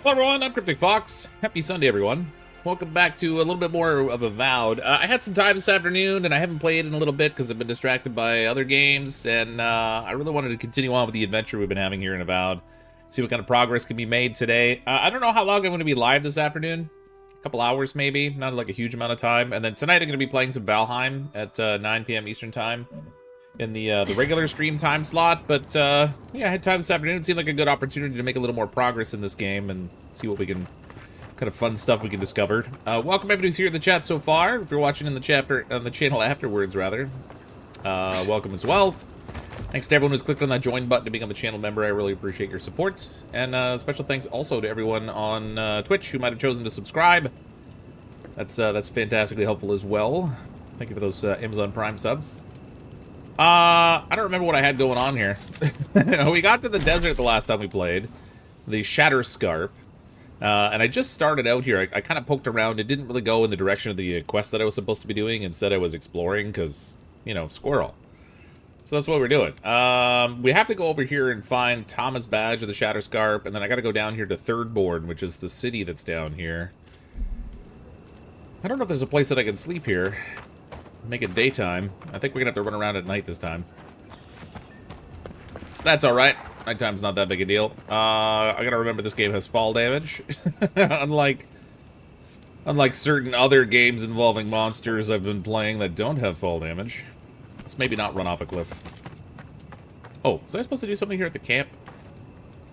Hello everyone, I'm CrypticFox. Happy Sunday everyone. Welcome back to a little bit more of Avowed. I had some time this afternoon and I haven't played in a little bit because I've been distracted by other games, and I really wanted to continue on with the adventure we've been having here in Avowed. See what kind of progress can be made today. I don't know how long I'm going to be live this afternoon. A couple hours maybe, not like a huge amount of time. And then tonight I'm going to be playing some Valheim at 9 p.m. Eastern time in the regular stream time slot. But yeah, I had time this afternoon. It seemed like a good opportunity to make a little more progress in this game and see what we can, kind of fun stuff we can discover. Welcome everybody who's here in the chat so far. If you're watching in the channel afterwards, rather, welcome as well. Thanks to everyone who's clicked on that join button to become a channel member. I really appreciate your support. And special thanks also to everyone on Twitch who might have chosen to subscribe. That's fantastically helpful as well. Thank you for those Amazon Prime subs. I don't remember what I had going on here. We got to the desert the last time we played, the Shatterscarp, and I just started out here. I kind of poked around. It didn't really go in the direction of the quest that I was supposed to be doing. Instead, I was exploring because, you know, squirrel. So that's what we're doing. We have to go over here and find Thomas' badge of the Shatterscarp, and then I got to go down here to Thirdborn, which is the city that's down here. I don't know if there's a place that I can sleep here. Make it daytime. I think we're gonna have to run around at night this time. That's alright. Nighttime's not that big a deal. I gotta remember this game has fall damage. Unlike certain other games involving monsters I've been playing that don't have fall damage. Let's maybe not run off a cliff. Oh, was I supposed to do something here at the camp?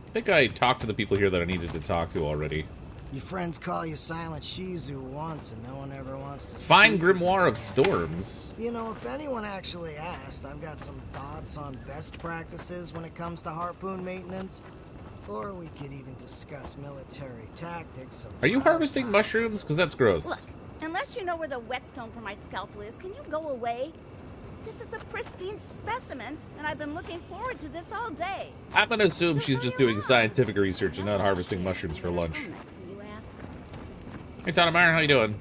I think I talked to the people here that I needed to talk to already. Your friends call you Silent Shizu once, and no one ever wants to Find speak Grimoire of Storms. You know, if anyone actually asked, I've got some thoughts on best practices when it comes to harpoon maintenance. Or we could even discuss military tactics. Are you harvesting mushrooms? Because that's gross. Look, unless you know where the whetstone for my scalpel is, can you go away? This is a pristine specimen, and I've been looking forward to this all day. I'm going to assume she's just doing scientific research and not harvesting mushrooms for lunch. Hey, Tanamar, how you doing?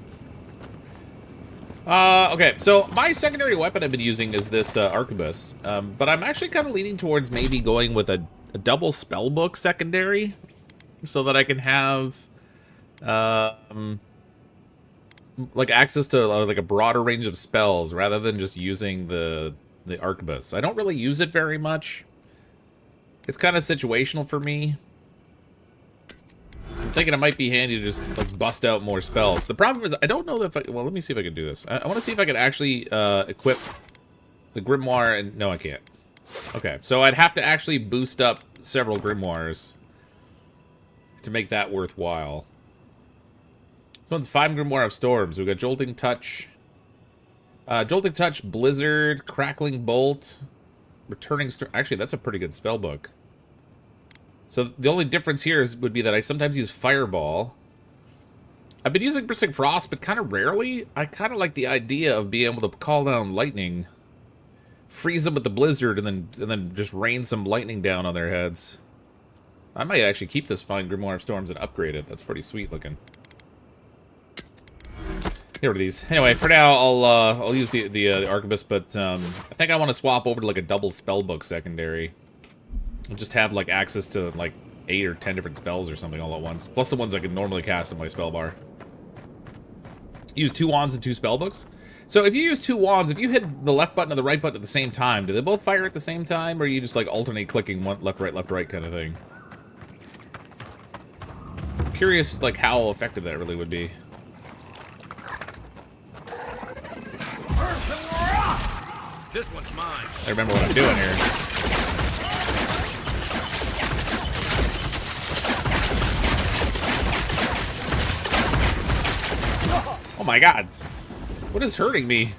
Okay, so my secondary weapon I've been using is this arquebus, but I'm actually kind of leaning towards maybe going with a double spellbook secondary, so that I can have like access to like a broader range of spells rather than just using the arquebus. I don't really use it very much. It's kind of situational for me. I'm thinking it might be handy to just like bust out more spells. The problem is I don't know if well, let me see if I can do this. I want to see if I can actually equip the grimoire, and no, I can't. Okay, so I'd have to actually boost up several grimoires to make that worthwhile. This one's 5 Grimoire of Storms. We've got Jolting Touch, Blizzard, Crackling Bolt, Returning Storm. Actually, that's a pretty good spell book. So the only difference here would be that I sometimes use Fireball. I've been using Bristling Frost, but kind of rarely. I kind of like the idea of being able to call down lightning, freeze them with the Blizzard, and then just rain some lightning down on their heads. I might actually keep this fine Grimoire of Storms and upgrade it. That's pretty sweet looking. Here are these. Anyway, for now, I'll use the arquebus, but I think I want to swap over to like a double spellbook secondary. And just have like access to like 8 or 10 different spells or something all at once, plus the ones I can normally cast in my spell bar. Use 2 wands and 2 spellbooks. So if you use 2 wands, if you hit the left button and the right button at the same time, do they both fire at the same time, or are you just like alternate clicking one left right kind of thing? I'm curious like how effective that really would be. This one's mine. I remember what I'm doing here. Oh my god. What is hurting me?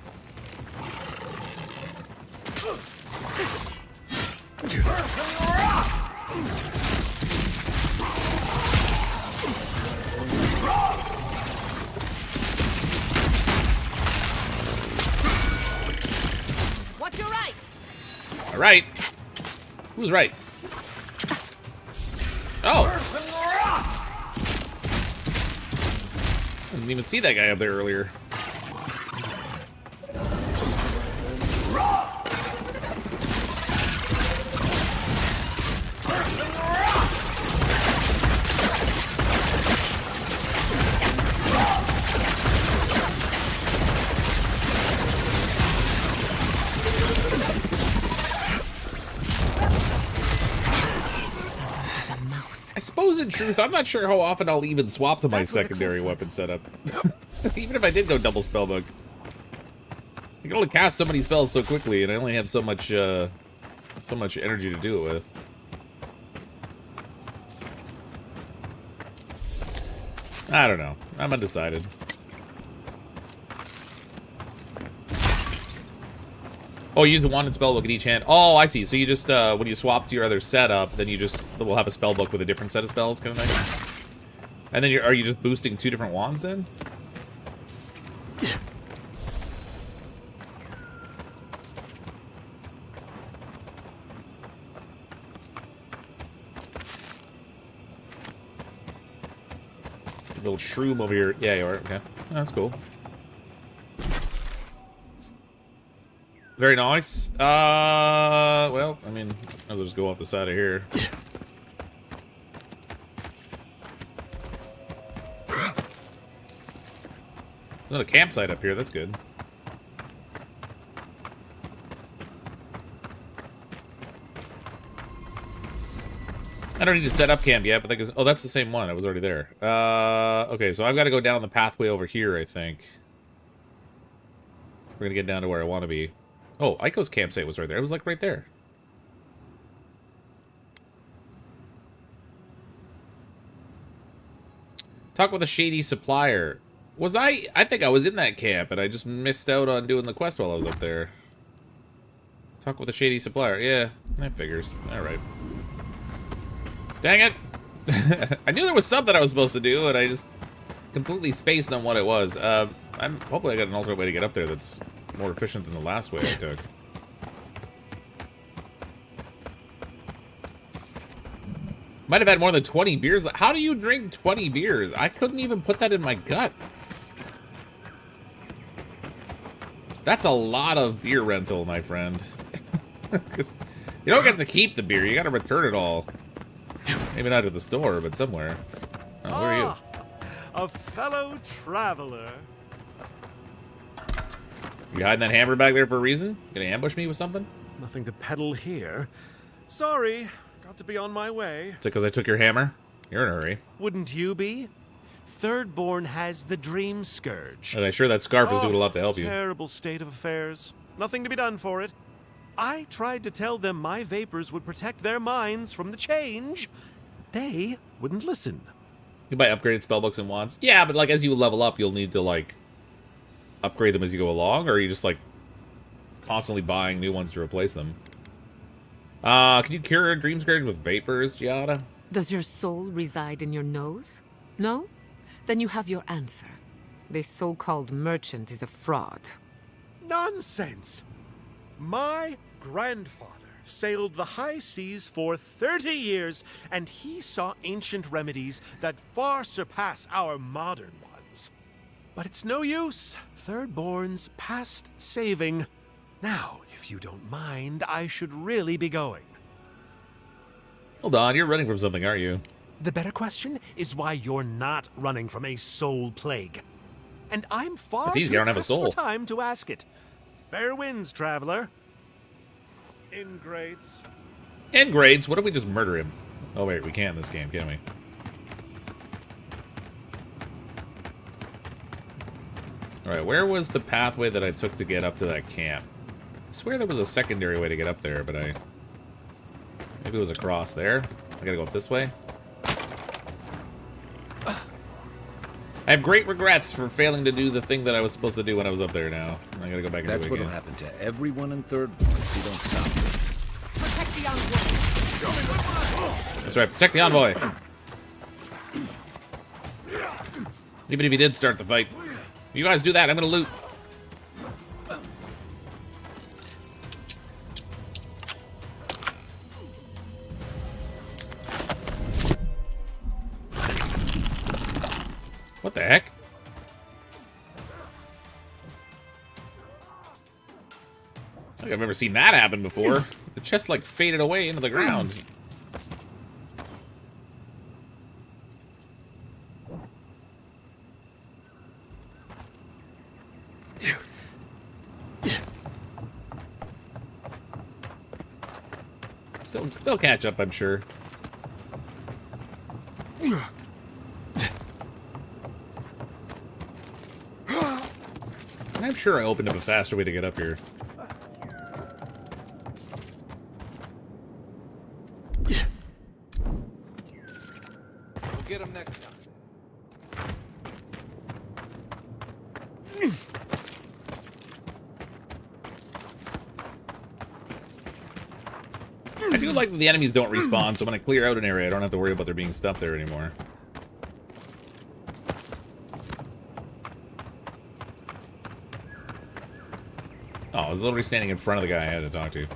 What's your right? All right. Who's right? Oh. I didn't even see that guy up there earlier. suppose in truth, I'm not sure how often I'll even swap to my was a secondary close one. weapon setup. Even if I did go double spellbook. I can only cast so many spells so quickly, and I only have so much energy to do it with. I don't know. I'm undecided. Oh, you use the wand and spellbook in each hand. Oh, I see. So you just, when you swap to your other setup, then you just will have a spellbook with a different set of spells, kind of thing. And then are you just boosting 2 different wands then? Little shroom over here. Yeah, you are. Okay. Oh, that's cool. Very nice. Well, I mean, I'll just go off the side of here. There's another campsite up here. That's good. I don't need to set up camp yet, but oh, that's the same one. I was already there. Okay, so I've got to go down the pathway over here, I think. We're gonna get down to where I want to be. Oh, Aiko's campsite was right there. It was like right there. Talk with a shady supplier. Was I think I was in that camp, and I just missed out on doing the quest while I was up there. Talk with a shady supplier. Yeah, that figures. Alright. Dang it! I knew there was something I was supposed to do, and I just completely spaced on what it was. Hopefully I got an alternate way to get up there that's more efficient than the last way I took. Might have had more than 20 beers. How do you drink 20 beers? I couldn't even put that in my gut. That's a lot of beer rental, my friend. 'Cause you don't get to keep the beer. You got to return it all. Maybe not at the store, but somewhere. Oh, where are you? A fellow traveler. You hiding that hammer back there for a reason? Gonna ambush me with something? Nothing to peddle here. Sorry, got to be on my way. Is it because I took your hammer? You're in a hurry. Wouldn't you be? Thirdborn has the Dreamscourge. And I'm sure that scarf is doing a lot to help you. Terrible state of affairs. Nothing to be done for it. I tried to tell them my vapors would protect their minds from the change. They wouldn't listen. You buy upgraded spellbooks and wands? Yeah, but like as you level up, you'll need to like upgrade them as you go along, or are you just like constantly buying new ones to replace them? Can you cure a Dreamscourge with vapors, Giada? Does your soul reside in your nose? No? Then you have your answer. This so-called merchant is a fraud. Nonsense! My grandfather sailed the high seas for 30 years, and he saw ancient remedies that far surpass our modern ones. But it's no use. Thirdborn's past saving. Now, if you don't mind, I should really be going. Hold on, you're running from something, aren't you? The better question is why you're not running from a soul plague. And I'm far It's easy, too I don't have a pressed for soul. time to ask it. Fair winds, traveler. Ingrates. Ingrades? What if we just murder him? Oh wait, we can in this game, can't we? Alright, where was the pathway that I took to get up to that camp? I swear there was a secondary way to get up there, but maybe it was across there? I gotta go up this way? I have great regrets for failing to do the thing that I was supposed to do when I was up there now. I gotta go back and That's do it what'll again. happen to everyone in Thirdborn if you don't stop this. Protect the envoy. That's right, protect the envoy. Even if he did start the fight. You guys do that, I'm gonna loot. What the heck? I think I've never seen that happen before. The chest like faded away into the ground. They'll catch up, I'm sure. sure I opened up a faster way to get up here. We'll get him next time. I do like that the enemies don't respawn, so when I clear out an area, I don't have to worry about there being stuff there anymore. Oh, I was literally standing in front of the guy I had to talk to.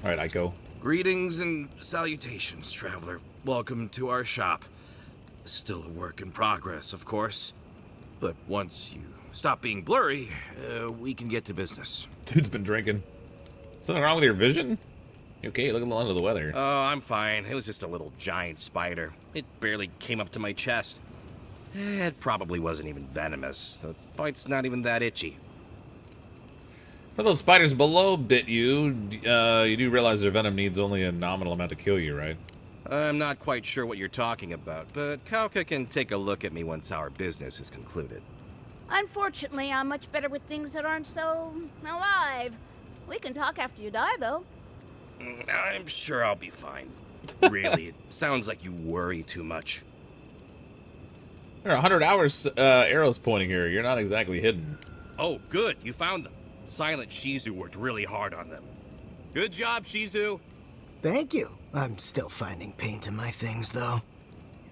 Alright, Ico. Greetings and salutations, traveler. Welcome to our shop. Still a work in progress, of course. But once you stop being blurry, we can get to business. Dude's been drinking. Something wrong with your vision? You okay? You look a little under the weather. Oh, I'm fine. It was just a little giant spider. It barely came up to my chest. It probably wasn't even venomous. The bite's not even that itchy. Well, those spiders below bit you. You do realize their venom needs only a nominal amount to kill you, right? I'm not quite sure what you're talking about, but Kauka can take a look at me once our business is concluded. Unfortunately, I'm much better with things that aren't so alive. We can talk after you die, though. I'm sure I'll be fine. Really, it sounds like you worry too much. There are 100 hours arrows pointing here. You're not exactly hidden. Oh, good. You found them. Silent Shizu worked really hard on them. Good job, Shizu. Thank you. I'm still finding paint in my things, though.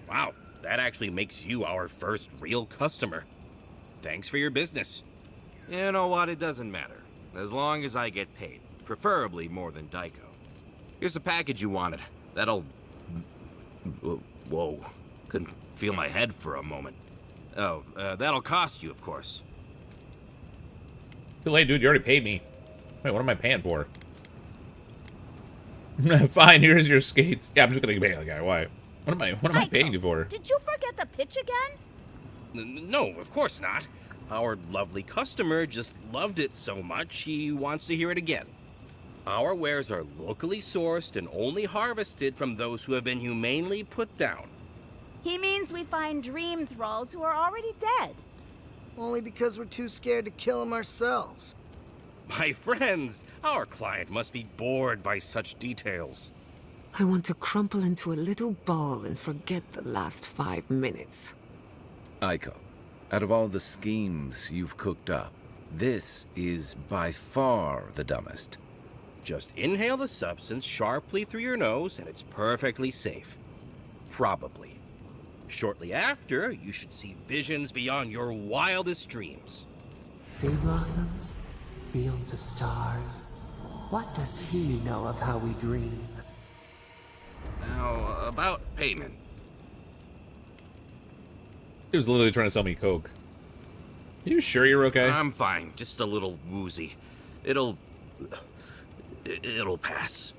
Wow, that actually makes you our first real customer. Thanks for your business. You know what? It doesn't matter. As long as I get paid. Preferably more than Daiko. Here's the package you wanted. That'll... Whoa. Couldn't feel my head for a moment. Oh, that'll cost you, of course. Too late, dude. You already paid me. Wait, what am I paying for? Fine, here's your skates. Yeah, I'm just gonna pay the guy. Why? What am I paying you for? Did you forget the pitch again? No, of course not. Our lovely customer just loved it so much he wants to hear it again. Our wares are locally sourced and only harvested from those who have been humanely put down. He means we find dream thralls who are already dead. Only because we're too scared to kill them ourselves. My friends, our client must be bored by such details. I want to crumple into a little ball and forget the last 5 minutes. Aiko, out of all the schemes you've cooked up, this is by far the dumbest. Just inhale the substance sharply through your nose and it's perfectly safe. Probably. Shortly after, you should see visions beyond your wildest dreams. Sea blossoms, fields of stars. What does he know of how we dream? Now, about payment. He was literally trying to sell me coke. You sure you're okay? I'm fine, just a little woozy. It'll pass.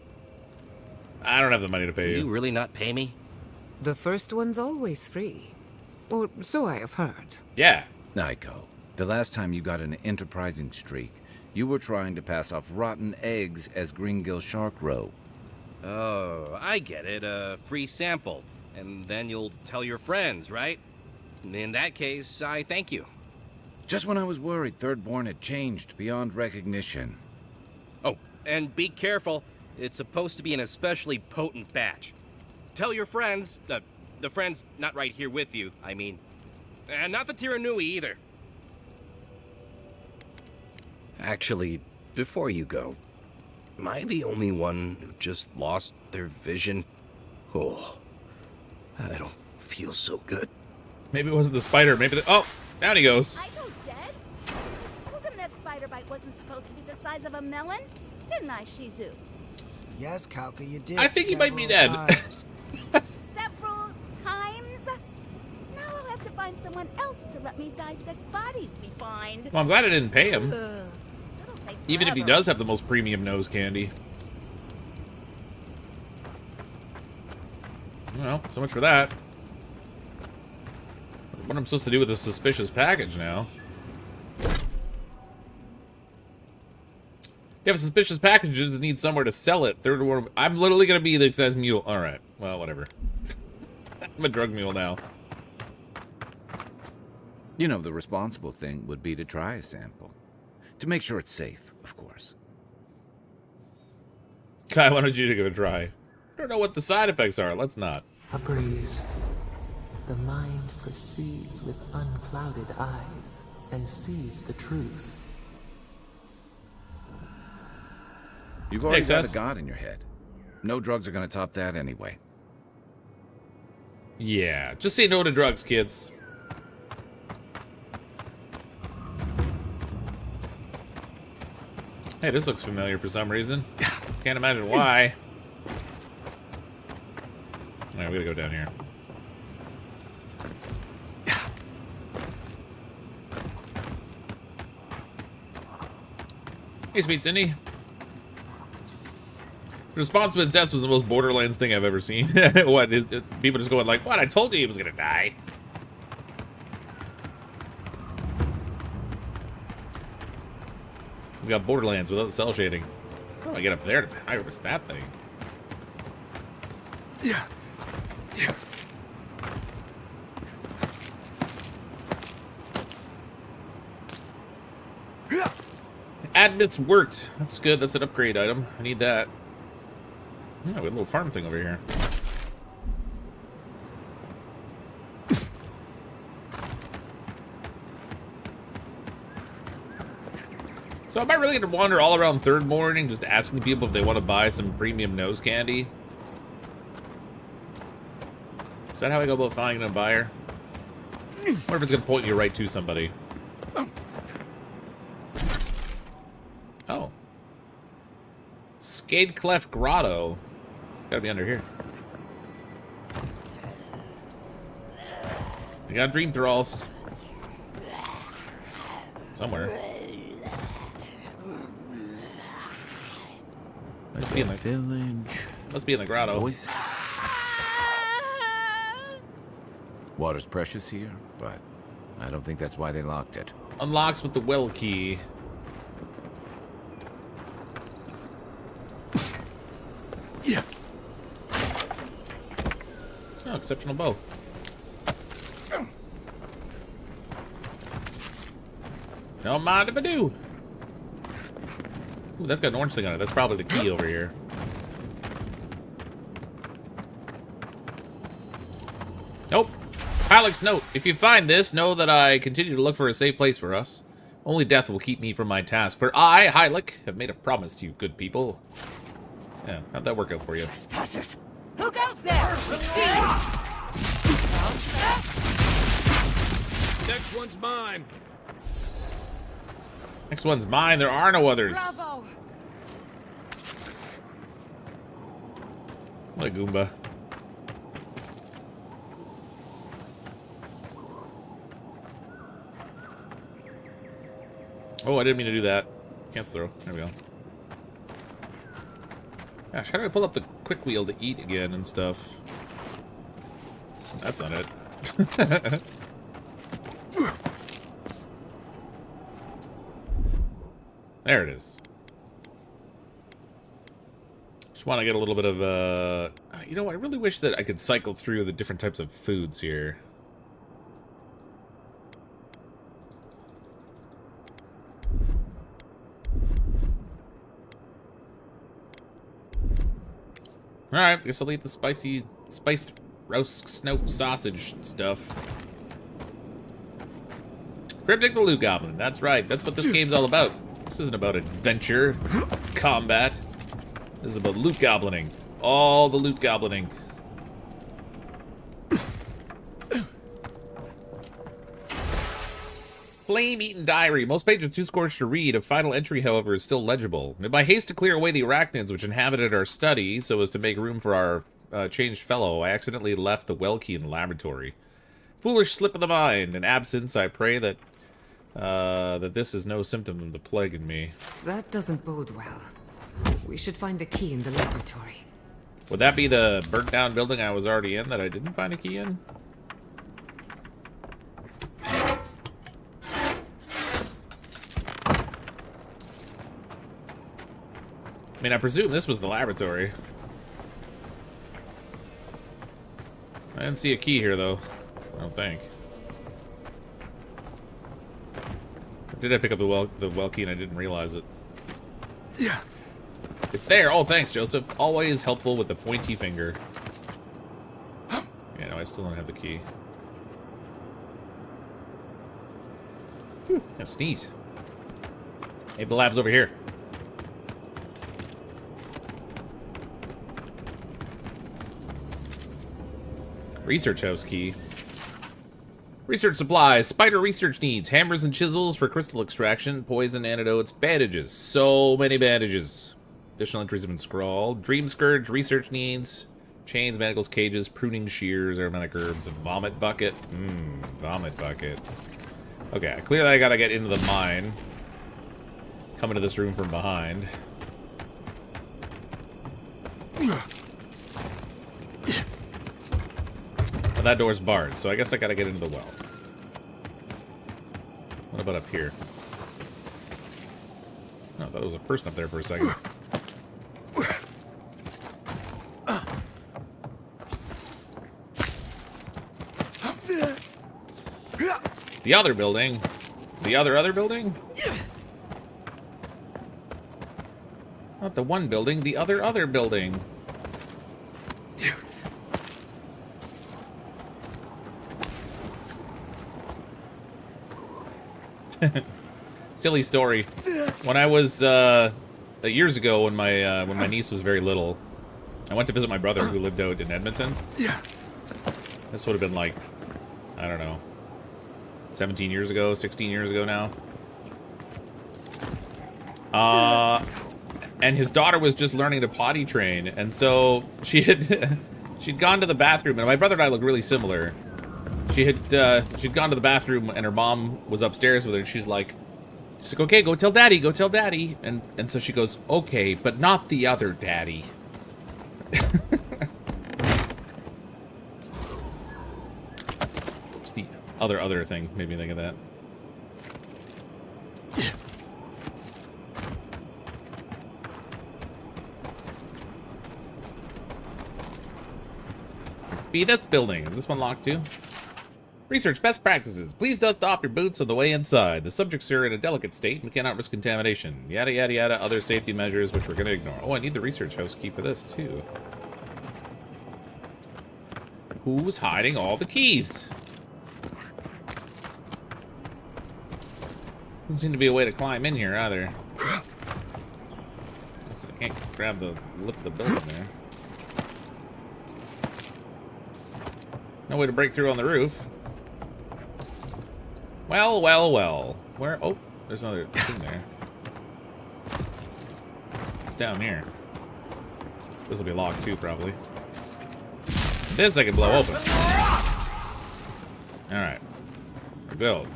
I don't have the money to pay Will you. you really not pay me? The first one's always free. Or so I have heard. Yeah. Aiko, the last time you got an enterprising streak, you were trying to pass off rotten eggs as Greengill shark roe. Oh, I get it. A free sample. And then you'll tell your friends, right? In that case, I thank you. Just when I was worried Thirdborn had changed beyond recognition. Oh, and be careful. It's supposed to be an especially potent batch. Tell your friends, the friends not right here with you, I mean. And not the Tiranui either. Actually, before you go, am I the only one who just lost their vision? Oh, I don't feel so good. Maybe it wasn't the spider. Maybe the... Oh, down he goes. I know dead. I told him that spider bite wasn't supposed to be the size of a melon. Didn't I, Shizu? Yes, Kauka, you did. I think he might be dead. times. Several times? Now I'll have to find someone else to let me dissect bodies we find. Well, I'm glad I didn't pay him. That'll take Even if he forever. does have the most premium nose candy. Well, so much for that. What am I supposed to do with this suspicious package now? You have suspicious packages that need somewhere to sell it. Thirdborn. I'm literally going to be the excess mule. Alright. Well, whatever. I'm a drug mule now. You know, the responsible thing would be to try a sample. To make sure it's safe, of course. Kai wanted you to give it a try. I don't know what the side effects are. Let's not. A breeze. The mind perceives with unclouded eyes and sees the truth. You've already got Excess. a god in your head. No drugs are going to top that anyway. Yeah, just say no to drugs, kids. Hey, this looks familiar for some reason. Can't imagine why. Alright, we gotta go down here. Hey, sweet Cindy. The response to the test was the most Borderlands thing I've ever seen. What? People just going like, "What? I told you he was gonna die." We got Borderlands without the cell shading. How do I get up there to harvest that thing? Yeah. Yeah. Admits worked. That's good. That's an upgrade item. I need that. Oh, we have a little farm thing over here. So am I really going to wander all around Thirdborn and just asking people if they want to buy some premium nose candy? Is that how I go about finding a buyer? What if it's going to point you right to somebody? Oh. Scaedclef Grotto. It's gotta be under here. We got dream thralls. Somewhere. Must be in the village. Must be in the grotto. Voice. Water's precious here, but I don't think that's why they locked it. Unlocks with the well key. Yeah. Oh, exceptional bow. Don't mind if I do. Ooh, that's got an orange thing on it. That's probably the key over here. Nope. Alex, note. If you find this, know that I continue to look for a safe place for us. Only death will keep me from my task, for I, Hylic, have made a promise to you, good people. Yeah, how'd that work out for you? Trespassers! Who goes there? Next one's mine. Next one's mine. There are no others. Bravo! What a Goomba. Oh, I didn't mean to do that. Cancel throw. There we go. Gosh, how do I pull up the quick wheel to eat again and stuff? That's not it. There it is. Just want to get a little bit of, you know, I really wish that I could cycle through the different types of foods here. Alright, I guess I'll eat the spiced roast snout sausage stuff. Cryptic the Loot Goblin. That's right. That's what this game's all about. This isn't about adventure, combat. This is about loot goblining. All the loot goblining. Flame-eaten diary. Most pages are too scorched to read. A final entry, however, is still legible. In my haste to clear away the arachnids which inhabited our study, so as to make room for our changed fellow, I accidentally left the well key in the laboratory. Foolish slip of the mind. In absence, I pray that that this is no symptom of the plague in me. That doesn't bode well. We should find the key in the laboratory. Would that be the burnt-down building I was already in that I didn't find a key in? I mean, I presume this was the laboratory. I didn't see a key here, though. I don't think. Did I pick up the well key and I didn't realize it? Yeah. It's there. Oh, thanks, Joseph. Always helpful with the pointy finger. Yeah, no, I still don't have the key. Whew, gotta sneeze. Maybe the lab's over here. Research house key. Research supplies. Spider research needs. Hammers and chisels for crystal extraction. Poison antidotes. Bandages. So many bandages. Additional entries have been scrawled. Dreamscourge research needs. Chains, manacles, cages, pruning shears, aromatic herbs, and vomit bucket. Vomit bucket. Okay, clearly I gotta get into the mine. Come into this room from behind. But that door's barred, so I guess I gotta get into the well. What about up here? Oh, I thought there was a person up there for a second. The other building? The other building? Not the one building, the other building. Silly story. When I was years ago, when my niece was very little, I went to visit my brother who lived out in Edmonton. This would have been like, I don't know, 17 years ago, 16 years ago now. And his daughter was just learning to potty train, and so she'd gone to the bathroom, and my brother and I looked really similar. She'd gone to the bathroom, and her mom was upstairs with her, and she's like, okay, go tell daddy, and so she goes, okay, but not the other daddy. Just the other thing made me think of that. Be this building. Is this one locked too? Research best practices. Please dust off your boots on the way inside. The subjects are in a delicate state and cannot risk contamination. Yada, yada, yada. Other safety measures which we're going to ignore. Oh, I need the research house key for this too. Who's hiding all the keys? Doesn't seem to be a way to climb in here either. I can't grab the lip of the building there. No way to break through on the roof. Well, well, well. Where? Oh, there's another thing there. It's down here. This will be locked too, probably. This I can blow open. Alright. Build.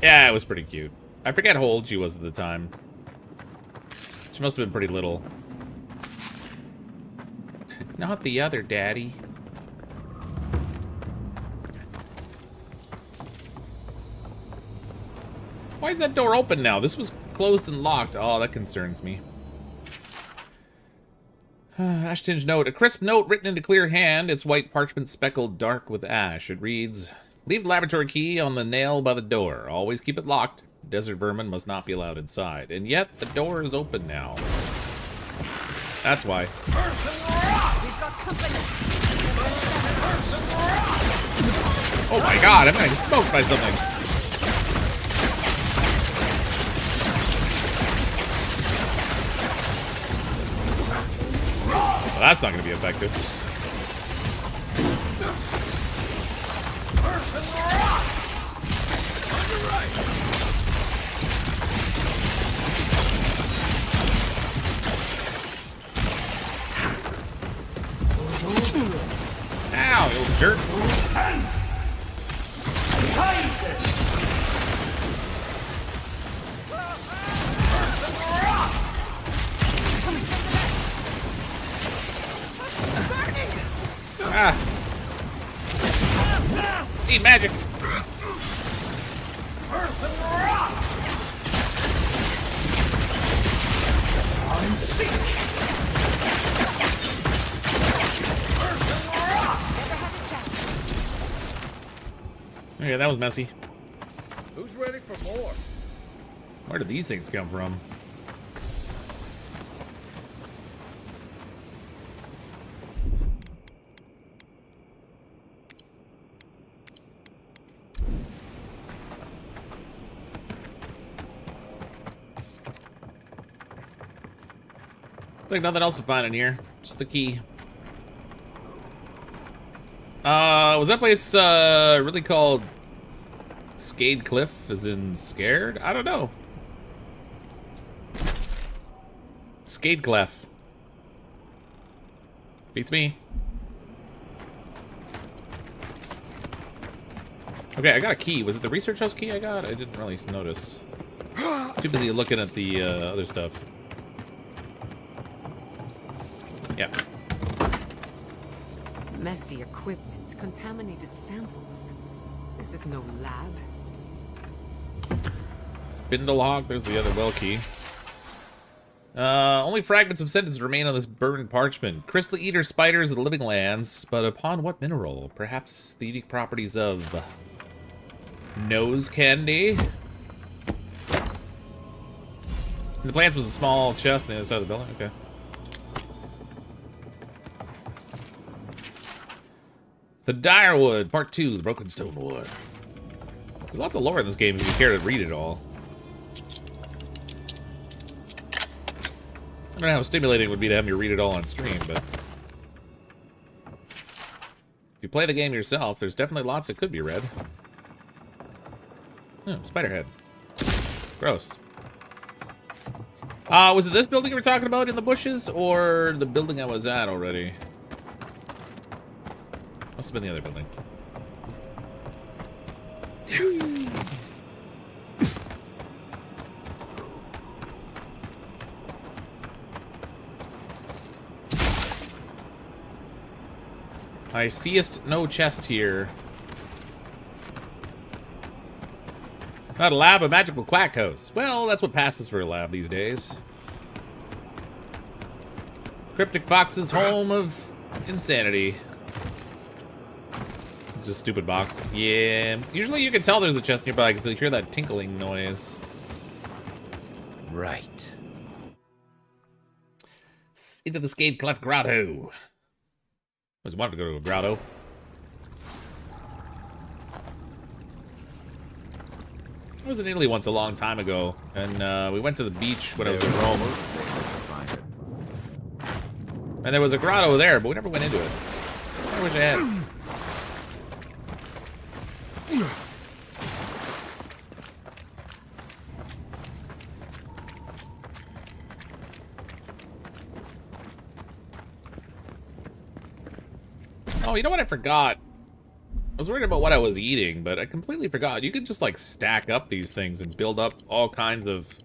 Yeah, it was pretty cute. I forget how old she was at the time. She must have been pretty little. Not the other daddy. Why is that door open now? This was closed and locked. Oh, that concerns me. Ashton's note. A crisp note written into clear hand. It's white parchment speckled dark with ash. It reads, leave the laboratory key on the nail by the door. Always keep it locked. Desert vermin must not be allowed inside. And yet, the door is open now. That's why. Oh my god, I'm getting smoked by something. Well, that's not going to be effective. Ow, you little jerk. Ah. Need magic. Okay, that was messy. Who's ready for more? Where did these things come from? Looks like nothing else to find in here. Just the key. Was that place really called Scaedclef, as in scared? I don't know. Scaedclef. Beats me. Okay, I got a key. Was it the research house key I got? I didn't really notice. Too busy looking at the other stuff. Yeah. Messy equipment, contaminated samples. This is no lab. Spindlehawk, there's the other well key. Only fragments of sentence remain on this burned parchment. Crystal eater spiders of the living lands, but upon what mineral? Perhaps the unique properties of nose candy? The plants was a small chest on the other side of the building? Okay. The Direwood, Part 2, the Broken Stone Wood. There's lots of lore in this game if you care to read it all. I don't know how stimulating it would be to have me read it all on stream, but... if you play the game yourself, there's definitely lots that could be read. Oh, spiderhead. Gross. Was it this building you were talking about in the bushes, or the building I was at already? Must have been the other building. I seest no chest here. Not a lab, a magical quack house. Well, that's what passes for a lab these days. CrypticFox's home of insanity. It's a stupid box. Yeah. Usually you can tell there's a chest nearby because you hear that tinkling noise. Right. Into the Scaedclef Grotto. I always wanted to go to a grotto. I was in Italy once a long time ago, and we went to the beach when I was in Rome. And there was a grotto there, but we never went into it. I wish I had. Oh, you know what I forgot? I was worried about what I was eating, but I completely forgot. You could just, like, stack up these things and build up all kinds of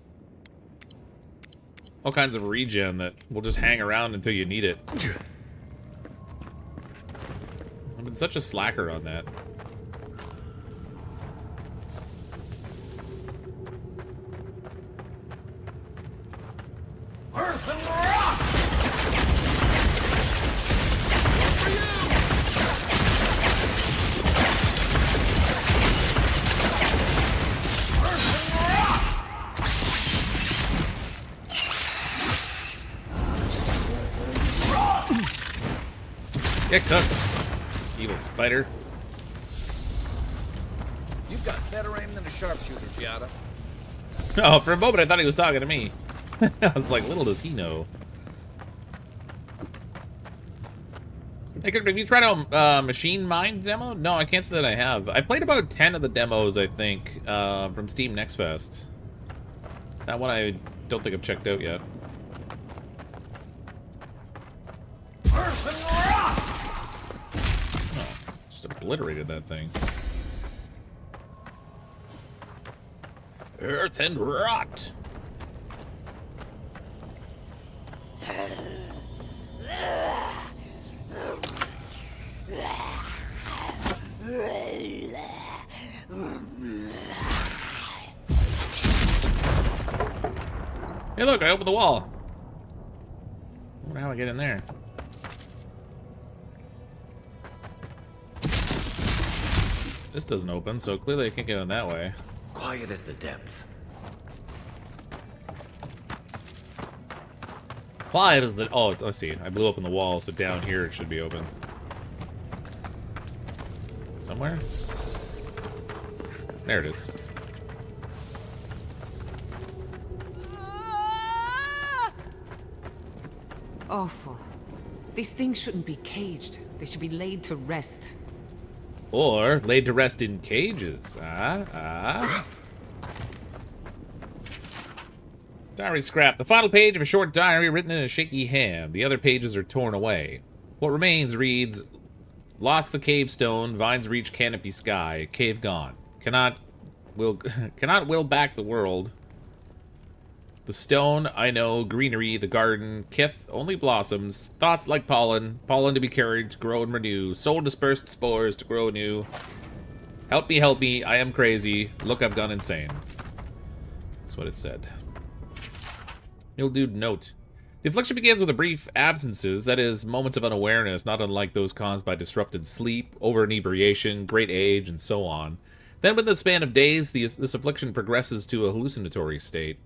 regen that will just hang around until you need it. I've been such a slacker on that. Earth and rock! Get cooked, evil spider. You've got better aim than a sharpshooter, Giada. Oh, for a moment I thought he was talking to me. I was like, little does he know. Hey, have you tried out Machine Mind demo? No, I can't say that I have. I played about 10 of the demos, I think, from Steam Next Fest. That one I don't think I've checked out yet. Just obliterated that thing. Earth and rot. Hey, look! I opened the wall. I wonder how I get in there. This doesn't open, so clearly I can't get in that way. Quiet as the depths. Quiet as the... Oh, let's see. I blew open the wall, so down here it should be open. Somewhere? There it is. Awful. These things shouldn't be caged. They should be laid to rest. Or laid to rest in cages. Diary scrap. The final page of a short diary written in a shaky hand. The other pages are torn away. What remains reads, lost the cave stone, vines reach canopy sky, cave gone. Cannot will back the world. The stone, I know, greenery, the garden, kith, only blossoms, thoughts like pollen, pollen to be carried, to grow and renew, soul dispersed spores to grow anew. Help me, I am crazy, look, I've gone insane. That's what it said. Mildewed note. The affliction begins with a brief absences, that is, moments of unawareness, not unlike those caused by disrupted sleep, over-inebriation, great age, and so on. Then within the span of days, this affliction progresses to a hallucinatory state.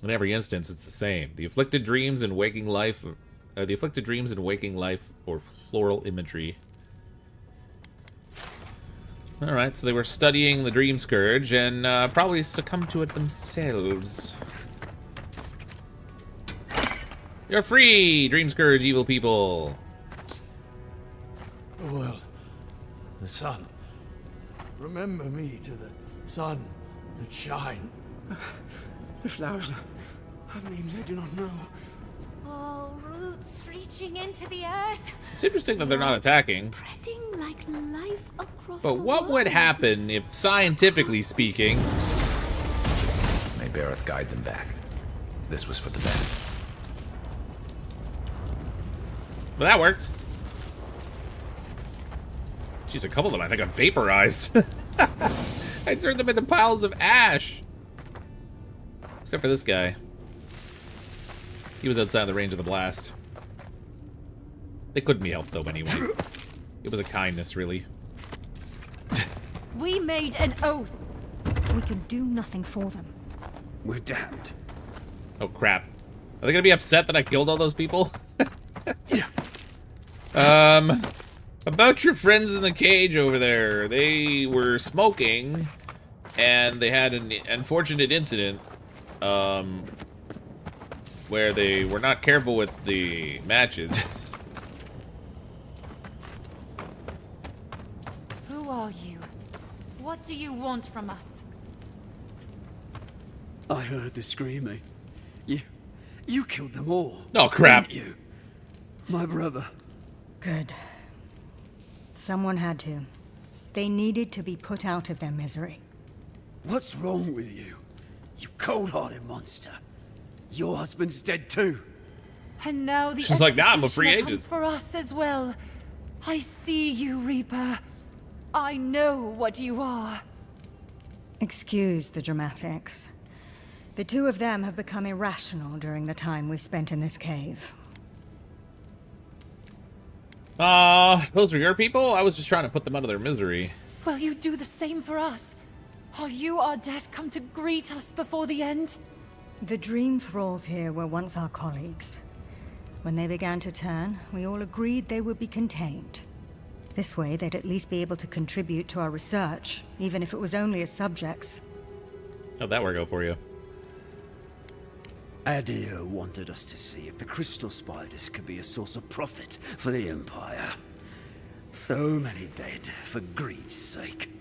In every instance, it's the same. The afflicted dreams in waking life, or floral imagery. Alright, so they were studying the Dreamscourge and probably succumbed to it themselves. You're free, Dreamscourge evil people! The world. The sun. Remember me to the sun that shine. The flowers have names I do not know. Oh, roots reaching into the earth. It's interesting that they're not attacking. Spreading like life across But the what world. would happen if, scientifically speaking... May Bareth guide them back. This was for the best. Well, that worked. Jeez, a couple of them I think got vaporized. I turned them into piles of ash. Except for this guy. He was outside the range of the blast. They couldn't be helped, though, anyway. It was a kindness, really. We made an oath. We can do nothing for them. We're damned. Oh, crap. Are they gonna be upset that I killed all those people? Yeah. About your friends in the cage over there. They were smoking, and they had an unfortunate incident, where they were not careful with the matches. Who are you? What do you want from us? I heard the screaming. You killed them all. Oh, crap. Didn't you? My brother. Good. Someone had to. They needed to be put out of their misery. What's wrong with you? You cold-hearted monster. Your husband's dead too. And now the She's like, nah, I'm a free executioner agent. comes for us as well. I see you, Reaper. I know what you are. Excuse the dramatics. The two of them have become irrational during the time we spent in this cave. Those are your people? I was just trying to put them out of their misery. Will you do the same for us? Are you our death come to greet us before the end? The dream thralls here were once our colleagues. When they began to turn, we all agreed they would be contained. This way, they'd at least be able to contribute to our research, even if it was only as subjects. How'd that work out for you? Adir wanted us to see if the crystal spiders could be a source of profit for the Empire. So many dead for greed's sake.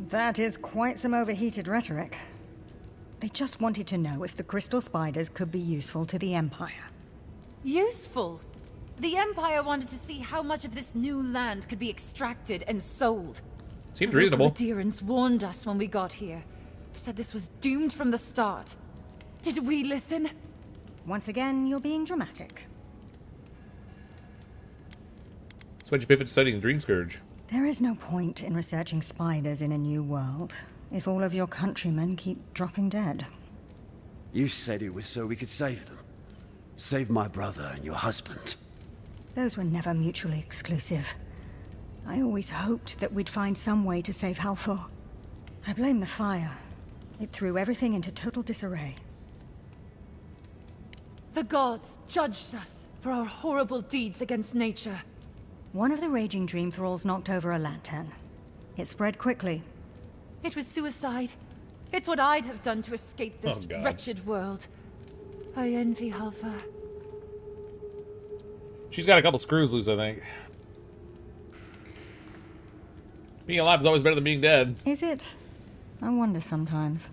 That is quite some overheated rhetoric. They just wanted to know if the crystal spiders could be useful to the Empire. Useful? The Empire wanted to see how much of this new land could be extracted and sold. Seems The reasonable. local Adirans warned us when we got here. Said this was doomed from the start. Did we listen? Once again, you're being dramatic. So why'd you pivot to studying the Dreamscourge? There is no point in researching spiders in a new world if all of your countrymen keep dropping dead. You said it was so we could save them. Save my brother and your husband. Those were never mutually exclusive. I always hoped that we'd find some way to save Halfor. I blame the fire. It threw everything into total disarray. The gods judged us for our horrible deeds against nature. One of the raging dream thralls knocked over a lantern. It spread quickly. It was suicide. It's what I'd have done to escape this wretched world. I envy Halfor. She's got a couple screws loose, I think. Being alive is always better than being dead. Is it? I wonder sometimes.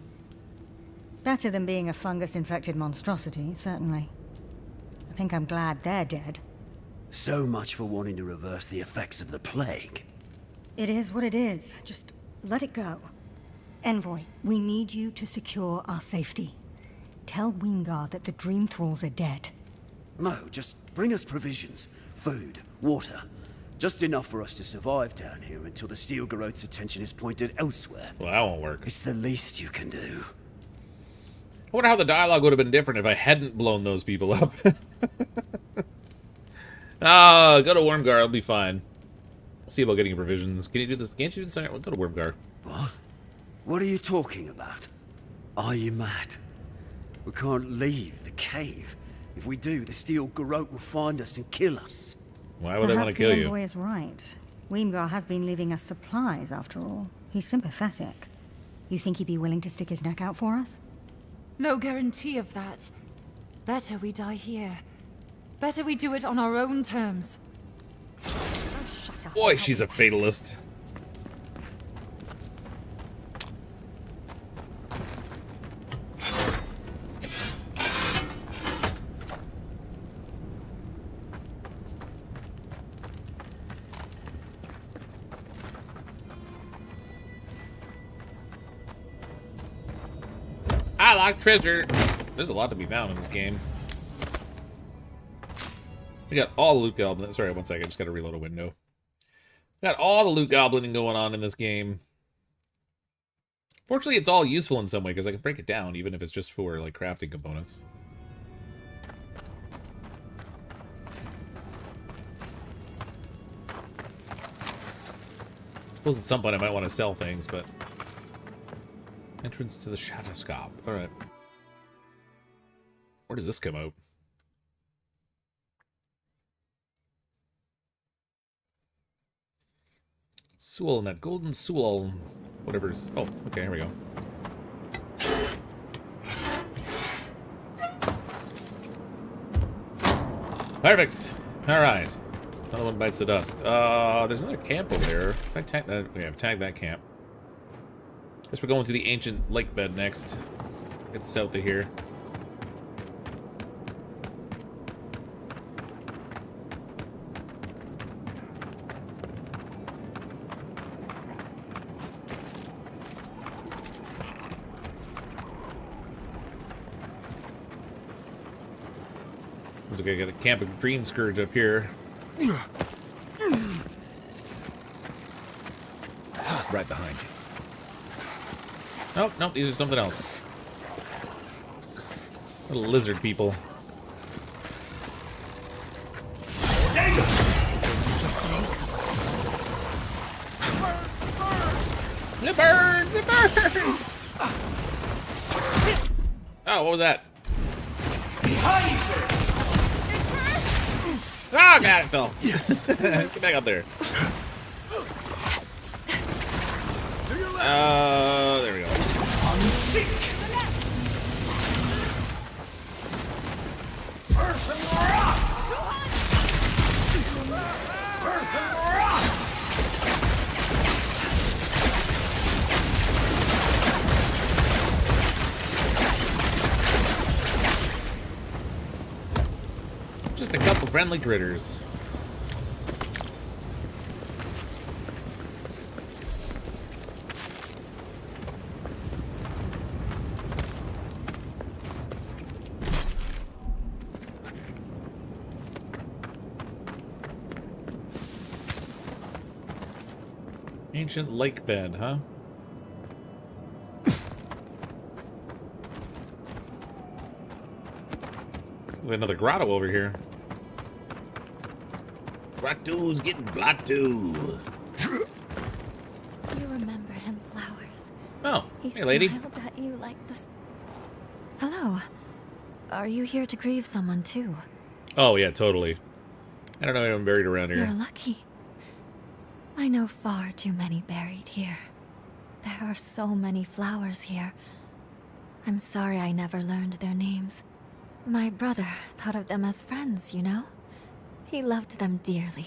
Better than being a fungus-infected monstrosity, certainly. I think I'm glad they're dead. So much for wanting to reverse the effects of the plague. It is what it is. Just let it go. Envoy, we need you to secure our safety. Tell Wingard that the Dream Thralls are dead. No, just bring us provisions, food, water. Just enough for us to survive down here until the Steel Garrote's attention is pointed elsewhere. Well, that won't work. It's the least you can do. I wonder how the dialogue would have been different if I hadn't blown those people up. Go to Wormgar, I'll be fine. See about getting provisions. Can you do this? Can't you do this? Go to Wormgar. What? What are you talking about? Are you mad? We can't leave the cave. If we do, the Steel Garrote will find us and kill us. Why would they want to kill you? Perhaps the envoy is right. Wingard has been leaving us supplies, after all. He's sympathetic. You think he'd be willing to stick his neck out for us? No guarantee of that. Better we die here. Better we do it on our own terms. Boy, she's a fatalist. I like treasure. There's a lot to be found in this game. We got all the loot goblin. Sorry, one second. Just got to reload a window. Got all the loot goblining going on in this game. Fortunately, it's all useful in some way because I can break it down, even if it's just for like crafting components. I suppose at some point I might want to sell things, but entrance to the Shatterscarp. All right. Where does this come out? Sewell and that golden Sewell, whatever's. Oh, okay, here we go. Perfect. All right. Another one bites the dust. There's another camp over there. If I tag that, we have tagged that camp. Guess we're going through the ancient lakebed next. Get south of here. It's okay, got a camp of Dreamscourge up here. Right behind you. Oh, no, these are something else. Little lizard people. It burns! It burns! Oh, what was that? Oh, God, it fell. Get back up there. There we go. Just a couple friendly critters. Ancient lakebed, huh? Another grotto over here. Grotto's getting blotto. He Hey, lady. smiled at you like this. Hello. Are you here to grieve someone too? Oh, yeah, totally. I don't know anyone buried around here. You're lucky. I know far too many buried here. There are so many flowers here. I'm sorry I never learned their names. My brother thought of them as friends, you know? He loved them dearly.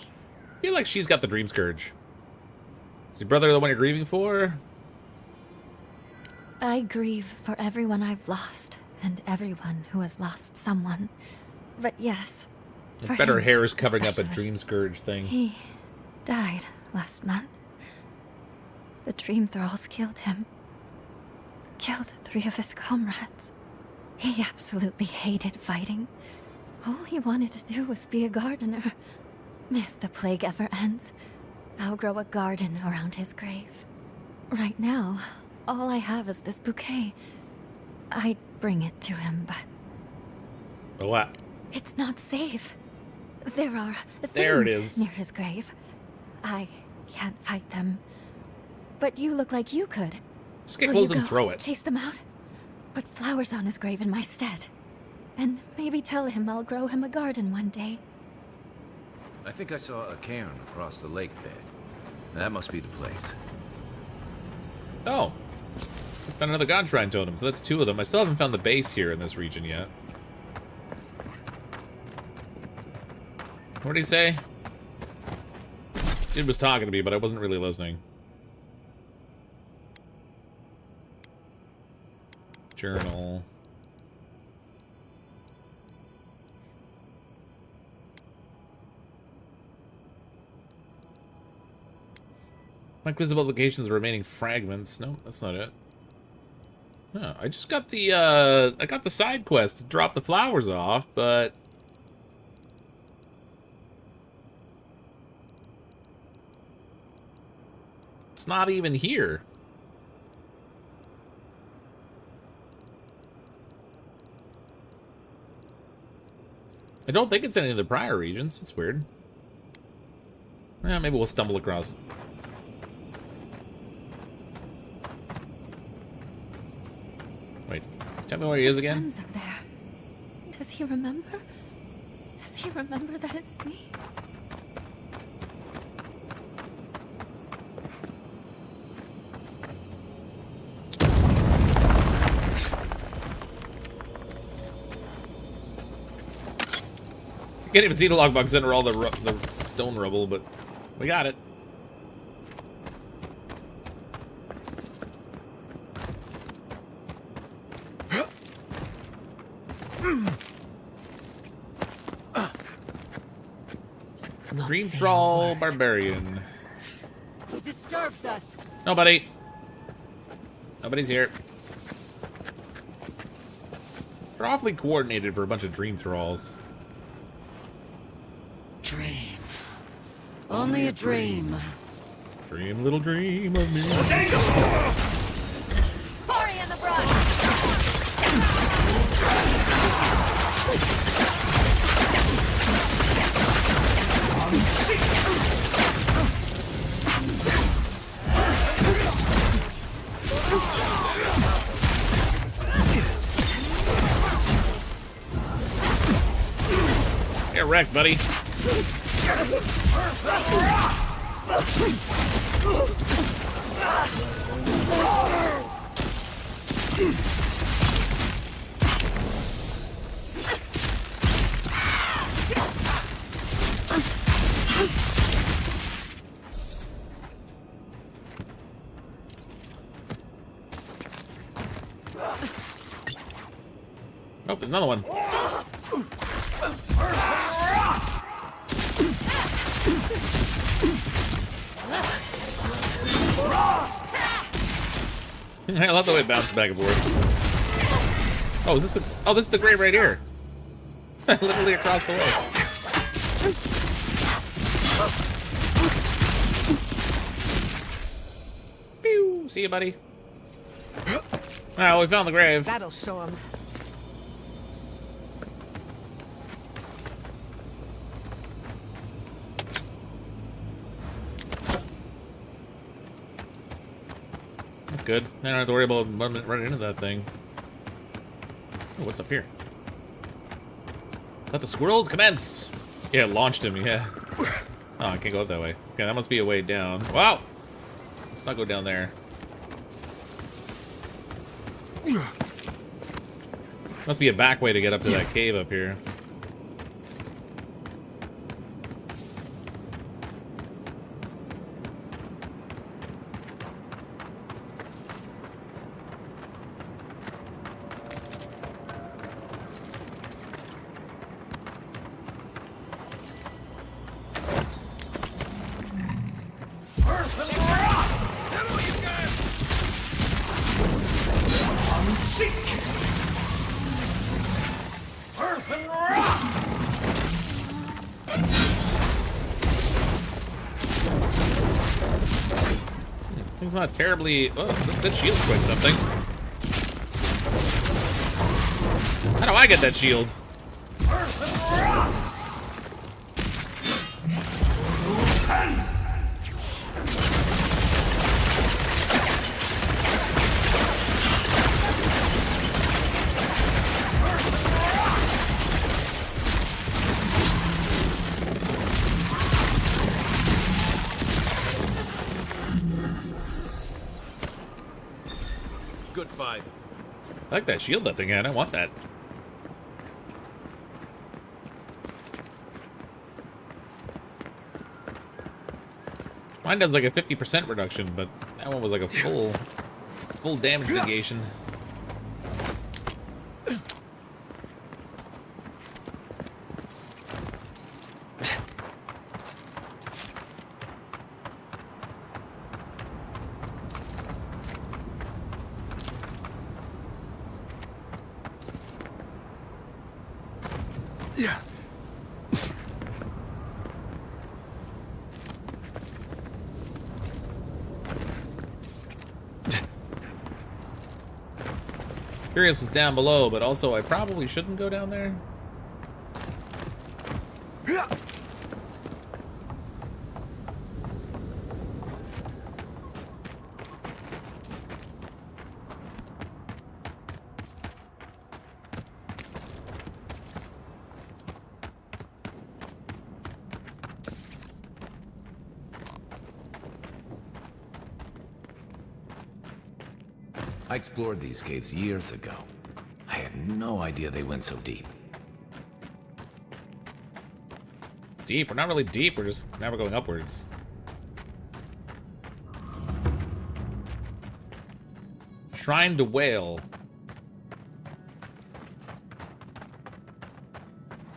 I feel like she's got the Dreamscourge. Is your brother the one you're grieving for? I grieve for everyone I've lost, and everyone who has lost someone. But yes, I for bet her him hair is covering up a especially. Dreamscourge thing. He died last month. The Dream Thralls killed him. Killed 3 of his comrades. He absolutely hated fighting. All he wanted to do was be a gardener. If the plague ever ends, I'll grow a garden around his grave. Right now, all I have is this bouquet. I'd bring it to him, but What? it's not safe. There are There it things is. near his grave. I can't fight them. But you look like you could. Just get Will close you and go throw it. Chase them out. Put flowers on his grave in my stead. And maybe tell him I'll grow him a garden one day. I think I saw a cairn across the lake bed. That must be the place. Oh. I found another God Shrine totem, so that's 2 of them. I still haven't found the base here in this region yet. What did he say? Dude was talking to me, but I wasn't really listening. Journal. My clues about locations of remaining fragments. No, that's not it. No, I just got the I got the side quest to drop the flowers off, but it's not even here. I don't think it's any of the prior regions. It's weird. Yeah, maybe we'll stumble across it. Wait, tell me where he is again? Friends up there. Does he remember? Does he remember that it's me? I can't even see the logbox under all the stone rubble, but we got it. Dream Thrall Barbarian. He disturbs us. Nobody. Nobody's here. They're awfully coordinated for a bunch of Dream Thralls. Dream. Only a dream. Dream, little dream of me. Party in the brush. Get wrecked, buddy. Oh, there's another one. I love the way it bounces back and forth. Oh, this is the grave right here. Literally across the way. Pew! See you, buddy. Ah, we found the grave. That'll show him. good. I don't have to worry about running into that thing. Oh, what's up here? Let the squirrels commence! Yeah, it launched him, yeah. Oh, I can't go up that way. Okay, that must be a way down. Wow! Let's not go down there. Must be a back way to get up to that cave up here. Thing's not terribly... Oh, that shield's quite something. How do I get that shield? Good fight. I like that shield that thing had. I want that. Mine does like a 50% reduction, but that one was like a full damage negation. Yeah. Curious was down below, but also I probably shouldn't go down there. I explored these caves years ago. I had no idea they went so deep. Deep? We're not really deep, we're just never going upwards. Shrine to Whale.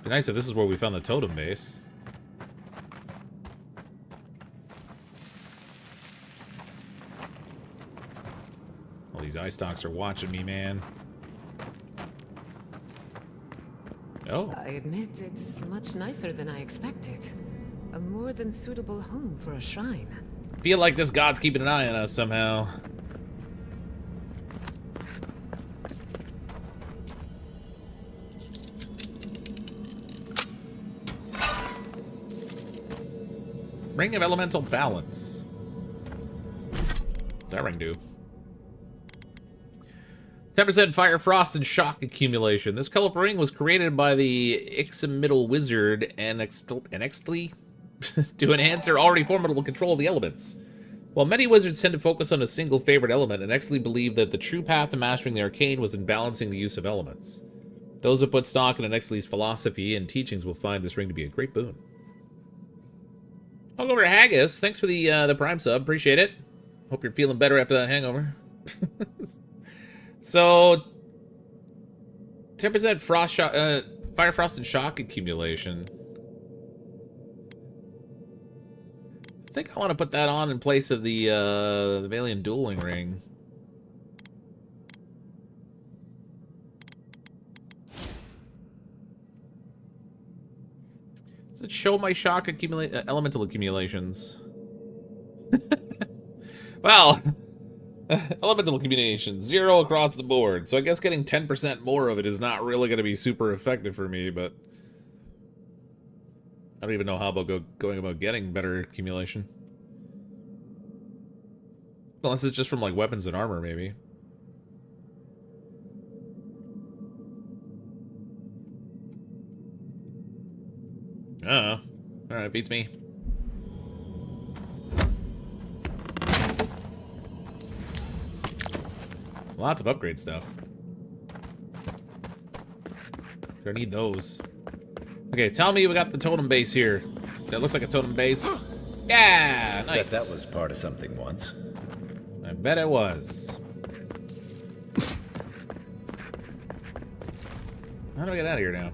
Be nice if this is where we found the totem base. All these eye stalks are watching me, man. Oh. I admit it's much nicer than I expected. A more than suitable home for a shrine. Feel like this god's keeping an eye on us somehow. Ring of Elemental Balance. What's that ring do? 10% Fire, Frost, and Shock accumulation. This colorful ring was created by the Ixamiddle Wizard and Yatzli to enhance their already formidable control of the elements. While many wizards tend to focus on a single favorite element, and Yatzli believed that the true path to mastering the arcane was in balancing the use of elements. Those that put stock in Yatzli's philosophy and teachings will find this ring to be a great boon. I'll go over to Haggis. Thanks for the Prime sub. Appreciate it. Hope you're feeling better after that hangover. So, 10% frost shock, fire, frost, and shock accumulation. I think I want to put that on in place of the Valiant Dueling Ring. Does it show my shock elemental accumulations? Well... Elemental accumulation, 0 across the board. So I guess getting 10% more of it is not really going to be super effective for me, but... I don't even know how about going about getting better accumulation. Unless it's just from, like, weapons and armor, maybe. Alright, beats me. Lots of upgrade stuff. Gonna need those. Okay, tell me we got the totem base here. That looks like a totem base. Yeah, nice. Bet that was part of something once. I bet it was. How do I get out of here now?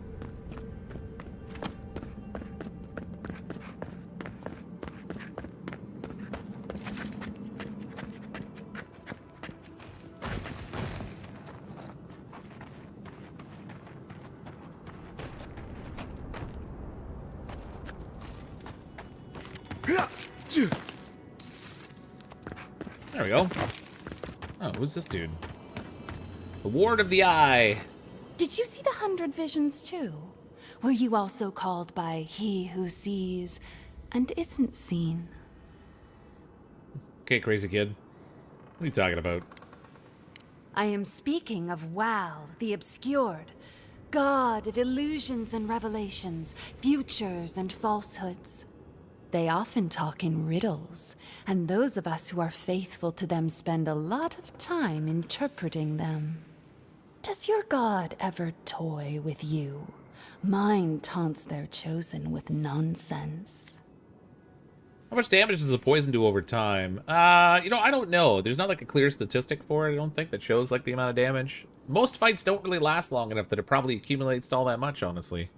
There we go. Oh, who's this dude? The Ward of the Eye. Did you see the 100 Visions too? Were you also called by he who sees and isn't seen? Okay, crazy kid. What are you talking about? I am speaking of Wal, the Obscured, god of illusions and revelations, futures and falsehoods. They often talk in riddles, and those of us who are faithful to them spend a lot of time interpreting them. Does your god ever toy with you? Mine taunts their chosen with nonsense. How much damage does the poison do over time? You know, I don't know. There's not like a clear statistic for it, I don't think, that shows like the amount of damage. Most fights don't really last long enough that it probably accumulates to all that much, honestly.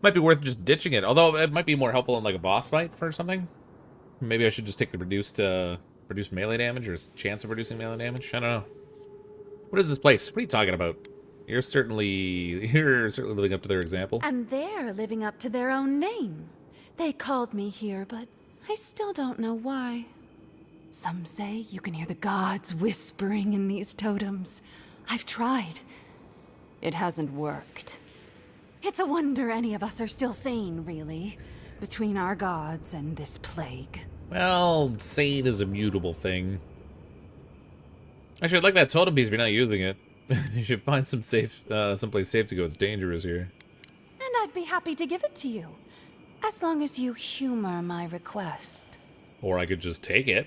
Might be worth just ditching it, although it might be more helpful in like a boss fight for something. Maybe I should just take the reduced melee damage or chance of reducing melee damage. I don't know. What is this place? What are you talking about? You're certainly living up to their example. And they're living up to their own name. They called me here, but I still don't know why. Some say you can hear the gods whispering in these totems. I've tried. It hasn't worked. It's a wonder any of us are still sane, really, between our gods and this plague. Well, sane is a mutable thing. Actually, I'd like that totem piece if you're not using it. You should find some someplace safe to go. It's dangerous here. And I'd be happy to give it to you, as long as you humor my request. Or I could just take it.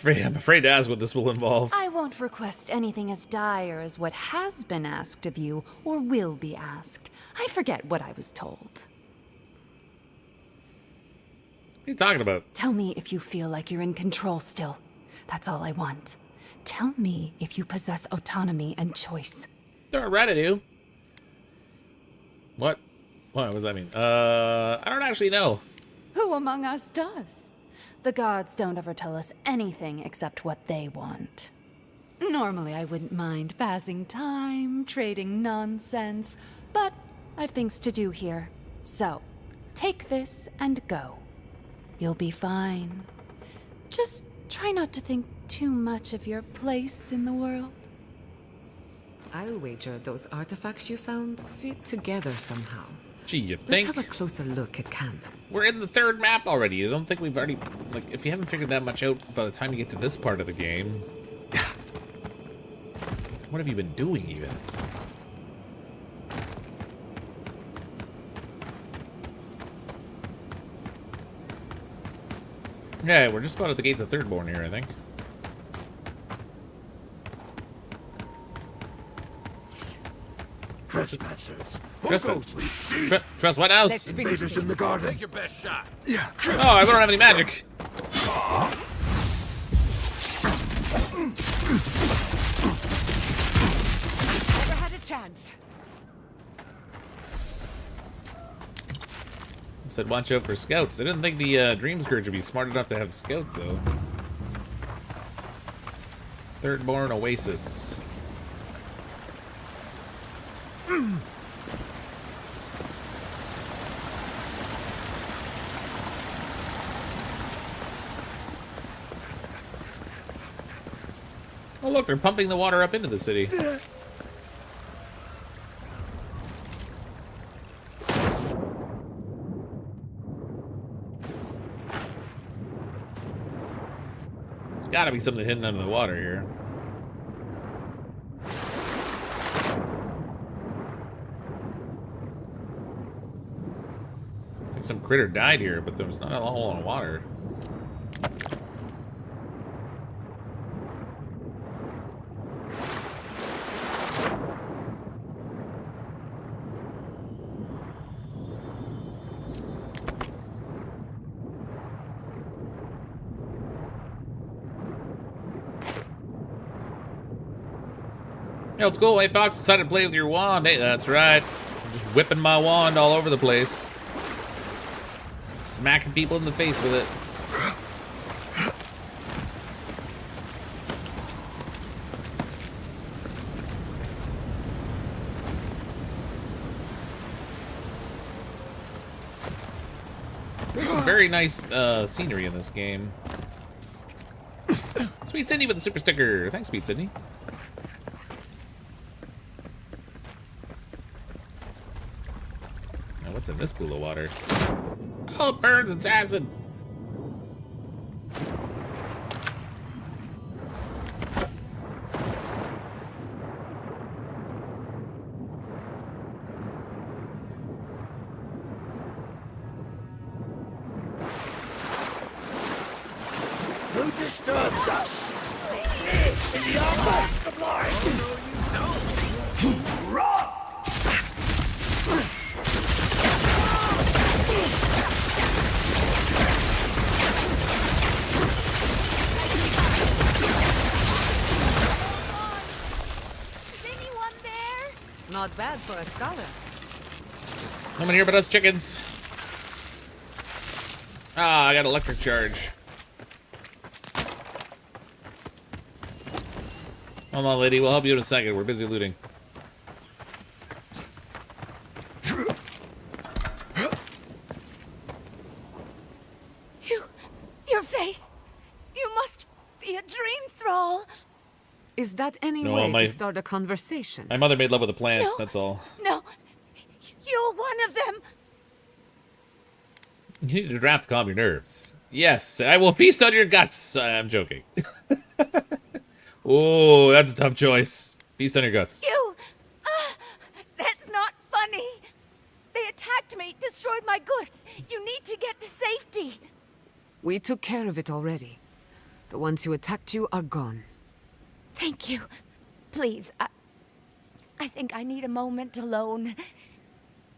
I'm afraid to ask what this will involve. I won't request anything as dire as what has been asked of you, or will be asked. I forget what I was told. What are you talking about? Tell me if you feel like you're in control still. That's all I want. Tell me if you possess autonomy and choice. They're ready to. What? What does that mean? I don't actually know. Who among us does? The gods don't ever tell us anything except what they want. Normally I wouldn't mind passing time, trading nonsense, but I've things to do here. So, take this and go. You'll be fine. Just try not to think too much of your place in the world. I'll wager those artifacts you found fit together somehow. Gee, you think? Let's have a closer look at camp. We're in the third map already. I don't think we've already... Like, if you haven't figured that much out by the time you get to this part of the game... What have you been doing, even? Yeah, we're just about at the gates of Thirdborn here, I think. Trespassers. Trust what else? Invaders in the garden. Take your best shot. Yeah. Oh, I don't have any magic. Never had a chance. I said watch out for scouts. I didn't think the Dreamscourge would be smart enough to have scouts, though. Thirdborn Oasis. Oh look, they're pumping the water up into the city. gotta be something hidden under the water here. I think some critter died here, but there was not a whole lot of water. Yeah, it's cool. Hey, Fox decided to play with your wand. Hey, that's right. I'm just whipping my wand all over the place. Smacking people in the face with it. There's some very nice scenery in this game. Sweet Sydney with the super sticker. Thanks, Sweet Sydney. What's in this pool of water? Oh, it burns. It's acid. Who disturbs us? It's the Almighty Sublime! Oh, no, you don't! Run! Not bad for a scholar. No one here but us chickens. Ah, I got electric charge. Hold on, lady. We'll help you in a second. We're busy looting. Your face. You must be a dream thrall. Is that any No, way my- to start a conversation? My mother made love with the plants, No. that's all. No, you're one of them. You need a draft to calm your nerves. Yes, I will feast on your guts. I'm joking. Oh, that's a tough choice. Feast on your guts. That's not funny. They attacked me, destroyed my goods. You need to get to safety. We took care of it already. The ones who attacked you are gone. Thank you. Please, I think I need a moment alone.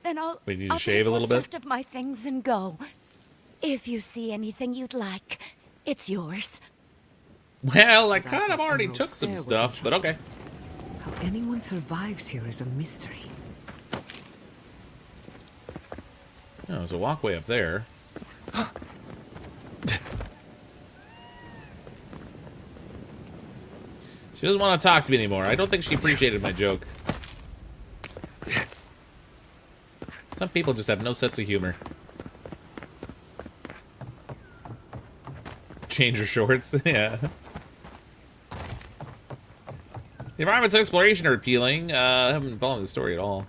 Then I'll We need to I'll shave take a little what's bit? left of my things and go. If you see anything you'd like, it's yours. Well, I kind of already took some stuff, but okay. How anyone survives here is a mystery. Oh, there's a walkway up there. She doesn't want to talk to me anymore. I don't think she appreciated my joke. Some people just have no sense of humor. Change your shorts. Yeah. The environments and exploration are appealing. I haven't been following the story at all.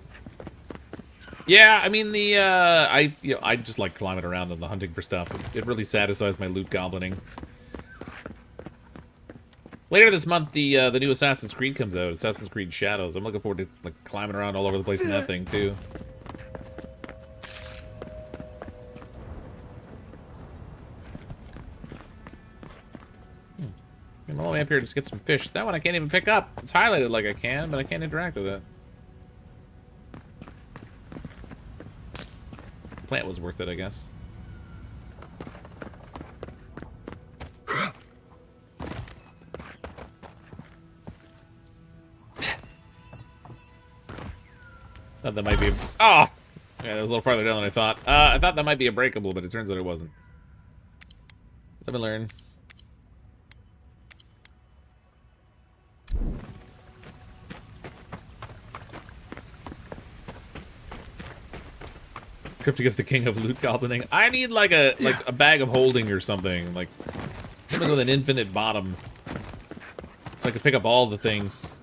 Yeah, I mean I just like climbing around and the hunting for stuff. It really satisfies my loot goblining. Later this month, the new Assassin's Creed comes out. Assassin's Creed Shadows. I'm looking forward to like climbing around all over the place in that thing too. I'm all the way up here to just get some fish. That one I can't even pick up. It's highlighted like I can, but I can't interact with it. Plant was worth it, I guess. Thought that might be. Oh! Yeah, that was a little farther down than I thought. I thought that might be a breakable, but it turns out it wasn't. Let me learn. Cryptic is the king of loot goblining. I need like a bag of holding or something. Like something with an infinite bottom. So I can pick up all the things.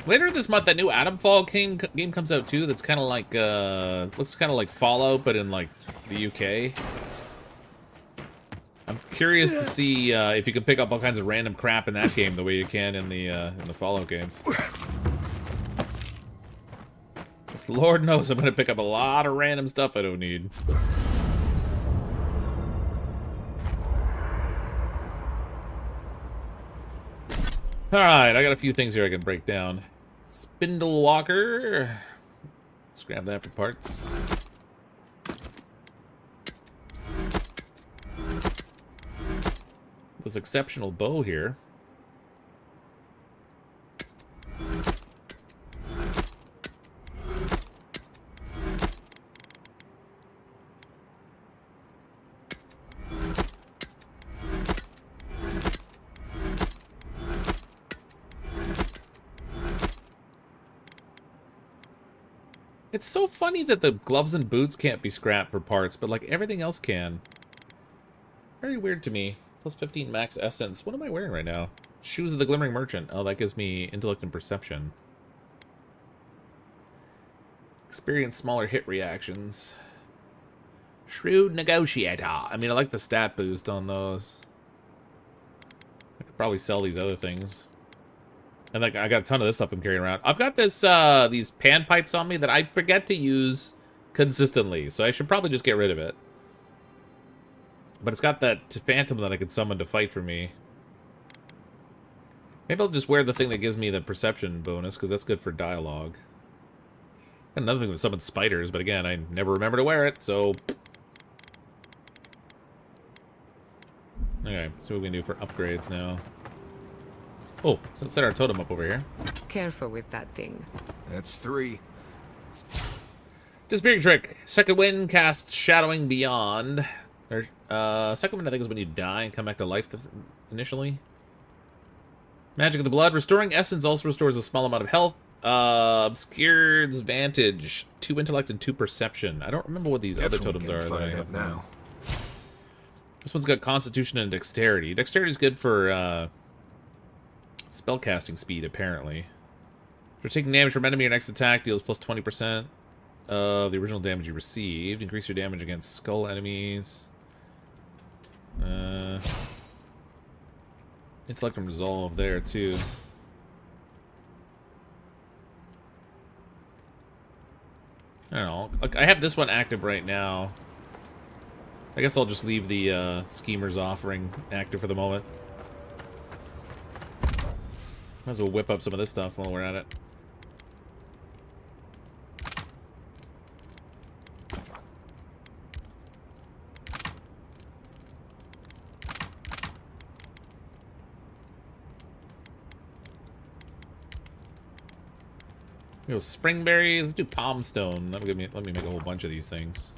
Later this month, that new Adamfall game comes out too. That's kind of like looks kind of like Fallout, but in like the UK. I'm curious to see if you can pick up all kinds of random crap in that game the way you can in the Fallout games. Lord knows I'm gonna pick up a lot of random stuff I don't need. Alright, I got a few things here I can break down. Spindle Walker. Let's grab that for parts. This exceptional bow here. It's so funny that the gloves and boots can't be scrapped for parts, but like everything else can. Very weird to me. Plus 15 max essence. What am I wearing right now? Shoes of the Glimmering Merchant. Oh, that gives me intellect and perception. Experience smaller hit reactions. Shrewd Negotiator. I mean, I like the stat boost on those. I could probably sell these other things. And like, I got a ton of this stuff I'm carrying around. I've got this, these pan pipes on me that I forget to use consistently, so I should probably just get rid of it. But it's got that phantom that I can summon to fight for me. Maybe I'll just wear the thing that gives me the perception bonus, because that's good for dialogue. Another thing that summons spiders, but again, I never remember to wear it, so... Okay, so what we can do for upgrades now. Oh, so let's set our totem up over here. Careful with that thing. That's 3. Disappearing Trick. Second wind casts Shadowing Beyond. Or, second wind, I think, is when you die and come back to life initially. Magic of the Blood. Restoring Essence also restores a small amount of health. Obscured's Vantage. 2 intellect and 2 perception. I don't remember what these other totems are that I have now. This one's got Constitution and Dexterity. Dexterity is good for spellcasting speed, apparently. For taking damage from enemy, your next attack deals plus 20% of the original damage you received. Increase your damage against skull enemies. Intellect and Resolve there, too. I don't know. I have this one active right now. I guess I'll just leave the Schemer's Offering active for the moment. Might as well whip up some of this stuff while we're at it. You know, spring berries. Let's do palm stone. Let me make a whole bunch of these things.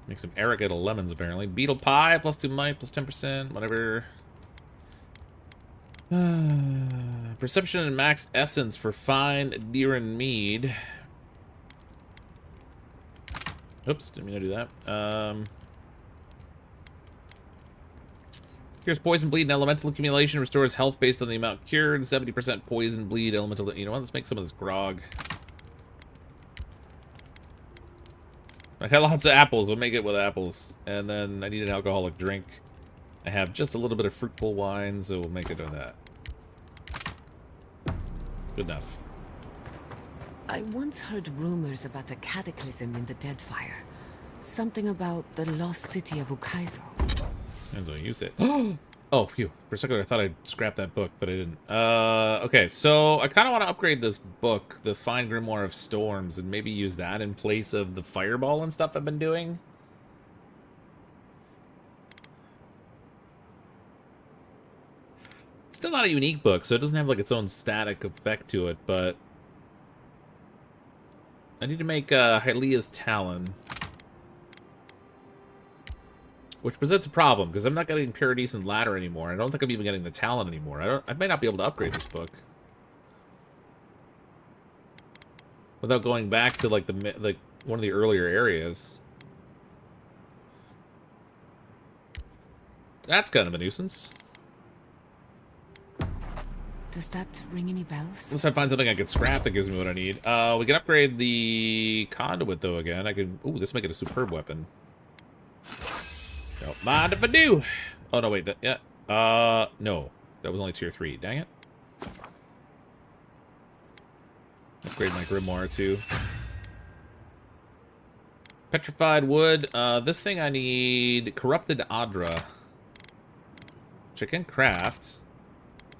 Make some Erica lemons, apparently. Beetle pie, plus 2 might, plus 10%, whatever. Perception and max essence for fine deer and mead. Oops, didn't mean to do that. Cures poison, bleed, and elemental accumulation. Restores health based on the amount cured. 70% poison, bleed, elemental. You know what? Let's make some of this grog. I got lots of apples. We'll make it with apples. And then I need an alcoholic drink. I have just a little bit of fruitful wine, so we'll make it with that. Good enough. I once heard rumors about a cataclysm in the Deadfire. Something about the lost city of Ukaizo. That's what you said. Oh, phew. For a second I thought I'd scrap that book, but I didn't. Okay, so I kind of want to upgrade this book, the Fine Grimoire of Storms, and maybe use that in place of the Fireball and stuff I've been doing. Still not a unique book, so it doesn't have like its own static effect to it, but I need to make Hylia's Talon. Which presents a problem, because I'm not getting Paradise and Ladder anymore. I don't think I'm even getting the Talon anymore. I might not be able to upgrade this book. Without going back to, like, the one of the earlier areas. That's kind of a nuisance. Does that ring any bells? Unless I find something I can scrap that gives me what I need. We can upgrade the conduit, though, again. I can... Ooh, this will make it a superb weapon. Don't mind if I do. Oh, no, wait. That, yeah. No. That was only tier 3. Dang it. Upgrade my grimoire, too. Petrified wood. This thing I need... Corrupted Adra. Which I can craft.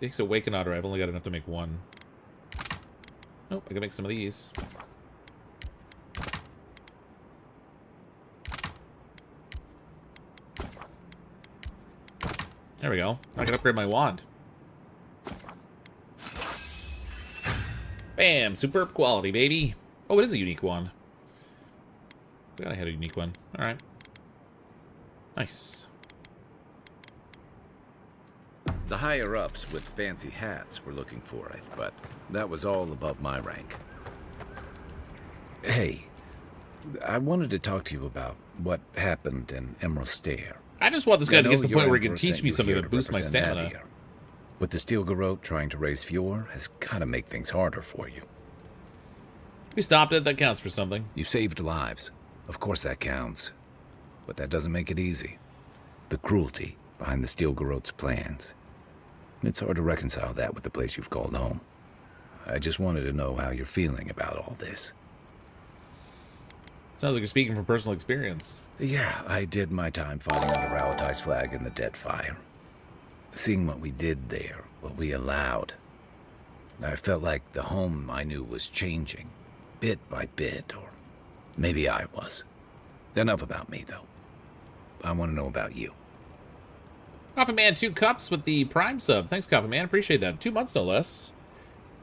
Takes Awakened Otter. I've only got enough to make one. Nope, I can make some of these. There we go. I can upgrade my wand. Bam! Superb quality, baby. Oh, it is a unique one. I forgot I had a unique one. Alright. Nice. The higher-ups with fancy hats were looking for it, but that was all above my rank. Hey, I wanted to talk to you about what happened in Emerald Stair. I just want this guy to get to the point where he can teach me something to that boosts my stamina. With the Steel Garrote trying to raise Fjord has got to make things harder for you. We stopped it. That counts for something. You saved lives. Of course that counts. But that doesn't make it easy. The cruelty behind the Steel Garrote's plans. It's hard to reconcile that with the place you've called home. I just wanted to know how you're feeling about all this. Sounds like you're speaking from personal experience. Yeah, I did my time fighting under Rauatai's flag in the Deadfire. Seeing what we did there, what we allowed. I felt like the home I knew was changing, bit by bit, or maybe I was. Enough about me, though. I want to know about you. Coffee Man 2 cups with the Prime sub. Thanks, Coffee Man. Appreciate that. 2 months, no less.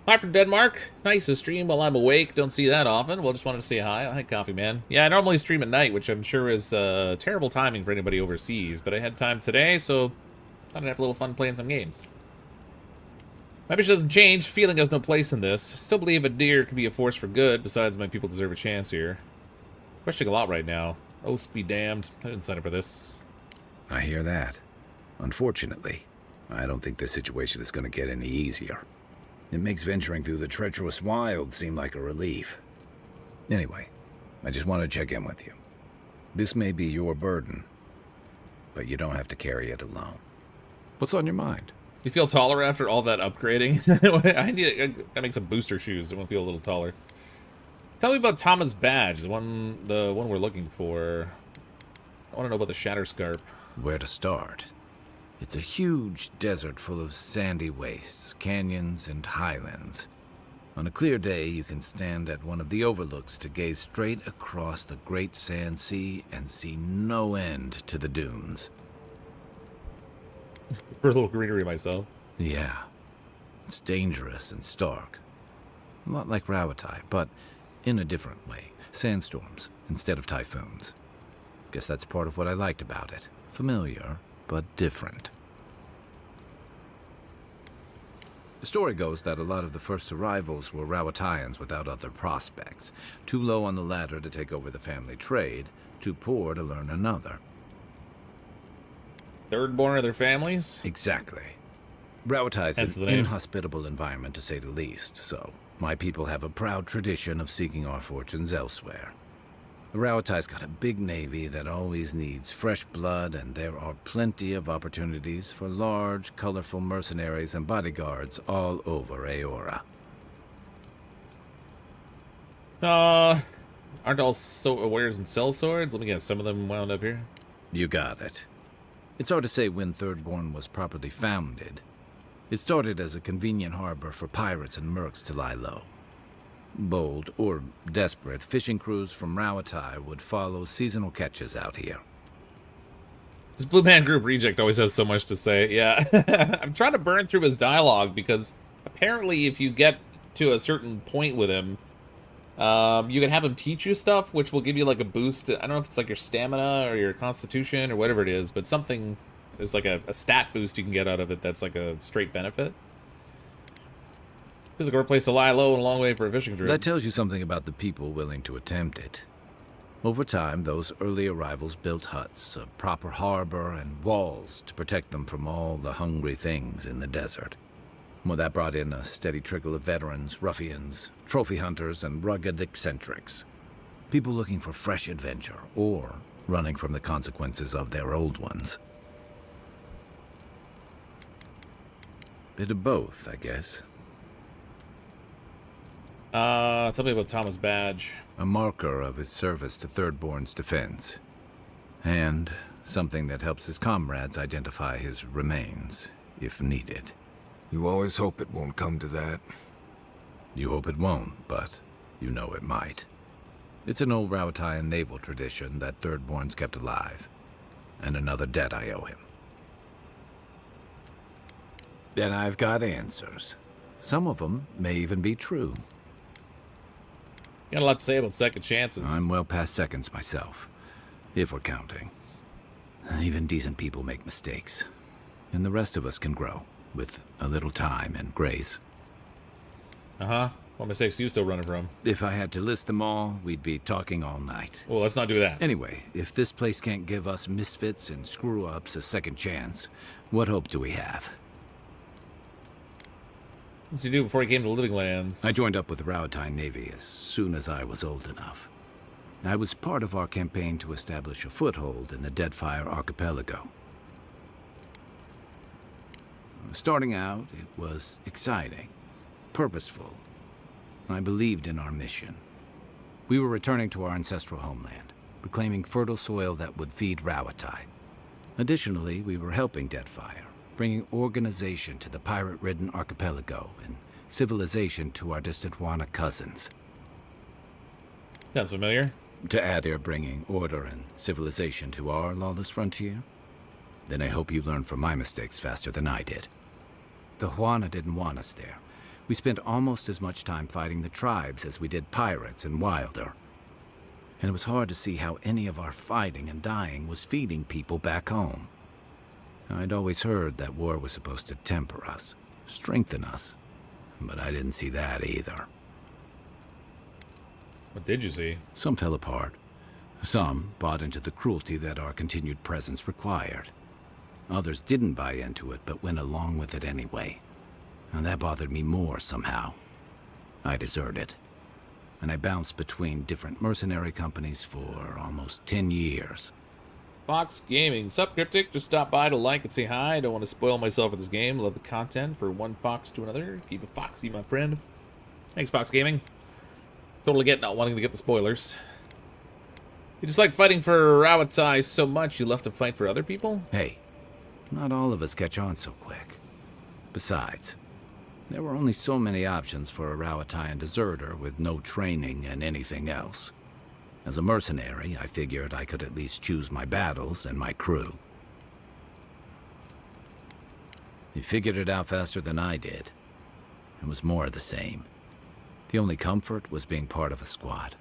Hi from Denmark. Nice to stream while I'm awake. Don't see that often. Well, just wanted to say hi. Hi, Coffee Man. Yeah, I normally stream at night, which I'm sure is terrible timing for anybody overseas. But I had time today, so thought I'd have a little fun playing some games. My wish doesn't change. Feeling has no place in this. Still believe a deer can be a force for good. Besides, my people deserve a chance here. Questioning a lot right now. Oh, be damned. I didn't sign up for this. I hear that. Unfortunately, I don't think this situation is going to get any easier. It makes venturing through the treacherous wild seem like a relief. Anyway, I just want to check in with you. This may be your burden, but you don't have to carry it alone. What's on your mind? You feel taller after all that upgrading? I make some booster shoes. I want to feel a little taller. Tell me about Thomas' badge, the one we're looking for. I want to know about the Shatterscarp. Where to start? It's a huge desert full of sandy wastes, canyons, and highlands. On a clear day, you can stand at one of the overlooks to gaze straight across the great sand sea and see no end to the dunes. For a little greenery myself. Yeah. It's dangerous and stark. A lot like Rauatai, but in a different way. Sandstorms instead of typhoons. Guess that's part of what I liked about it. Familiar, but different. The story goes that a lot of the first arrivals were Rauataians without other prospects. Too low on the ladder to take over the family trade, too poor to learn another. Thirdborn of their families? Exactly. Rauatai's an inhospitable environment, to say the least, so my people have a proud tradition of seeking our fortunes elsewhere. Rauatai's got a big navy that always needs fresh blood, and there are plenty of opportunities for large, colorful mercenaries and bodyguards all over Eora. Aren't all wares and sell swords? Let me guess, some of them wound up here? You got it. It's hard to say when Thirdborn was properly founded. It started as a convenient harbor for pirates and mercs to lie low. Bold, or desperate, fishing crews from Rauatai would follow seasonal catches out here. This Blue Man Group reject always has so much to say. Yeah, I'm trying to burn through his dialogue because apparently if you get to a certain point with him, you can have him teach you stuff, which will give you like a boost. I don't know if it's like your stamina or your constitution or whatever it is, but something, there's like a stat boost you can get out of it that's like a straight benefit. Feels like a place to lie low and a long way for a fishing trip. That tells you something about the people willing to attempt it. Over time, those early arrivals built huts, a proper harbor, and walls to protect them from all the hungry things in the desert. Well, that brought in a steady trickle of veterans, ruffians, trophy hunters, and rugged eccentrics. People looking for fresh adventure, or running from the consequences of their old ones. Bit of both, I guess. Tell me about Thomas' badge. A marker of his service to Thirdborn's defense. And something that helps his comrades identify his remains, if needed. You always hope it won't come to that. You hope it won't, but you know it might. It's an old Rauatayan naval tradition that Thirdborn's kept alive. And another debt I owe him. And I've got answers. Some of them may even be true. You got a lot to say about second chances. I'm well past seconds myself, if we're counting. Even decent people make mistakes. And the rest of us can grow, with a little time and grace. Uh-huh. What mistakes are you still running from? If I had to list them all, we'd be talking all night. Well, let's not do that. Anyway, if this place can't give us misfits and screw-ups a second chance, what hope do we have? What did you do before you came to the Living Lands? I joined up with the Rauatayan Navy as soon as I was old enough. I was part of our campaign to establish a foothold in the Deadfire Archipelago. Starting out, it was exciting, purposeful. I believed in our mission. We were returning to our ancestral homeland, reclaiming fertile soil that would feed Rauatai. Additionally, we were helping Deadfire, bringing organization to the pirate-ridden archipelago and civilization to our distant Wana cousins. Sounds familiar. To add here, bringing order and civilization to our lawless frontier? Then I hope you learn from my mistakes faster than I did. The Wana didn't want us there. We spent almost as much time fighting the tribes as we did pirates and Wilder. And it was hard to see how any of our fighting and dying was feeding people back home. I'd always heard that war was supposed to temper us, strengthen us, but I didn't see that either. What did you see? Some fell apart. Some bought into the cruelty that our continued presence required. Others didn't buy into it, but went along with it anyway. And that bothered me more somehow. I deserted. And I bounced between different mercenary companies for almost 10 years. Fox Gaming. Sup, Cryptic? Just stop by to like and say hi. Don't want to spoil myself with this game. Love the content for one fox to another. Keep it foxy, my friend. Thanks, Fox Gaming. Totally get not wanting to get the spoilers. You just like fighting for Rauatai so much you left to fight for other people? Hey, not all of us catch on so quick. Besides, there were only so many options for a Rauatayan deserter with no training and anything else. As a mercenary, I figured I could at least choose my battles and my crew. You figured it out faster than I did. It was more of the same. The only comfort was being part of a squad.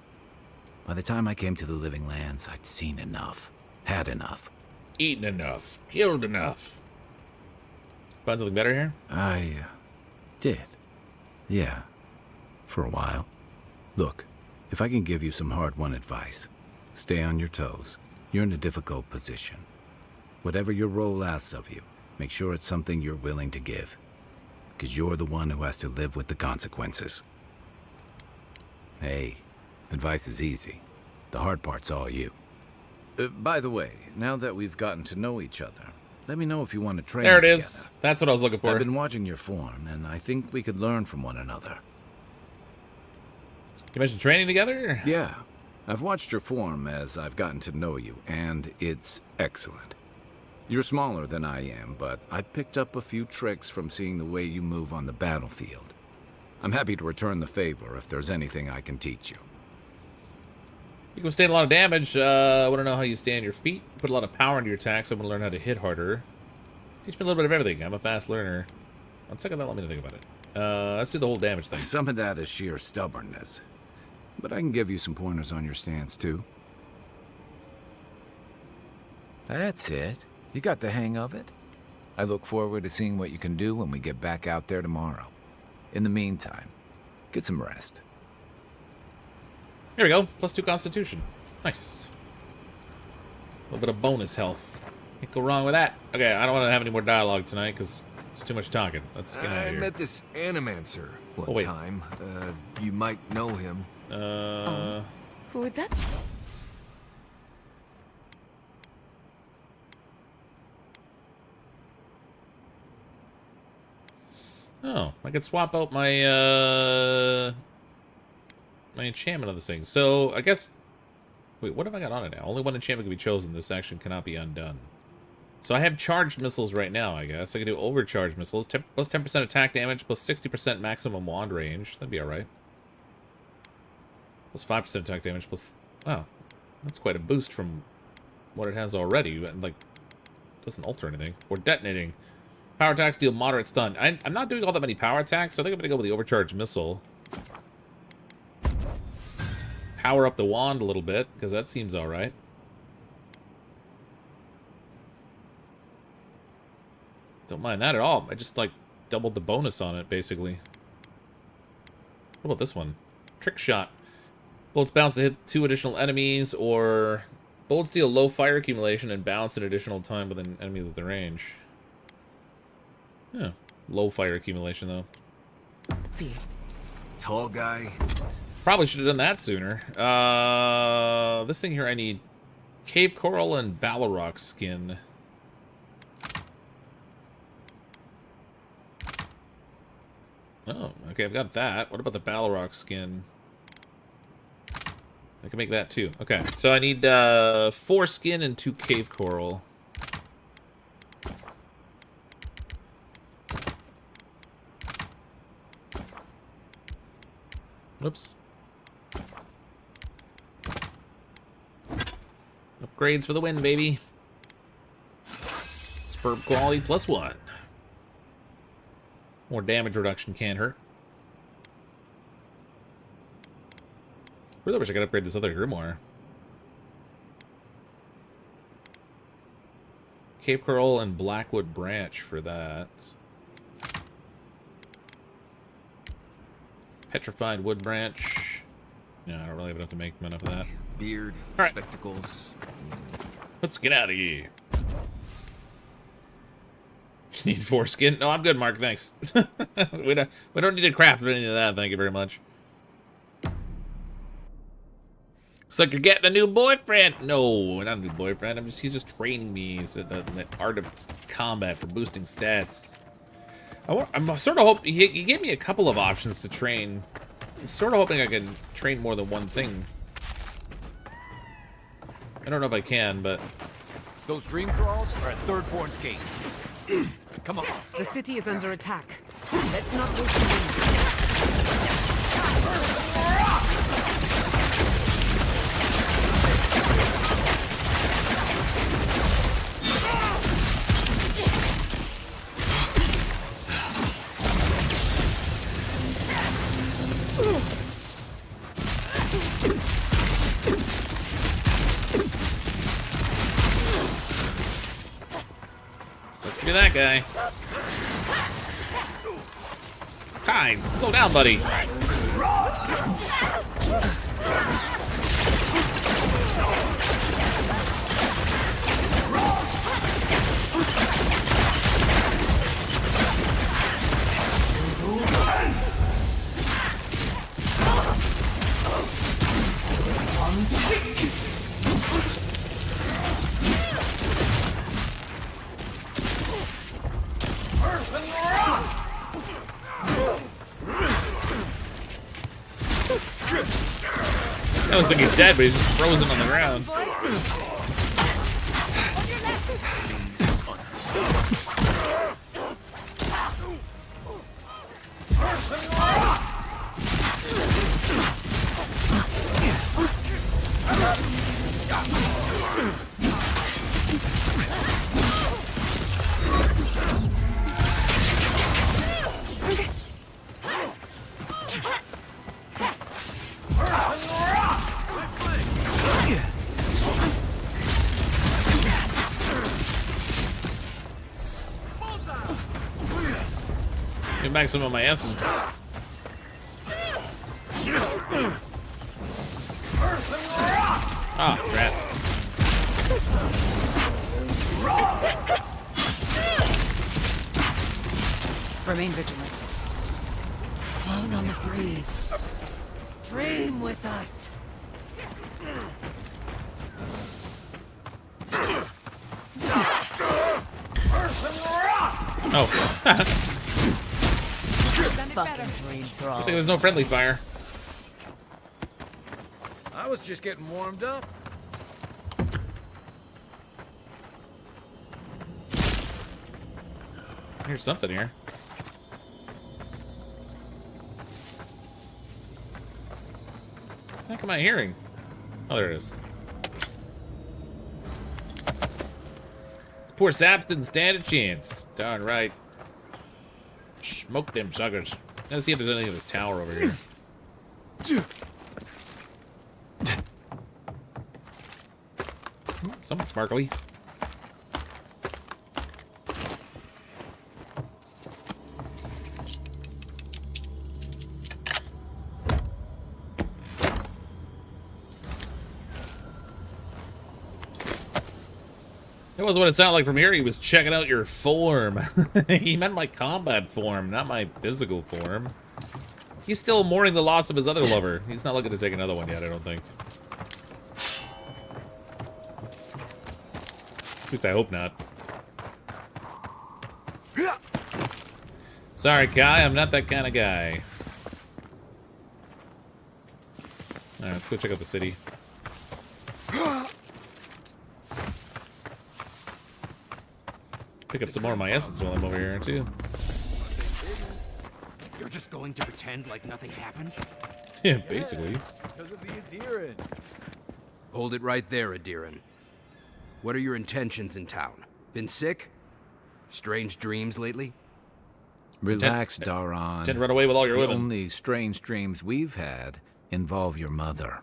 By the time I came to the Living Lands, I'd seen enough, had enough. Eaten enough, killed enough. Find something better here? I did. Yeah, for a while. Look, if I can give you some hard-won advice, stay on your toes. You're in a difficult position. Whatever your role asks of you, make sure it's something you're willing to give. Because you're the one who has to live with the consequences. Hey, advice is easy. The hard part's all you. By the way, now that we've gotten to know each other, let me know if you want to train There it together. is. That's what I was looking for. I've been watching your form, and I think we could learn from one another. You mentioned training together? Yeah. I've watched your form as I've gotten to know you, and it's excellent. You're smaller than I am, but I picked up a few tricks from seeing the way you move on the battlefield. I'm happy to return the favor if there's anything I can teach you. You can withstand a lot of damage. I want to know how you stand your feet. Put a lot of power into your attacks. I want to learn how to hit harder. Teach me a little bit of everything. I'm a fast learner. One second, let me think about it. Let's do the whole damage thing. Some of that is sheer stubbornness. But I can give you some pointers on your stance, too. That's it. You got the hang of it. I look forward to seeing what you can do when we get back out there tomorrow. In the meantime, get some rest. Here we go. +2 Constitution. Nice. A little bit of bonus health. Can't go wrong with that. Okay, I don't want to have any more dialogue tonight because it's too much talking. Let's get out of here. I met this animancer one time. You might know him. Who would that? Oh, I could swap out my my enchantment of this thing. So I guess, wait, what have I got on it now? Only one enchantment can be chosen. This action cannot be undone. So I have charged missiles right now. I guess I can do overcharged missiles, plus 10% attack damage, plus 60% maximum wand range. That'd be all right. Plus 5% attack damage, plus wow, that's quite a boost from what it has already. Like, doesn't alter anything. Or detonating. Power attacks deal moderate stun. I'm not doing all that many power attacks, so I think I'm going to go with the overcharged missile. Power up the wand a little bit, because that seems alright. Don't mind that at all. I just, like, doubled the bonus on it, basically. What about this one? Trick shot. Bullets bounce to hit 2 additional enemies, or bullets deal low fire accumulation and bounce an additional time with an enemy within range. Yeah, low fire accumulation, though. Tall guy. Probably should have done that sooner. This thing here, I need cave coral and Balrog skin. Oh, okay, I've got that. What about the Balrog skin? I can make that too. Okay, so I need 4 skin and 2 cave coral. Whoops. Upgrades for the win, baby. Spurb quality +1. More damage reduction can't hurt. Really wish I could upgrade this other grimoire. Cave Coral and Blackwood Branch for that. Petrified Wood Branch. No, I don't really have enough to make enough of that. Beard, right. Spectacles. Let's get out of here. Need 4 skin? No, I'm good, Mark. Thanks. we don't need to craft any of that. Thank you very much. Looks like you're getting a new boyfriend. No, not a new boyfriend. He's just training me. So the art of combat for boosting stats. I'm sort of hoping he gave me a couple of options to train. I'm sort of hoping I can train more than one thing. I don't know if I can, but those dream thralls are at Thirdborn's gates. Come on. The city is under attack. Let's not waste a minute. Sucks to be that guy. Kind, slow down, buddy. That looks like he's dead, but he's just frozen on the ground. Get back some of my essence. Ah, crap. Remain vigilant. Float on the breeze. Dream with us. Oh. Fucking dream I thralls. think there's no friendly fire. I was just getting warmed up. Here's something here. What the heck am I hearing? Oh, there it is. This poor saps didn't stand a chance. Darn right. Smoke them suckers. Let's see if there's anything in this tower over here. Something sparkly. That was what it sounded like from here. He was checking out your form. He meant my combat form, not my physical form. He's still mourning the loss of his other lover. He's not looking to take another one yet, I don't think. At least I hope not. Sorry, Kai, I'm not that kind of guy. Alright, let's go check out the city. Pick up some more of my essence while I'm over here, too. You're just going to pretend like nothing happened? Yeah, basically. Because of the Adiran. Hold it right there, Adiran. What are your intentions in town? Been sick? Strange dreams lately? Relax, Daron. Tend to run away with all your women. The only strange dreams we've had involve your mother.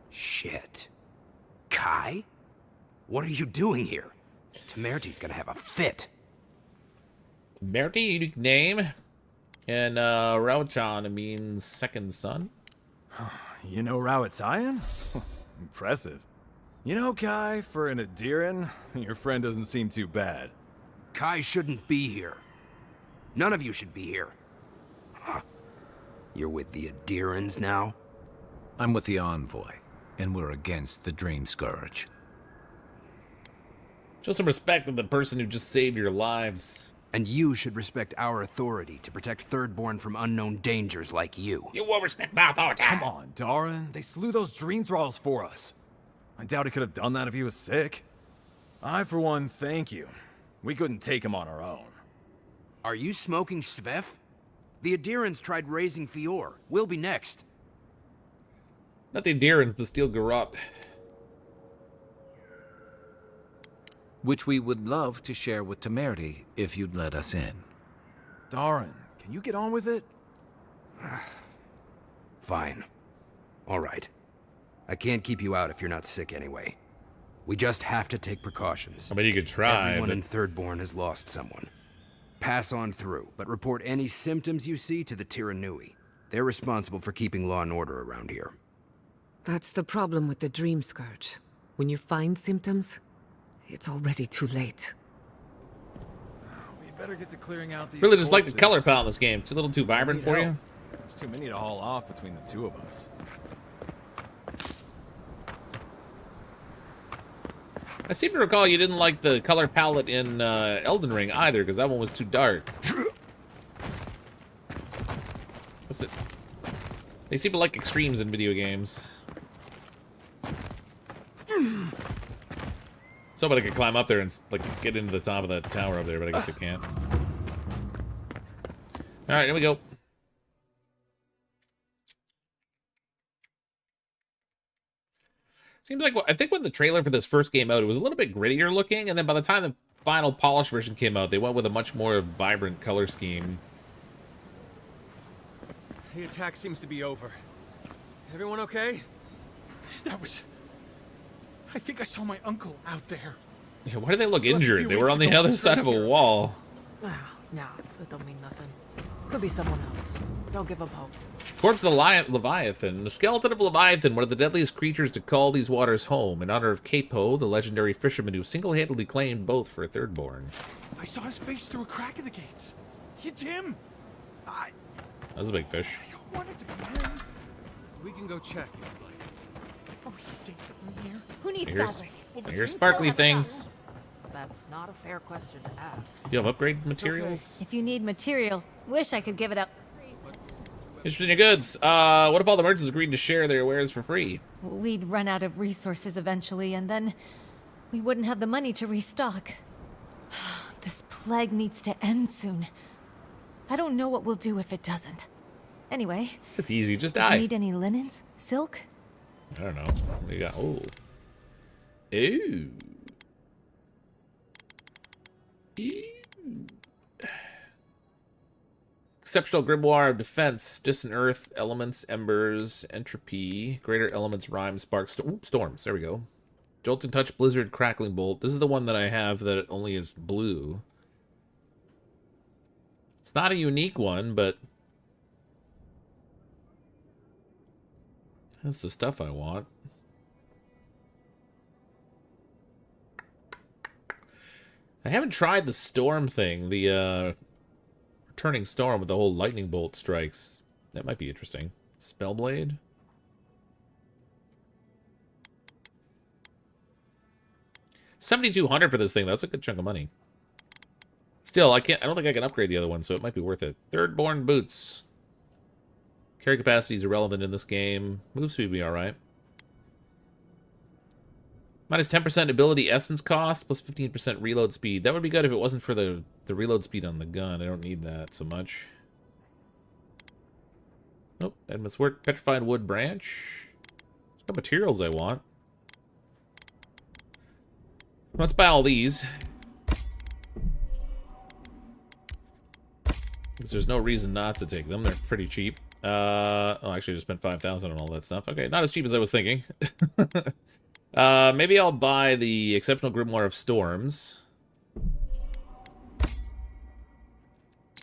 Shit. Kai? What are you doing here? Temerty's gonna have a fit. Temerty, unique name. And Rauchan means second son. You know Rawatsayan? Impressive. You know, Kai, for an Adiran, your friend doesn't seem too bad. Kai shouldn't be here. None of you should be here. Huh. You're with the Adirans now? I'm with the Envoy, and we're against the Dreamscourge. Show some respect to the person who just saved your lives. And you should respect our authority to protect Thirdborn from unknown dangers like you. You will respect my authority. Come on, Daron. They slew those dream thralls for us. I doubt he could have done that if he was sick. I, for one, thank you. We couldn't take him on our own. Are you smoking Svef? The Adirans tried raising Fior. We'll be next. Not the Adirans, the Steel Garrote. Which we would love to share with Temerty if you'd let us in. Daron, can you get on with it? Fine. All right. I can't keep you out if you're not sick anyway. We just have to take precautions. I mean, you could try, Everyone but... in Thirdborn has lost someone. Pass on through, but report any symptoms you see to the Tiranui. They're responsible for keeping law and order around here. That's the problem with the Dreamscourge. When you find symptoms, it's already too late. We better get to clearing out these Really just like the corpses. color palette in this game. It's a little too vibrant for you. There's too many to haul off between the two of us. I seem to recall you didn't like the color palette in Elden Ring either, because that one was too dark. What's it? They seem to like extremes in video games. Somebody could climb up there and like get into the top of that tower over there, but I guess they can't. All right, here we go. Seems like, I think when the trailer for this first game out, it was a little bit grittier looking, and then by the time the final polished version came out, they went with a much more vibrant color scheme. The attack seems to be over. Everyone okay? That was... I think I saw my uncle out there. Yeah, why do they look injured? They were on the other side of a wall. Ah, no, that don't mean nothing. Could be someone else. Don't give up hope. Corpse of the Leviathan. The skeleton of Leviathan, one of the deadliest creatures to call these waters home, in honor of Capo, the legendary fisherman who single-handedly claimed both for Thirdborn. I saw his face through a crack in the gates. It's him. That's a big fish. I wanted to be him. We can go check if you'd like. Oh, he's safe from here. Who needs Here's, fabric? here's sparkly things. That's not a fair question to ask. Do you have upgrade materials? If you need material, wish I could give it up. Interested in your goods. What if all the merchants agreed to share their wares for free? We'd run out of resources eventually, and then we wouldn't have the money to restock. This plague needs to end soon. I don't know what we'll do if it doesn't. Anyway, It's easy, just did die. you need any linens? Silk? I don't know. What do you got? Oh. Ooh. Exceptional Grimoire of Defense, Distant Earth, Elements, Embers, Entropy, Greater Elements, Rhyme, Sparks, Storms. There we go. Jolting Touch, Blizzard, Crackling Bolt. This is the one that I have that only is blue. It's not a unique one, but that's the stuff I want. I haven't tried the storm thing, the returning storm with the whole lightning bolt strikes. That might be interesting. Spellblade. $7,200 for this thing. That's a good chunk of money. Still, I don't think I can upgrade the other one, so it might be worth it. Thirdborn boots. Carry capacity is irrelevant in this game. Move speed would be alright. Minus 10% ability essence cost, plus 15% reload speed. That would be good if it wasn't for the reload speed on the gun. I don't need that so much. Nope, that must work. Petrified wood branch. There's no materials I want. Let's buy all these. Because there's no reason not to take them. They're pretty cheap. Oh, actually I just spent 5,000 on all that stuff. Okay, not as cheap as I was thinking. Maybe I'll buy the Exceptional Grimoire of Storms.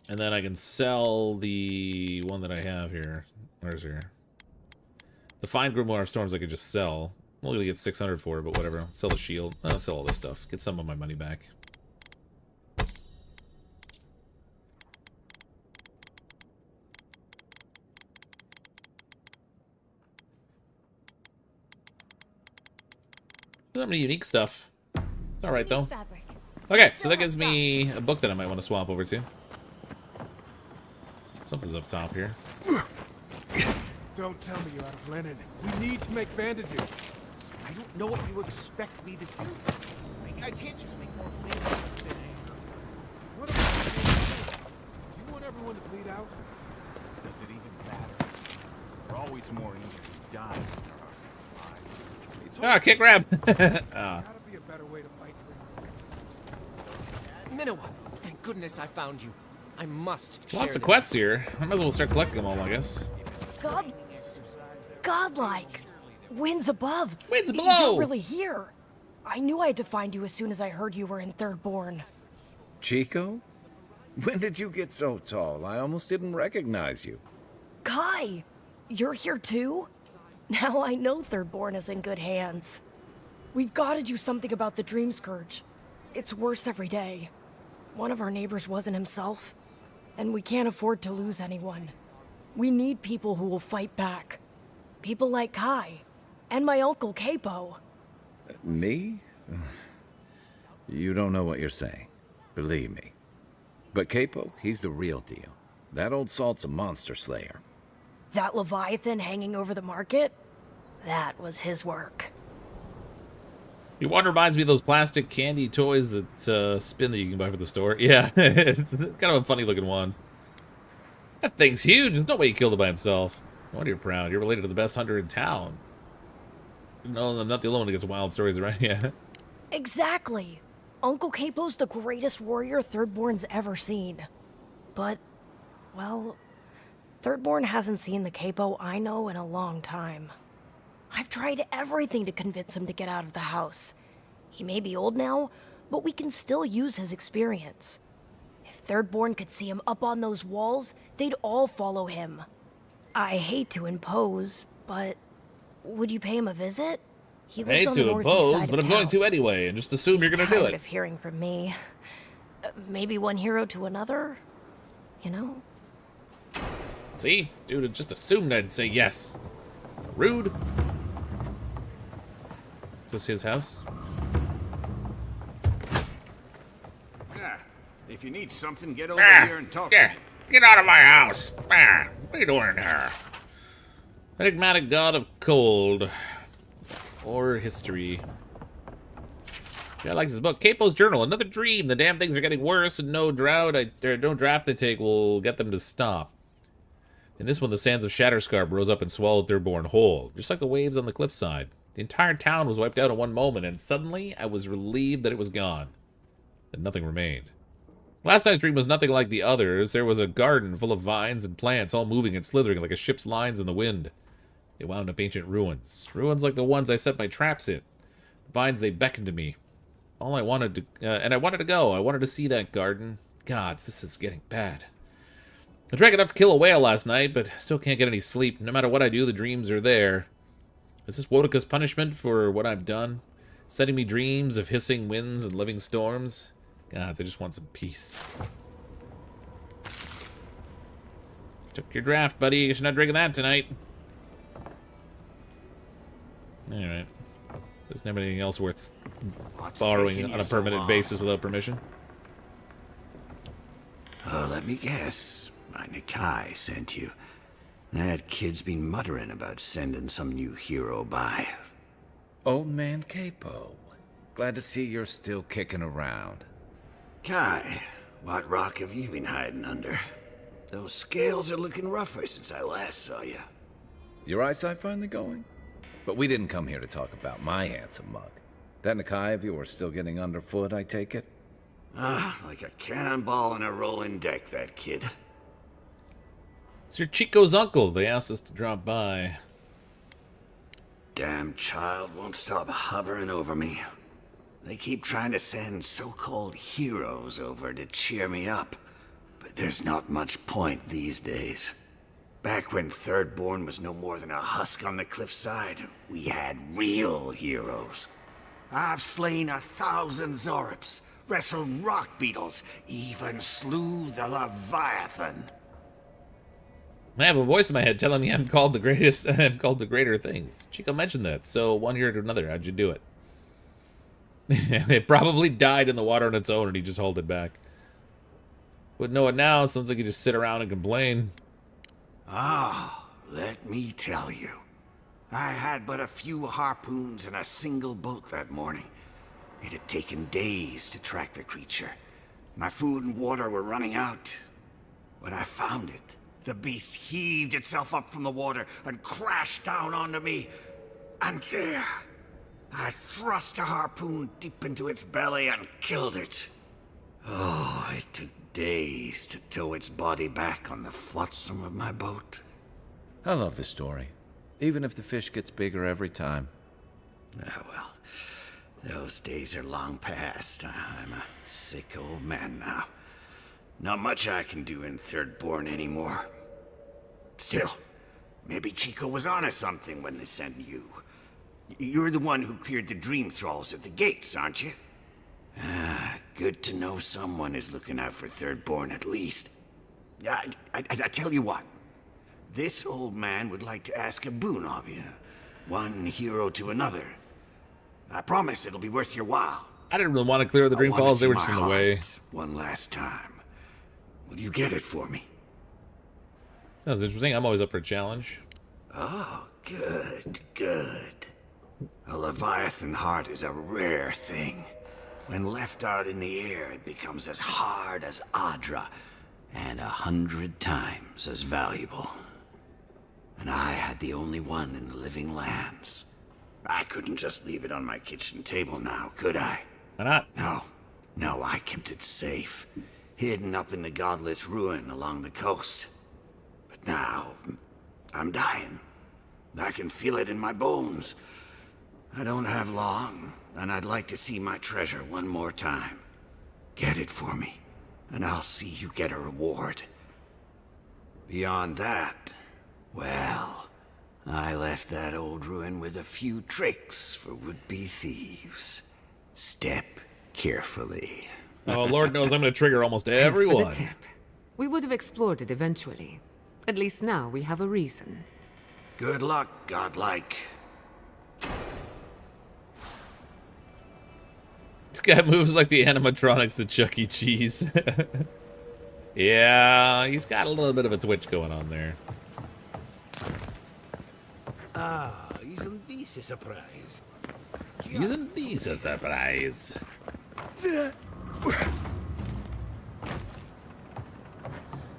And then I can sell the one that I have here. Where's here? The Fine Grimoire of Storms I could just sell. I'm only gonna get 600 for it, but whatever. Sell the shield. I'll sell all this stuff. Get some of my money back. Not many unique stuff. It's alright though. Okay, so that gives me a book that I might want to swap over to. Something's up top here. Don't tell me you're out of linen. We need to make bandages. I don't know what you expect me to do. I can't just make more bandages than What about you? Do you want everyone to bleed out? Does it even matter? There are always more injured who die than there are supplies. Ah, kick grab! Gotta be a better way to fight. Minowa, thank goodness I found you. I must share Lots of this. quests here. I might as well start collecting them all, I guess. Godlike. Winds above. Winds below. You're really here. I knew I had to find you as soon as I heard you were in Thirdborn. Chico? When did you get so tall? I almost didn't recognize you. Kai, you're here too? Now I know Thirdborn is in good hands. We've got to do something about the Dreamscourge. It's worse every day. One of our neighbors wasn't himself, and we can't afford to lose anyone. We need people who will fight back. People like Kai, and my uncle Capo. Me? You don't know what you're saying. Believe me. But Capo, he's the real deal. That old salt's a monster slayer. That Leviathan hanging over the market? That was his work. Your one reminds me of those plastic candy toys that spin that you can buy for the store. Yeah, it's kind of a funny looking one. That thing's huge. There's no way he killed it by himself. No wonder you're proud. You're related to the best hunter in town. No, I'm not the only one who gets wild stories, right? Yeah. Exactly. Uncle Capo's the greatest warrior Thirdborn's ever seen. But, well, Thirdborn hasn't seen the Capo I know in a long time. I've tried everything to convince him to get out of the house. He may be old now, but we can still use his experience. If Thirdborn could see him up on those walls, they'd all follow him. I hate to impose, but would you pay him a visit? He I lives hate on the to northeast impose, side but of I'm going town. to anyway, and just assume you're He's going to do tired it. of hearing from me. Maybe one hero to another, you know? See? Dude, it just assumed I'd say yes. Rude. Is this his house? Yeah. If you need something, get over here and talk to me. Get out of my house. What are you doing here? Enigmatic god of cold. Or history. Yeah, I like this book. Capo's journal. Another dream. The damn things are getting worse, and no draft I take will get them to stop. In this one, the sands of Shatterscarp rose up and swallowed Thirdborn whole, just like the waves on the cliffside. The entire town was wiped out in one moment, and suddenly I was relieved that it was gone. That nothing remained. Last night's dream was nothing like the others. There was a garden full of vines and plants, all moving and slithering like a ship's lines in the wind. They wound up ancient ruins. Ruins like the ones I set my traps in. The vines, they beckoned to me. All I wanted to... and I wanted to go. I wanted to see that garden. Gods, this is getting bad. I drank enough to kill a whale last night, but still can't get any sleep. No matter what I do, the dreams are there. Is this Wodika's punishment for what I've done? Sending me dreams of hissing winds and living storms? Gods, I just want some peace. Took your draft, buddy. Guess you're not drinking that tonight. Alright. Doesn't have anything else worth borrowing on a permanent basis without permission. Oh, let me guess. My Nikai sent you. That kid's been muttering about sending some new hero by. Old man Capo. Glad to see you're still kicking around. Kai, what rock have you been hiding under? Those scales are looking rougher since I last saw you. Your eyesight finally going? But we didn't come here to talk about my handsome mug. That Nikai of yours still getting underfoot, I take it? Like a cannonball in a rolling deck, that kid. It's your Chico's uncle. They asked us to drop by. Damn child won't stop hovering over me. They keep trying to send so-called heroes over to cheer me up. But there's not much point these days. Back when Thirdborn was no more than a husk on the cliffside, we had real heroes. I've slain 1,000 Zorops, wrestled rock beetles, even slew the Leviathan. I have a voice in my head telling me I'm called the greatest. I'm called the greater things. Chico mentioned that. So one here to another. How'd you do it? It probably died in the water on its own, and he just hauled it back. Wouldn't know it now. It sounds like you just sit around and complain. Let me tell you. I had but a few harpoons and a single boat that morning. It had taken days to track the creature. My food and water were running out. When I found it, the beast heaved itself up from the water and crashed down onto me. And there, I thrust a harpoon deep into its belly and killed it. Oh, it took days to tow its body back on the flotsam of my boat. I love the story. Even if the fish gets bigger every time. Well, those days are long past. I'm a sick old man now. Not much I can do in Thirdborn anymore. Still, maybe Chico was onto something when they sent you. You're the one who cleared the dream thralls at the gates, aren't you? Good to know someone is looking out for Thirdborn at least. I tell you what. This old man would like to ask a boon of you. One hero to another. I promise it'll be worth your while. I didn't really want to clear the dream falls. They were just in the way. One last time. Will you get it for me? Sounds interesting. I'm always up for a challenge. Oh, good, good. A Leviathan heart is a rare thing. When left out in the air, it becomes as hard as Adra, and 100 times as valuable. And I had the only one in the living lands. I couldn't just leave it on my kitchen table now, could I? Why not? No, I kept it safe. Hidden up in the godless ruin along the coast. But now, I'm dying. I can feel it in my bones. I don't have long, and I'd like to see my treasure one more time. Get it for me, and I'll see you get a reward. Beyond that, well, I left that old ruin with a few tricks for would-be thieves. Step carefully. Oh, Lord knows I'm going to trigger almost Thanks everyone. for the tip. We would have explored it eventually. At least now we have a reason. Good luck, godlike. This guy moves like the animatronics at Chuck E. Cheese. Yeah, he's got a little bit of a twitch going on there. Ah, isn't this a surprise? Isn't this a surprise?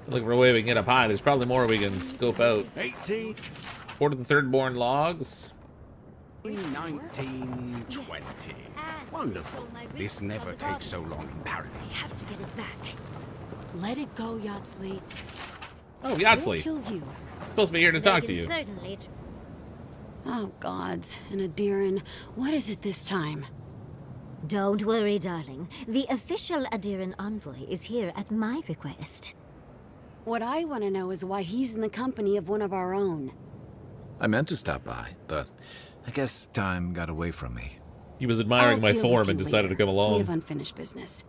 Looking for a way we can get up high. There's probably more we can scope out. 18. Port of the Thirdborn logs. 19, 20. Wonderful. This never takes so long in paradise. Have to get it back. Let it go, Yatzli. Oh, Yatzli. We'll kill you. Supposed to be here to talk to you. Certainly. Oh, gods. And Adiran, what is it this time? Don't worry, darling. The official Adiran envoy is here at my request. What I want to know is why he's in the company of one of our own. I meant to stop by, but I guess time got away from me. He was admiring I'll my deal form with and you decided later. to come along. We have unfinished business.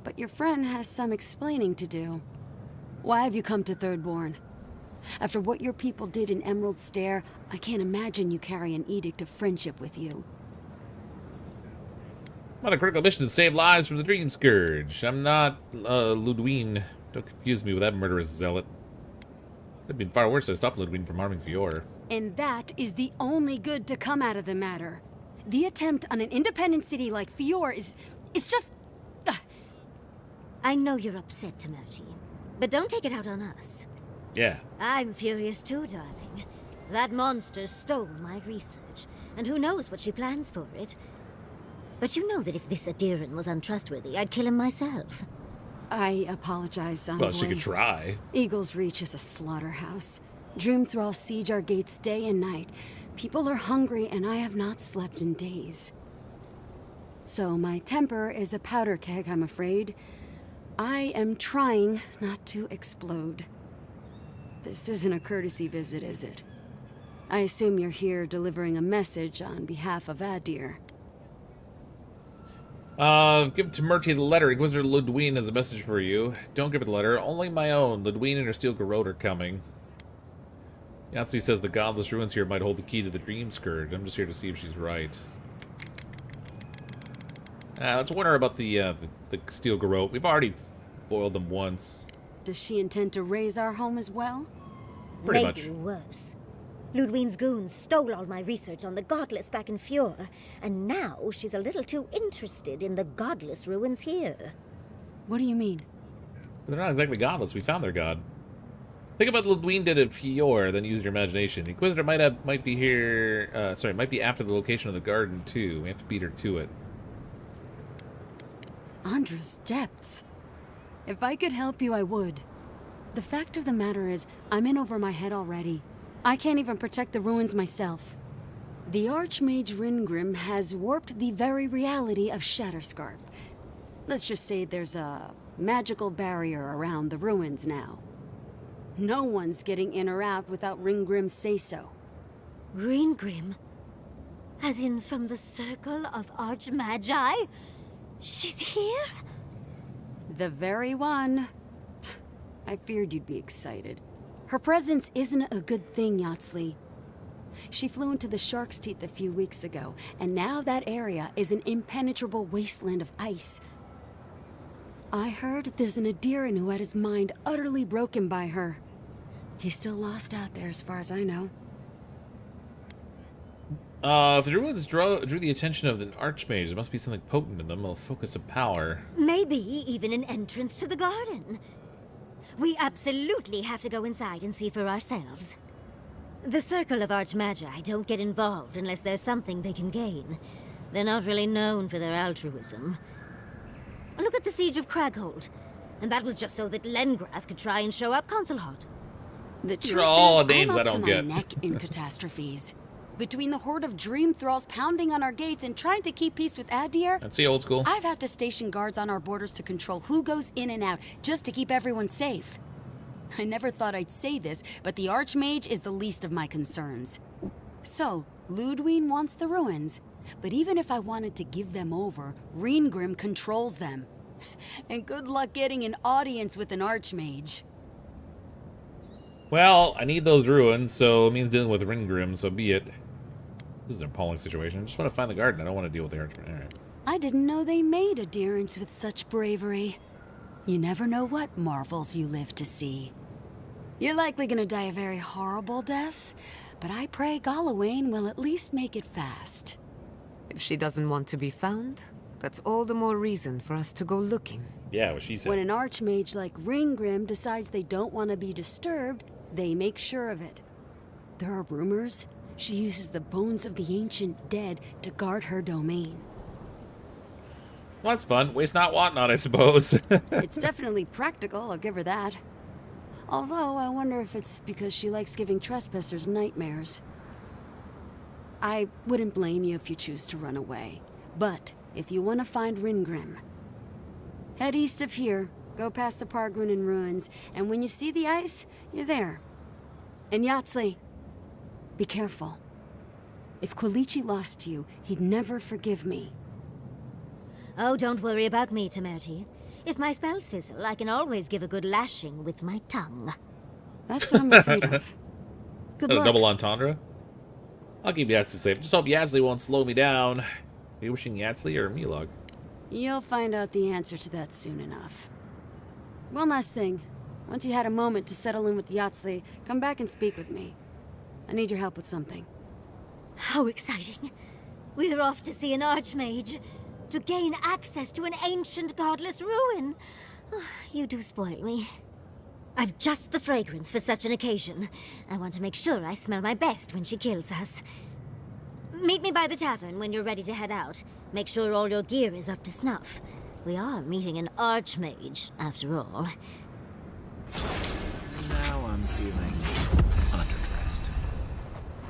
But your friend has some explaining to do. Why have you come to Thirdborn? After what your people did in Emerald Stair, I can't imagine you carry an edict of friendship with you. I'm on a critical mission to save lives from the Dreamscourge. I'm not, Ludwine. Don't confuse me with that murderous zealot. It'd been far worse to stop Ludwine from harming Fiora. And that is the only good to come out of the matter. The attempt on an independent city like Fiora is just... I know you're upset, Tamerti, but don't take it out on us. Yeah. I'm furious too, darling. That monster stole my research, and who knows what she plans for it. But you know that if this Adiran was untrustworthy, I'd kill him myself. I apologize, Envoy. Well, she could try. Eagle's Reach is a slaughterhouse. Dreamthralls siege our gates day and night. People are hungry, and I have not slept in days. So my temper is a powder keg, I'm afraid. I am trying not to explode. This isn't a courtesy visit, is it? I assume you're here delivering a message on behalf of Adir. Give Tamerti the letter. Inquisitor Ludwine has a message for you. Don't give it the letter. Only my own. Ludwine and her steel garrote are coming. Yatzli says the godless ruins here might hold the key to the Dreamscourge. I'm just here to see if she's right. Let's wonder about the steel garrote. We've already foiled them once. Does she intend to raise our home as well? Pretty Maybe worse. Ludwine's goons stole all my research on the godless back in Fiora, and now she's a little too interested in the godless ruins here. What do you mean? But they're not exactly godless. We found their god. Think about what Ludwine did at Fiora, then use your imagination. The Inquisitor might be here. Might be after the location of the garden too. We have to beat her to it. Andra's depths. If I could help you, I would. The fact of the matter is, I'm in over my head already. I can't even protect the ruins myself. The Archmage Ringrim has warped the very reality of Shatterscarp. Let's just say there's a magical barrier around the ruins now. No one's getting in or out without Ringgrim's say-so. Ringgrim? As in from the Circle of Archmagi? She's here? The very one. I feared you'd be excited. Her presence isn't a good thing, Yatzli. She flew into the Shark's Teeth a few weeks ago, and now that area is an impenetrable wasteland of ice. I heard there's an Adiran who had his mind utterly broken by her. He's still lost out there as far as I know. If the ruins drew the attention of an Archmage, there must be something potent in them, a focus of power. Maybe even an entrance to the garden. We absolutely have to go inside and see for ourselves. The Circle of Archmagi don't get involved unless there's something they can gain. They're not really known for their altruism. Look at the Siege of Craghold. And that was just so that Lengrath could try and show up Consulhot. The These truth are all is, names I'm I up don't to get. my neck in catastrophes. Between the horde of dream thralls pounding on our gates and trying to keep peace with Adir, That's the old school. I've had to station guards on our borders to control who goes in and out, just to keep everyone safe. I never thought I'd say this, but the Archmage is the least of my concerns. So, Ludwig wants the ruins, but even if I wanted to give them over, Reengrim controls them. And good luck getting an audience with an Archmage. Well, I need those ruins, so it means dealing with Ringrim, so be it. This is an appalling situation. I just want to find the garden. I don't want to deal with the Archmage. All right. I didn't know they made adherents with such bravery. You never know what marvels you live to see. You're likely gonna die a very horrible death, but I pray Galawain will at least make it fast. If she doesn't want to be found, that's all the more reason for us to go looking. Yeah, what she said. When an Archmage like Ringgrim decides they don't want to be disturbed, they make sure of it. There are rumors she uses the bones of the ancient dead to guard her domain. Well, that's fun. Waste not, want not, I suppose. It's definitely practical, I'll give her that. Although, I wonder if it's because she likes giving trespassers nightmares. I wouldn't blame you if you choose to run away. But, if you want to find Ringrim, head east of here, go past the Pargrunen ruins, and when you see the ice, you're there. And Yatzli, be careful. If Quilichi lost you, he'd never forgive me. Oh, don't worry about me, Temerity. If my spells fizzle, I can always give a good lashing with my tongue. That's what I'm afraid of. Good luck. A double entendre? I'll keep Yatzli safe. Just hope Yatzli won't slow me down. Are you wishing Yatzli or Milog? You'll find out the answer to that soon enough. One last thing. Once you had a moment to settle in with Yatzli, come back and speak with me. I need your help with something. How exciting. We're off to see an Archmage. To gain access to an ancient godless ruin. Oh, you do spoil me. I've just the fragrance for such an occasion. I want to make sure I smell my best when she kills us. Meet me by the tavern when you're ready to head out. Make sure all your gear is up to snuff. We are meeting an Archmage, after all. Now I'm feeling underdressed.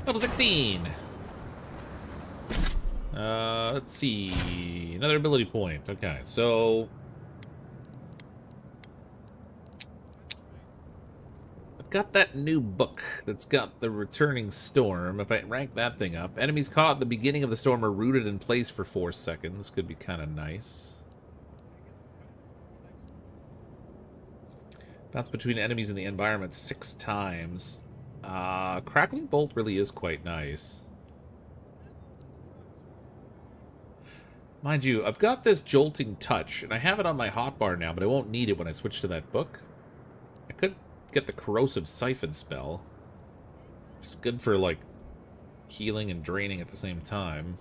Level 16. Let's see. Another ability point. Okay, so I've got that new book that's got the returning storm. If I rank that thing up, enemies caught at the beginning of the storm are rooted in place for 4 seconds. Could be kind of nice. Bounce between enemies in the environment 6 times. Crackling Bolt really is quite nice. Mind you, I've got this Jolting Touch, and I have it on my hotbar now, but I won't need it when I switch to that book. I could get the Corrosive Siphon spell. Which is good for, like, healing and draining at the same time.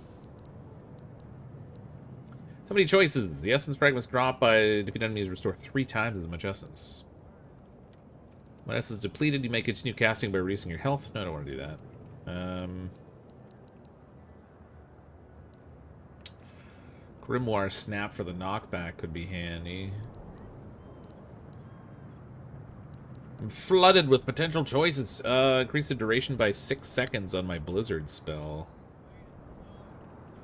So many choices. The Essence Fragments drop by defeat enemies restore 3 times as much Essence. When Essence is depleted, you may continue casting by reducing your health. No, I don't want to do that. Grimoire Snap for the knockback could be handy. I'm flooded with potential choices. Increase the duration by 6 seconds on my Blizzard spell.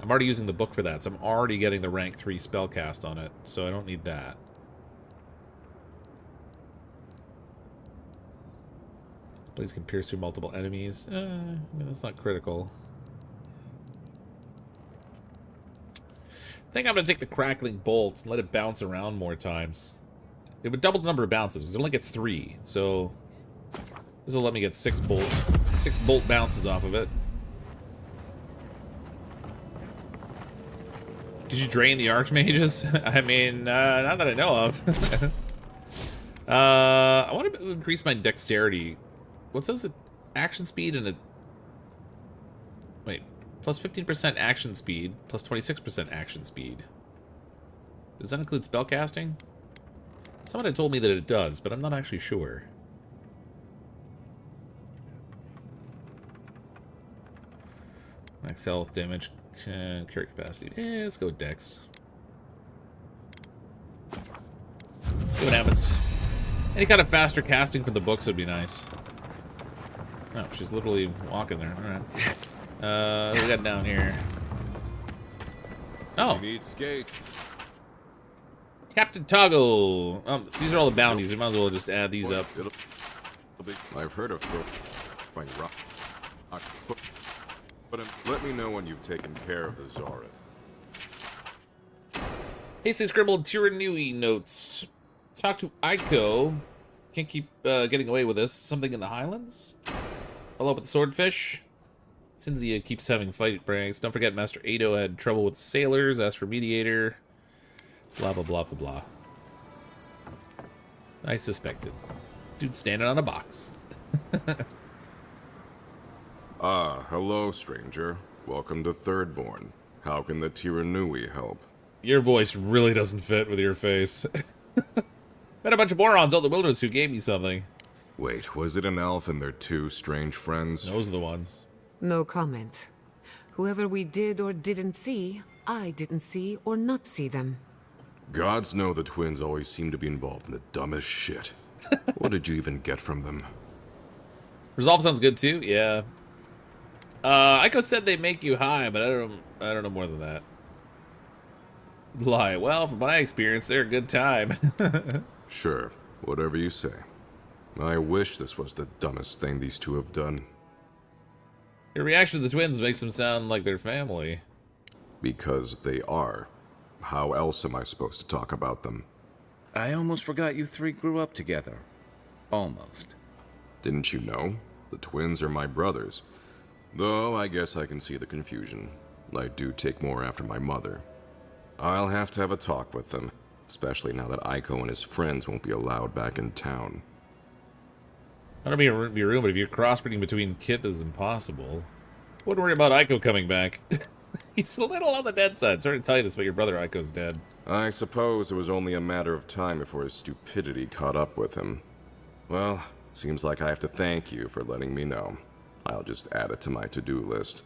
I'm already using the book for that, so I'm already getting the rank 3 spell cast on it, so I don't need that. Blaze can pierce through multiple enemies. I mean, that's not critical. I think I'm going to take the Crackling Bolt and let it bounce around more times. It would double the number of bounces, because it only gets 3. So, this will let me get 6 bolt bounces off of it. Did you drain the Archmages? I mean, not that I know of. I want to increase my dexterity. What says it? Action speed and a... Wait. Plus 15% action speed, plus 26% action speed. Does that include spellcasting? Someone had told me that it does, but I'm not actually sure. Max health, damage, carry capacity. Let's go with Dex. See what happens. Any kind of faster casting for the books would be nice. Oh, she's literally walking there. Alright. What we got down here? Oh. We need skate. Captain Toggle. These are all the bounties. We might as well just add these up. I've heard of rock. But let me know when you've taken care of the Zorin. Hastily scribbled Tiranui notes. Talk to Aiko. Can't keep getting away with this. Something in the Highlands? Follow up with the swordfish. Cinzia keeps having fight pranks. Don't forget Master Ado had trouble with the sailors. Asked for mediator. Blah, blah, blah, blah, blah. I suspected. Dude standing on a box. Hello, stranger. Welcome to Thirdborn. How can the Tiranui help? Your voice really doesn't fit with your face. Met a bunch of morons out in the wilderness who gave me something. Wait, was it an elf and their two strange friends? Those are the ones. No comment. Whoever we did or didn't see, I didn't see or not see them. Gods know the twins always seem to be involved in the dumbest shit. What did you even get from them? Resolve sounds good too, yeah. Aiko said they make you high, but I don't know more than that. Lie. Well, from what I experienced, they're a good time. Sure, whatever you say. I wish this was the dumbest thing these two have done. Your reaction to the twins makes them sound like they're family. Because they are. How else am I supposed to talk about them? I almost forgot you three grew up together. Almost. Didn't you know? The twins are my brothers. Though I guess I can see the confusion. I do take more after my mother. I'll have to have a talk with them, especially now that Aiko and his friends won't be allowed back in town. I don't mean to be rude, but if you're crossbreeding between kith is impossible. Wouldn't worry about Aiko coming back. He's a little on the dead side. Sorry to tell you this, but your brother Aiko's dead. I suppose it was only a matter of time before his stupidity caught up with him. Well, seems like I have to thank you for letting me know. I'll just add it to my to-do list.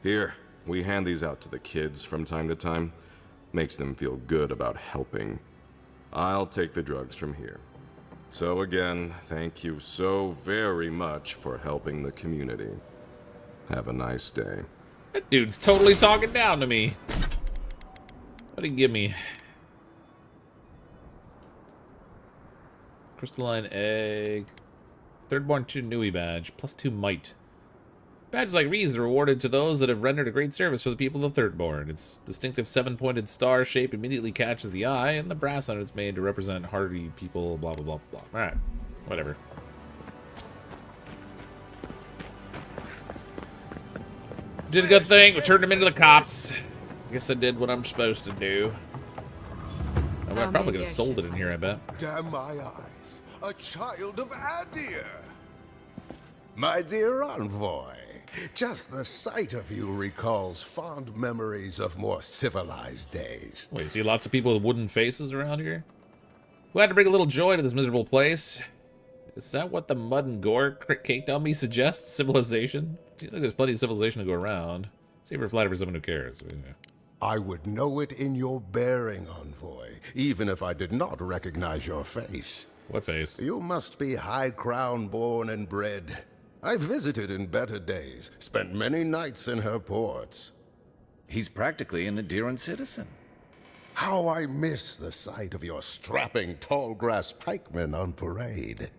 Here, we hand these out to the kids from time to time. Makes them feel good about helping. I'll take the drugs from here. So again, thank you so very much for helping the community. Have a nice day. That dude's totally talking down to me. What did he give me? Crystalline egg. Thirdborn Tiranui badge. +2 might. Badges like these are rewarded to those that have rendered a great service for the people of Thirdborn. Its distinctive 7-pointed star shape immediately catches the eye, and the brass on it's made to represent hardy people, blah, blah, blah, blah. Alright, whatever. Did a good thing, we turned him into the cops. I guess I did what I'm supposed to do. I'm probably gonna have sold it in here, I bet. Damn my eyes, a child of Adir! My dear envoy, just the sight of you recalls fond memories of more civilized days. Wait, you see lots of people with wooden faces around here? Glad to bring a little joy to this miserable place. Is that what the mud and gore caked on me suggests? Civilization? I think there's plenty of civilization to go around. Save her flat for someone who cares. Yeah. I would know it in your bearing, envoy, even if I did not recognize your face. What face? You must be high crown born and bred. I visited in better days, spent many nights in her ports. He's practically an Adiran citizen. How I miss the sight of your strapping tall grass pikemen on parade.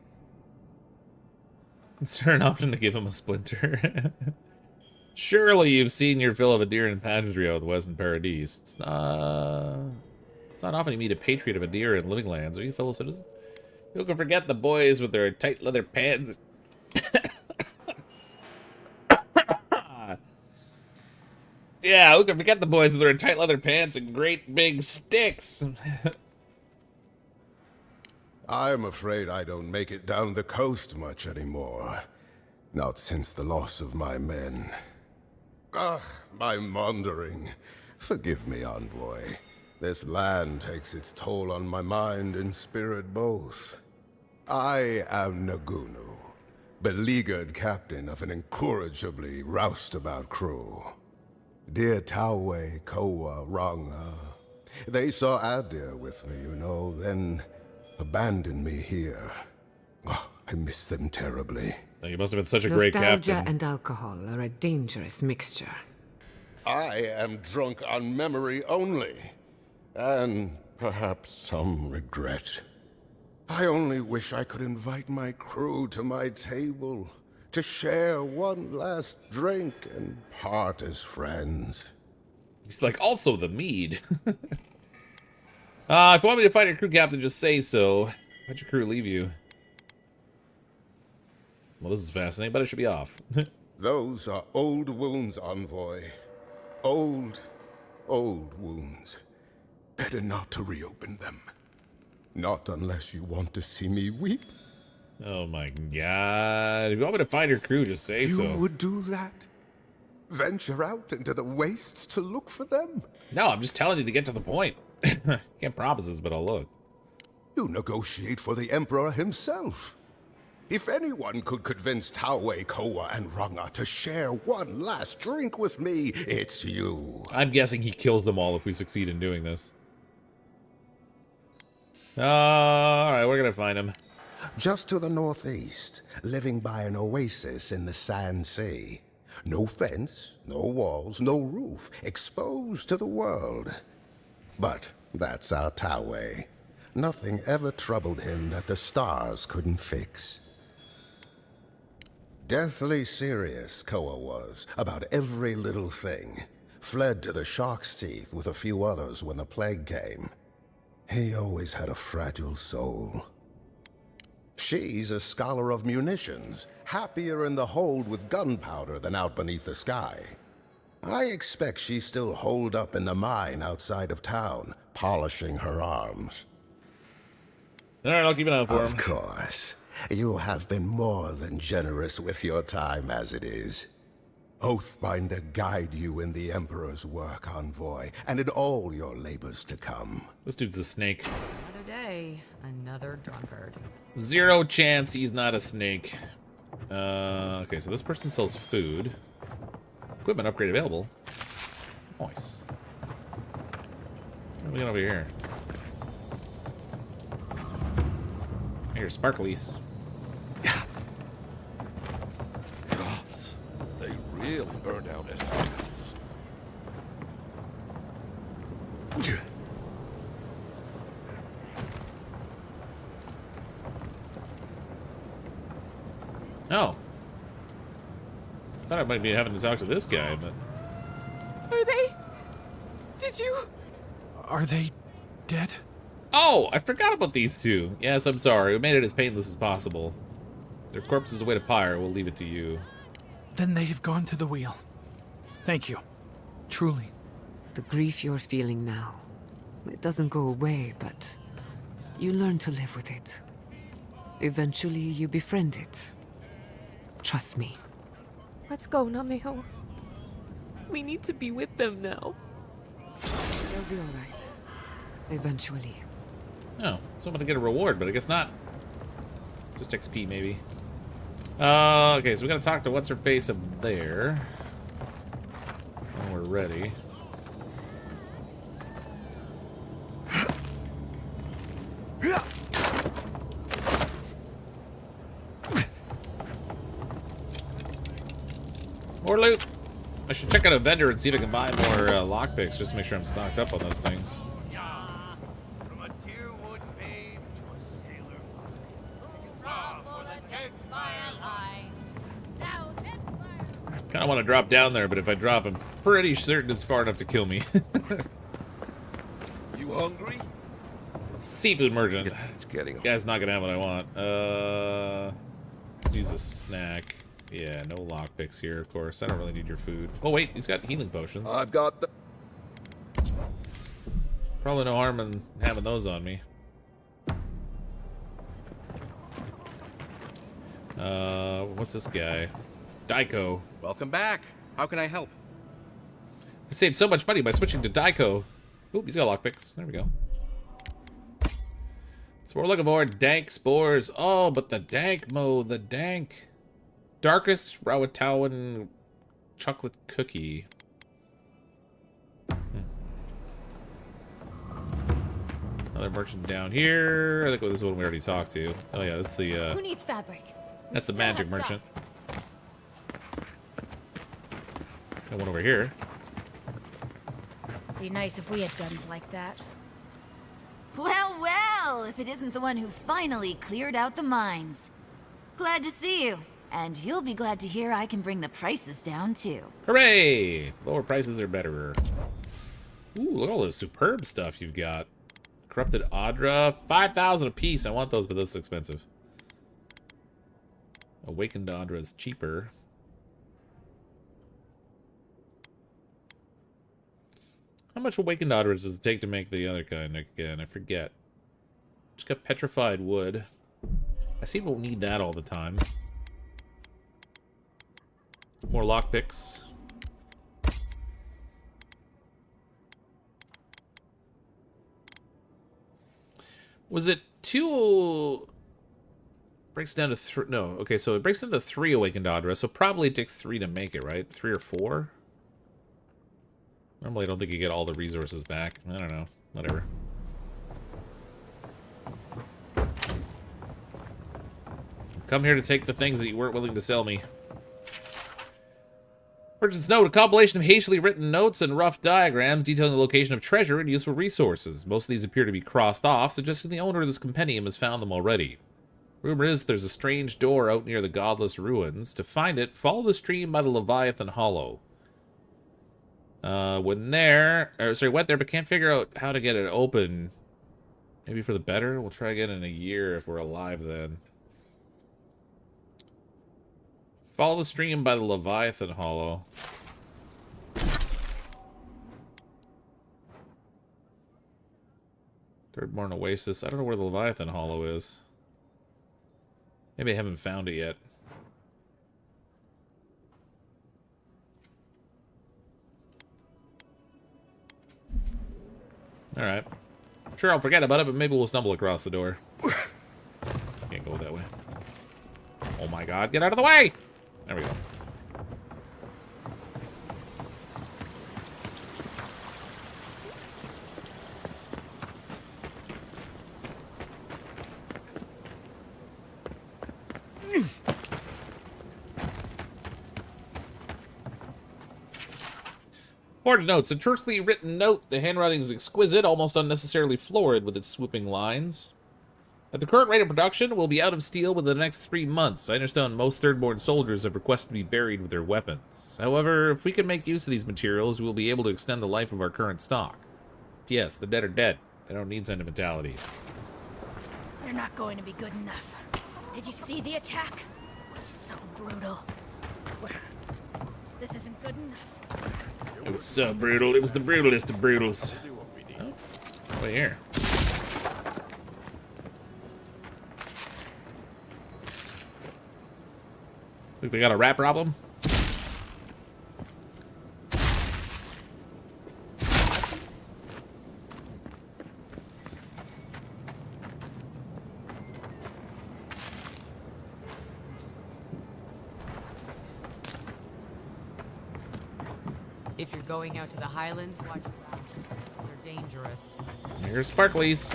Is there an option to give him a splinter? Surely you've seen your fill of Adiran pageantry out of the Western Paradise. It's not often you meet a patriot of Adir in living lands. Are you a fellow citizen? Who can forget the boys with their tight leather pants? Yeah, who can forget the boys with their tight leather pants and great big sticks? I'm afraid I don't make it down the coast much anymore. Not since the loss of my men. Ugh, my wandering. Forgive me, envoy. This land takes its toll on my mind and spirit both. I am Nagunu, beleaguered captain of an incorrigibly roustabout crew. Dear Tawe, Koa, Ranga. They saw Adir with me, you know, then abandoned me here. Oh, I miss them terribly. You must have been such a great Nostalgia captain. and alcohol are a dangerous mixture. I am drunk on memory only, and perhaps some regret. I only wish I could invite my crew to my table to share one last drink and part as friends. He's like, also the mead. If you want me to find your crew captain, just say so. Why'd your crew leave you? Well, this is fascinating, but it should be off. Those are old wounds, Envoy. Old wounds. Better not to reopen them. Not unless you want to see me weep. Oh my god. If you want me to find your crew, just say so. You would do that? Venture out into the wastes to look for them? No, I'm just telling you to get to the point. Can't promise this, but I'll look. You negotiate for the Emperor himself. If anyone could convince Taue, Koa, and Ranga to share one last drink with me, it's you. I'm guessing he kills them all if we succeed in doing this. Alright, we're gonna find him. Just to the northeast, living by an oasis in the Sand Sea. No fence, no walls, no roof, exposed to the world. But that's our Taue. Nothing ever troubled him that the stars couldn't fix. Deathly serious, Koa was, about every little thing. Fled to the Shark's Teeth with a few others when the plague came. He always had a fragile soul. She's a scholar of munitions, happier in the hold with gunpowder than out beneath the sky. I expect she's still holed up in the mine outside of town, polishing her arms. Alright, I'll keep an eye out for him. Of course. You have been more than generous with your time as it is. Oathbinder guide you in the Emperor's work, Envoy, and in all your labors to come. This dude's a snake. Another day, another drunkard. 0 chance he's not a snake. Okay, so this person sells food. Equipment upgrade available. Nice. What do we got over here? Here's sparklies. Gods, they really burned out Esmeraldas. Oh. I thought I might be having to talk to this guy, but... Are they? Did you? Are they dead? Oh, I forgot about these two. Yes, I'm sorry. We made it as painless as possible. Their corpses away to pyre. We'll leave it to you. Then they have gone to the wheel. Thank you. Truly. The grief you're feeling now, it doesn't go away, but you learn to live with it. Eventually, you befriend it. Trust me. Let's go, Namiho. We need to be with them now. They'll be all right. Eventually. Oh, so I'm gonna get a reward, but I guess not. Just XP, maybe. Okay, so we gotta talk to what's-her-face up there. When we're ready. More loot! I should check out a vendor and see if I can buy more lockpicks, just to make sure I'm stocked up on those things. Kind of want to drop down there, but if I drop, I'm pretty certain it's far enough to kill me. You hungry? Seafood merchant. It's getting Guy's not gonna have what I want. Use a snack. Yeah, no lockpicks here, of course. I don't really need your food. Oh wait, he's got healing potions. I've got the... Probably no harm in having those on me. What's this guy? Daiko. Welcome back. How can I help? I saved so much money by switching to Daiko. Oop, he's got lockpicks. There we go. So we're looking for dank spores. Oh, but the dank mode, the dank. Darkest Rawatawan chocolate cookie. Another merchant down here. I think this is one we already talked to. Oh yeah, this is the Who needs fabric? That's the magic merchant. Got one over here. Be nice if we had guns like that. Well, well, if it isn't the one who finally cleared out the mines. Glad to see you. And you'll be glad to hear I can bring the prices down, too. Hooray! Lower prices are better. Ooh, look at all this superb stuff you've got. Corrupted Adra, 5,000 a piece. I want those, but that's expensive. Awakened Adra is cheaper. How much Awakened Adra does it take to make the other kind again? I forget. Just got petrified wood. I seem to need that all the time. More lockpicks. Was it 2? Breaks down to 3. No, okay, so it breaks down to 3 Awakened Adra, so probably it takes 3 to make it, right? 3 or 4? Normally I don't think you get all the resources back. I don't know. Whatever. Come here to take the things that you weren't willing to sell me. Merchant's note, a compilation of hastily written notes and rough diagrams detailing the location of treasure and useful resources. Most of these appear to be crossed off, suggesting the owner of this compendium has found them already. Rumor is there's a strange door out near the godless ruins. To find it, follow the stream by the Leviathan Hollow. Went there, but can't figure out how to get it open. Maybe for the better? We'll try again in a year if we're alive then. Follow the stream by the Leviathan Hollow. Thirdborn Oasis. I don't know where the Leviathan Hollow is. Maybe I haven't found it yet. Alright. I'm sure I'll forget about it, but maybe we'll stumble across the door. Can't go that way. Oh my god, get out of the way! There we go. Forge notes. A tersely written note. The handwriting is exquisite, almost unnecessarily florid with its swooping lines. At the current rate of production, we'll be out of steel within the next 3 months. I understand most Thirdborn soldiers have requested to be buried with their weapons. However, if we can make use of these materials, we'll be able to extend the life of our current stock. P.S. The dead are dead. They don't need sentimentalities. They're not going to be good enough. Did you see the attack? It was so brutal. This isn't good enough. It was so brutal. It was the brutalest of brutals. Oh, wait here. Think they got a rat problem? If you're going out to the Highlands, watch your back. They're dangerous. Here's Sparklies.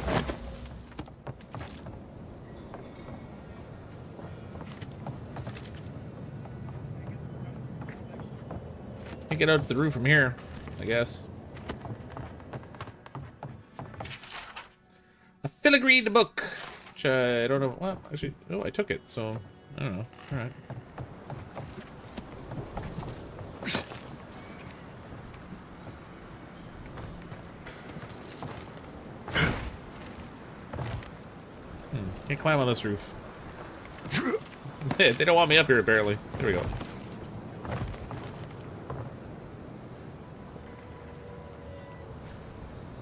Can't get out to the roof from here, I guess. A filigreed book, which I don't know. Well, actually, no, I took it, so I don't know. All right. Can't climb on this roof. They don't want me up here, apparently. There we go.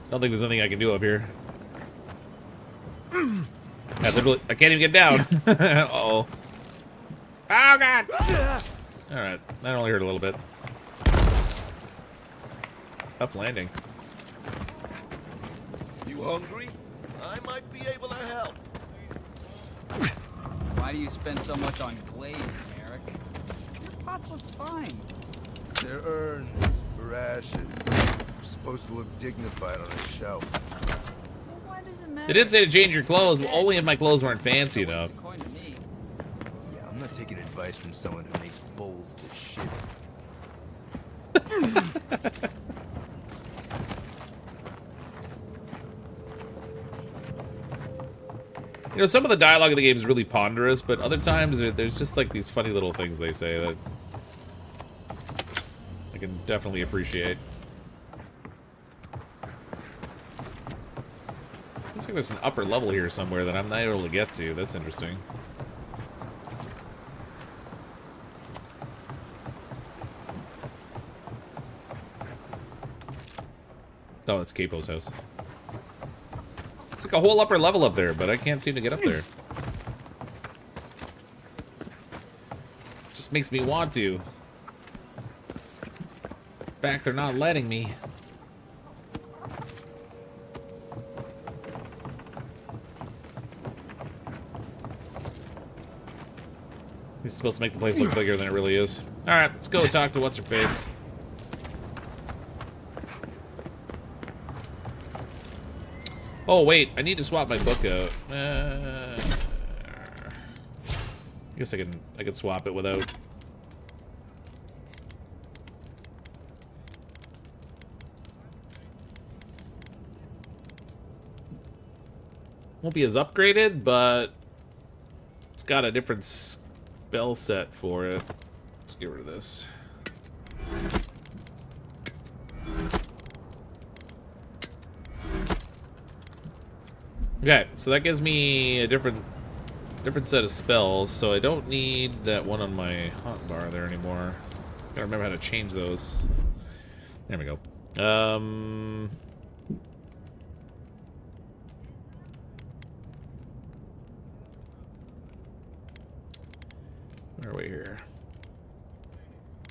Don't think there's anything I can do up here. I can't even get down. Uh-oh. Oh, God! Alright, that only hurt a little bit. Tough landing. You hungry? I might be able to help. Why do you spend so much on glaive, Eric? Your pots look fine. They're urns for ashes. Supposed to look dignified on a shelf. Well, why does it matter? They did say to change your clothes, but only if my clothes weren't fancy enough. Yeah, I'm I'm not taking advice from someone who makes bowls to shit. You know, some of the dialogue of the game is really ponderous, but other times there's just like these funny little things they say that I can definitely appreciate. Looks like there's an upper level here somewhere that I'm not able to get to. That's interesting. Oh, it's Capo's house. It's like a whole upper level up there, but I can't seem to get up there. Just makes me want to. In fact, they're not letting me. He's supposed to make the place look bigger than it really is. Alright, let's go talk to what's-her-face. Oh, wait, I need to swap my book out. I guess I can swap it without. Won't be as upgraded, but it's got a different spell set for it. Let's get rid of this. Okay, so that gives me a different set of spells, so I don't need that one on my hotbar there anymore. Gotta remember how to change those. There we go. Where are we here?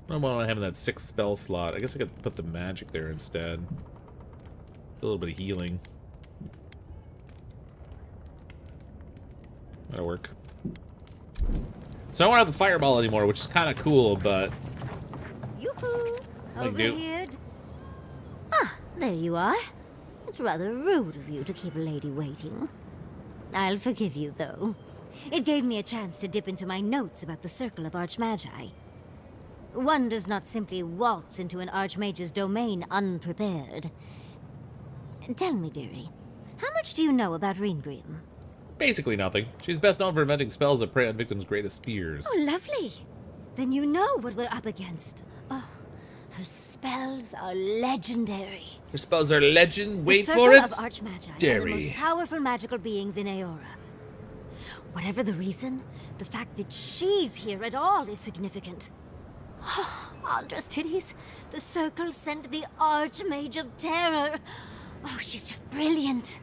I don't want to have that 6th spell slot. I guess I could put the magic there instead. A little bit of healing. That'll work. So I don't have the fireball anymore, which is kind of cool, but... Yoo-hoo! Like Overheard. Ah, there you are. It's rather rude of you to keep a lady waiting. I'll forgive you, though. It gave me a chance to dip into my notes about the Circle of Archmagi. One does not simply waltz into an Archmage's domain unprepared. Tell me, dearie, how much do you know about Reengrim? Basically nothing. She's best known for inventing spells that prey on victims' greatest fears. Oh, lovely. Then you know what we're up against. Oh, her spells are legendary. Her spells are legend. Wait for it. The Circle of Archmagi are the most powerful magical beings in Eora. Whatever the reason, the fact that she's here at all is significant. Oh, Andra's titties. The Circle sent the Archmage of Terror. Oh, she's just brilliant.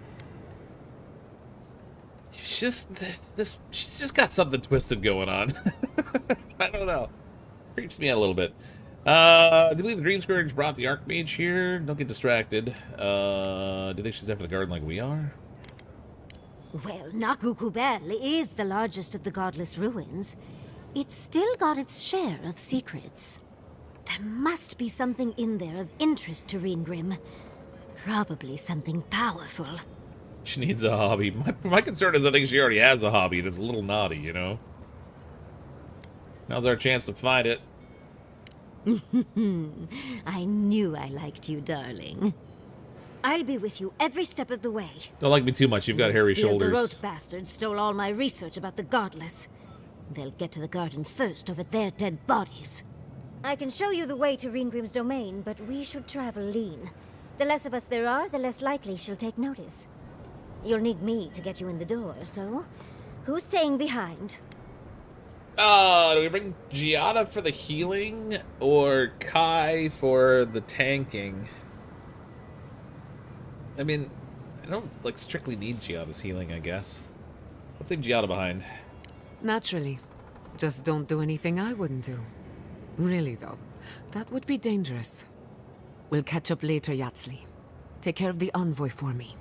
She's just got something twisted going on. I don't know. Creeps me out a little bit. Do you believe the Dreamscourge brought the Archmage here? Don't get distracted. Do you think she's after the garden like we are? Well, Nakukubel is the largest of the godless ruins. It's still got its share of secrets. There must be something in there of interest to Reengrim. Probably something powerful. She needs a hobby. My concern is I think she already has a hobby, and it's a little naughty, you know? Now's our chance to find it. I knew I liked you, darling. I'll be with you every step of the way. Don't like me too much. You've got hairy shoulders. The rote bastards stole all my research about the godless. They'll get to the garden first over their dead bodies. I can show you the way to Reengrim's domain, but we should travel lean. The less of us there are, the less likely she'll take notice. You'll need me to get you in the door, so who's staying behind? Do we bring Giada for the healing or Kai for the tanking? I mean, I don't like strictly need Giada's healing, I guess. Let's leave Giada behind. Naturally. Just don't do anything I wouldn't do. Really, though. That would be dangerous. We'll catch up later, Yatzli. Take care of the envoy for me.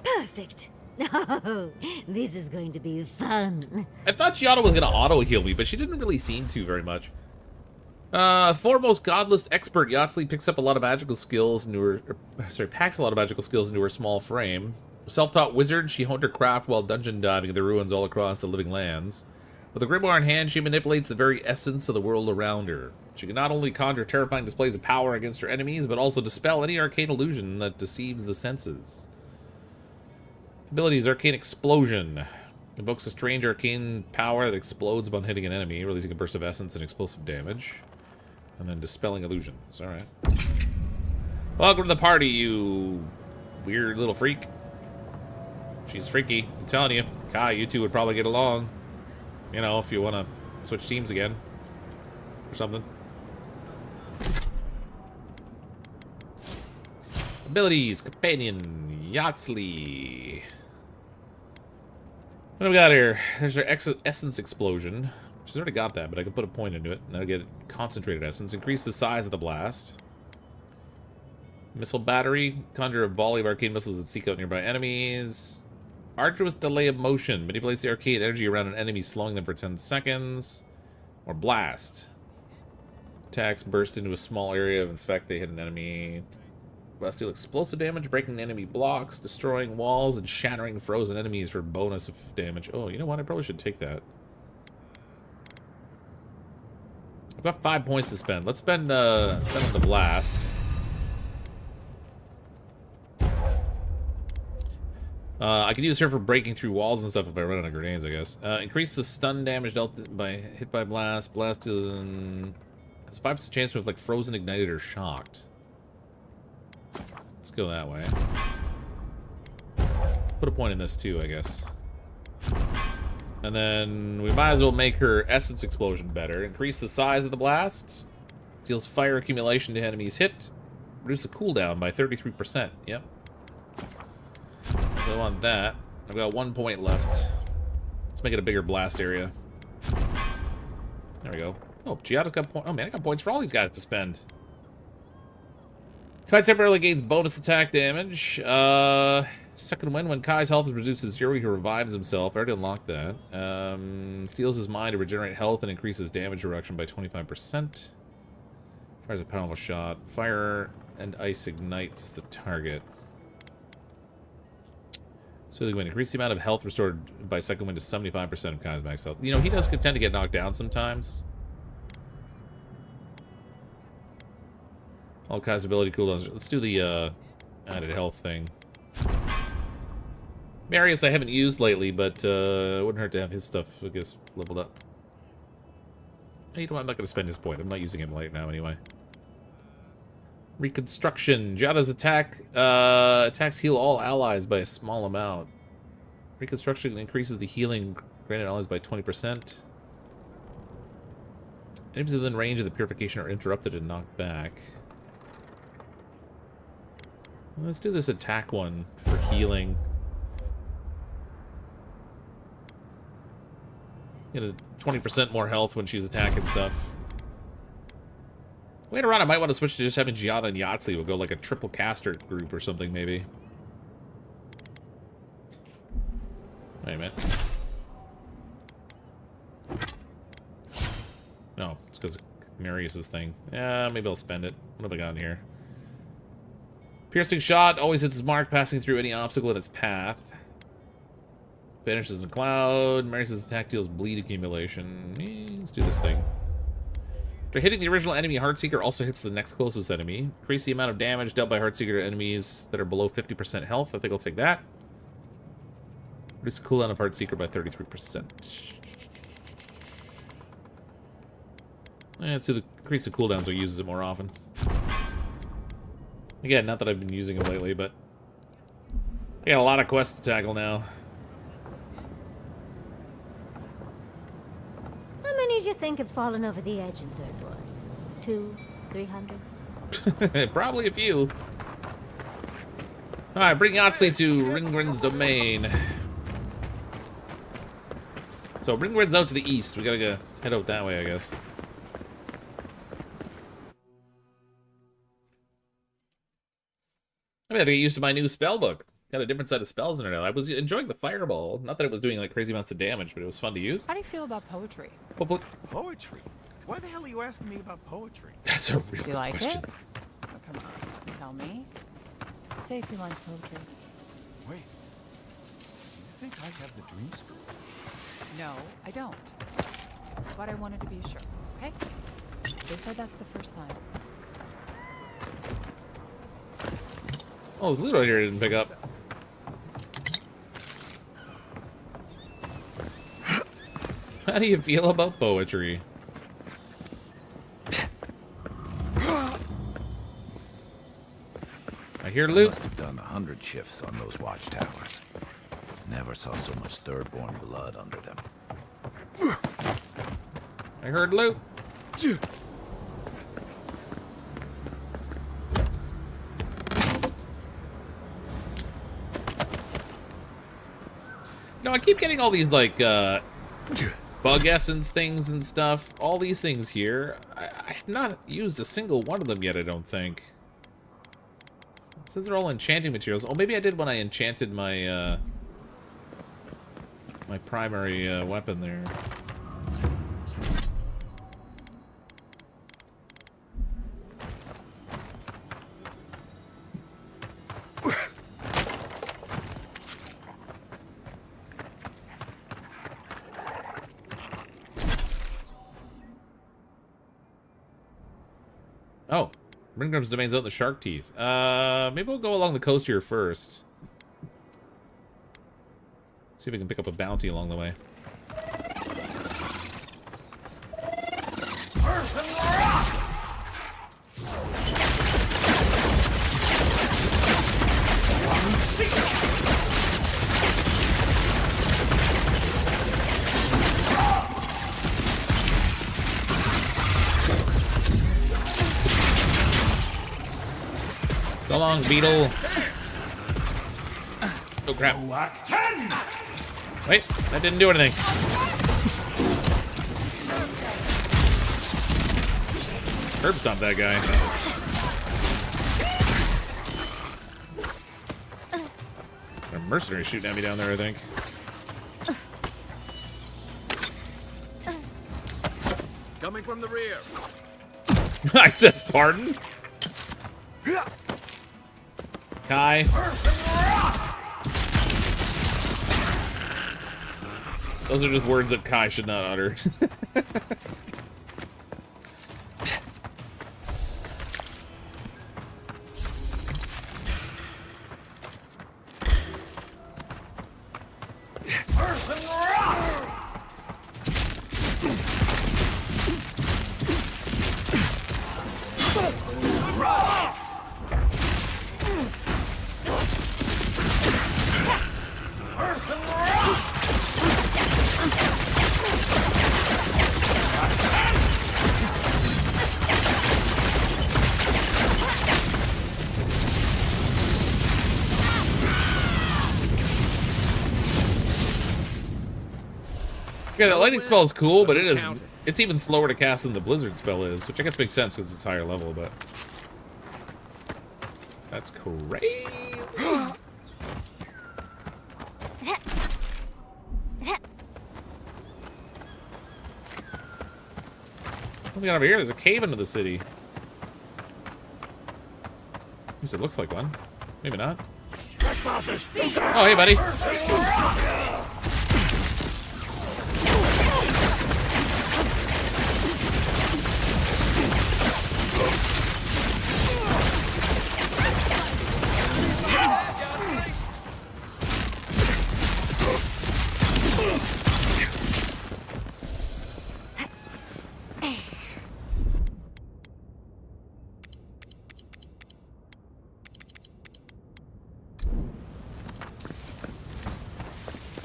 Perfect. Oh, this is going to be fun. I thought Giada was going to auto-heal me, but she didn't really seem to very much. Foremost godless expert, Yatzli picks up a lot of magical skills into her... packs a lot of magical skills into her small frame. Self-taught wizard, she honed her craft while dungeon diving in the ruins all across the living lands. With a grimoire in hand, she manipulates the very essence of the world around her. She can not only conjure terrifying displays of power against her enemies, but also dispel any arcane illusion that deceives the senses. Abilities: Arcane Explosion. Invokes a strange arcane power that explodes upon hitting an enemy, releasing a burst of essence and explosive damage. And then dispelling illusions. Alright. Welcome to the party, you weird little freak. She's freaky, I'm telling you. Kai, you two would probably get along. You know, if you want to switch teams again. Or something. Abilities: Companion, Yatzli. What do we got here? There's our Essence Explosion. She's already got that, but I can put a point into it. And that'll get Concentrated Essence. Increase the size of the blast. Missile Battery. Conjure a volley of arcane missiles that seek out nearby enemies. Arduous Delay of Motion. Manipulates the arcane energy around an enemy, slowing them for 10 seconds. Or Blast. Attacks burst into a small area of infect. They hit an enemy. Blast deal explosive damage, breaking enemy blocks, destroying walls, and shattering frozen enemies for bonus of damage. Oh, you know what? I probably should take that. I've got 5 points to spend. Let's spend on the blast. I can use her for breaking through walls and stuff if I run out of grenades, I guess. Increase the stun damage dealt by hit by blast. Blast has a 5% chance to have like frozen, ignited, or shocked. Let's go that way. Put a point in this too, I guess. And then we might as well make her Essence Explosion better. Increase the size of the blast. Deals fire accumulation to enemies hit. Reduce the cooldown by 33%. Yep. So I want that. I've got 1 point left. Let's make it a bigger blast area. There we go. Oh, Giada's got points. Oh man, I got points for all these guys to spend. Kai temporarily gains bonus attack damage. Second wind, when Kai's health is reduced to 0, he revives himself. I already unlocked that. Steals his mind to regenerate health and increases damage reduction by 25%. Fires a powerful shot. Fire and ice ignites the target. So the wind increase the amount of health restored by second wind to 75% of Kai's max health. You know, he does tend to get knocked down sometimes. All Kai's ability cooldowns. Let's do the added health thing. Marius I haven't used lately, but it wouldn't hurt to have his stuff, I guess, leveled up. You know what? I'm not going to spend his point. I'm not using him right now anyway. Reconstruction. Giada's attacks heal all allies by a small amount. Reconstruction increases the healing granted allies by 20%. Enemies within range of the purification are interrupted and knocked back. Let's do this attack one for healing. Get a 20% more health when she's attacking stuff. Later on, I might want to switch to just having Giada and Yatzli. We'll go like a triple caster group or something, maybe. Wait a minute. No, it's because of Marius's thing. Yeah, maybe I'll spend it. What have I got in here? Piercing shot always hits its mark, passing through any obstacle in its path. Vanishes in a cloud. Marius's attack deals bleed accumulation. Let's do this thing. After hitting the original enemy, Heartseeker also hits the next closest enemy. Increase the amount of damage dealt by Heartseeker to enemies that are below 50% health. I think I'll take that. Reduce the cooldown of Heartseeker by 33%. Let's do the increase the cooldown so he uses it more often. Again, not that I've been using him lately, but I got a lot of quests to tackle now. How many do you think have fallen over the edge in Thirdborn? 200, 300? Probably a few. Alright, bring Yatzli to Ringgrin's domain. So Ringgrin's out to the east. We gotta go head out that way, I guess. I gotta get used to my new spell book. Got a different set of spells in it now. I was enjoying the fireball. Not that it was doing like crazy amounts of damage, but it was fun to use. How do you feel about poetry? Hopefully. Poetry? Why the hell are you asking me about poetry? That's a real Do you like question. it? Oh, come on, tell me. Say if you like poetry. Wait. Do you think I have the Dreamscourge? No, I don't. but I wanted to be sure, okay? They said that's the first sign. Oh, there's loot out here I didn't pick up. How do you feel about poetry? I hear loot. Must have done 100 shifts on those watchtowers. Never saw so much Thirdborn blood under them. I heard loot. No, I keep getting all these like bug essence things and stuff. All these things here. I have not used a single one of them yet, I don't think. It says they're all enchanting materials. Oh, maybe I did when I enchanted my my primary weapon there. Oh, Ringrim's domain's out in the Shark Teeth. Maybe we'll go along the coast here first. See if we can pick up a bounty along the way. So long, beetle. Oh crap. Wait, that didn't do anything. Herb stomped that guy. A mercenary shooting at me down there, I think. Coming from the rear. I says pardon? Kai. Those are just words that Kai should not utter. Yeah, that lightning spell is cool, but it's even slower to cast than the blizzard spell is, which I guess makes sense because it's higher level, but that's crazy. What do we got over here? There's a cave into the city. At least it looks like one. Maybe not. Oh, hey, buddy.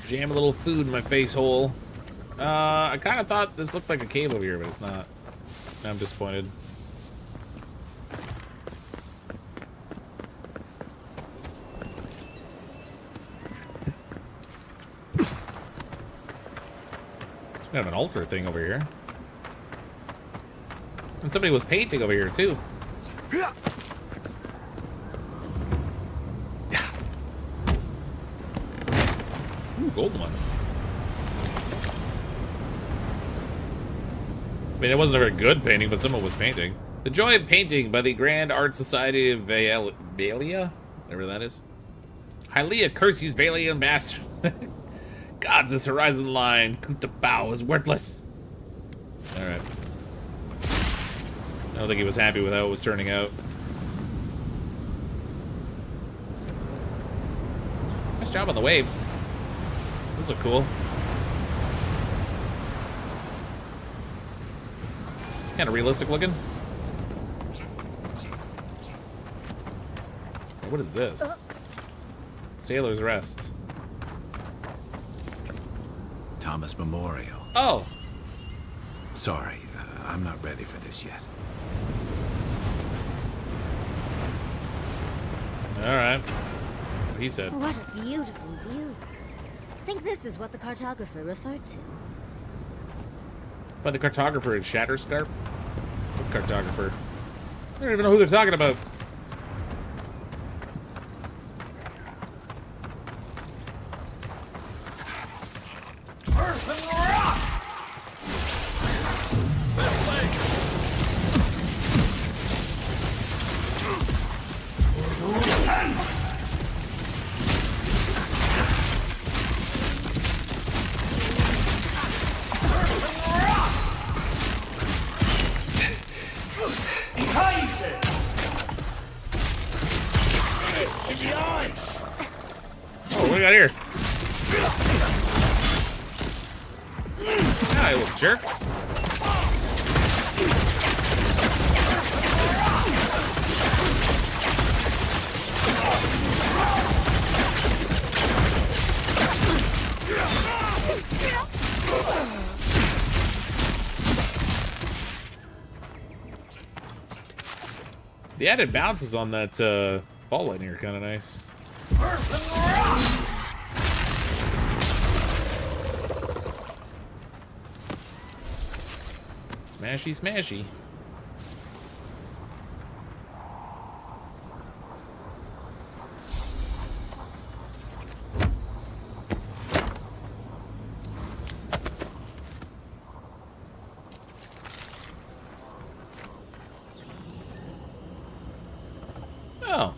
Jam a little food in my face hole. I kind of thought this looked like a cave over here, but it's not. I'm disappointed. We have an altar thing over here. And somebody was painting over here, too. Ooh, golden one. I mean, it wasn't a very good painting, but someone was painting. The Joy of Painting by the Grand Art Society of Valia? Whatever that is. Hylia, curse these Valian bastards. Gods, this horizon line, Kuta Bao is worthless. Alright. I don't think he was happy with how it was turning out. Nice job on the waves. Those are cool. It's kind of realistic looking. What is this? Sailor's Rest. Thomas Memorial. Oh! Sorry, I'm not ready for this yet. Alright. He said. What a beautiful view. I think this is what the cartographer referred to. By the cartographer in Shatterscarp? What cartographer? I don't even know who they're talking about. Oh, what do we got here? Ah, you little jerk. The added bounces on that ball lightning are kind of nice. Smashy, smashy. Oh,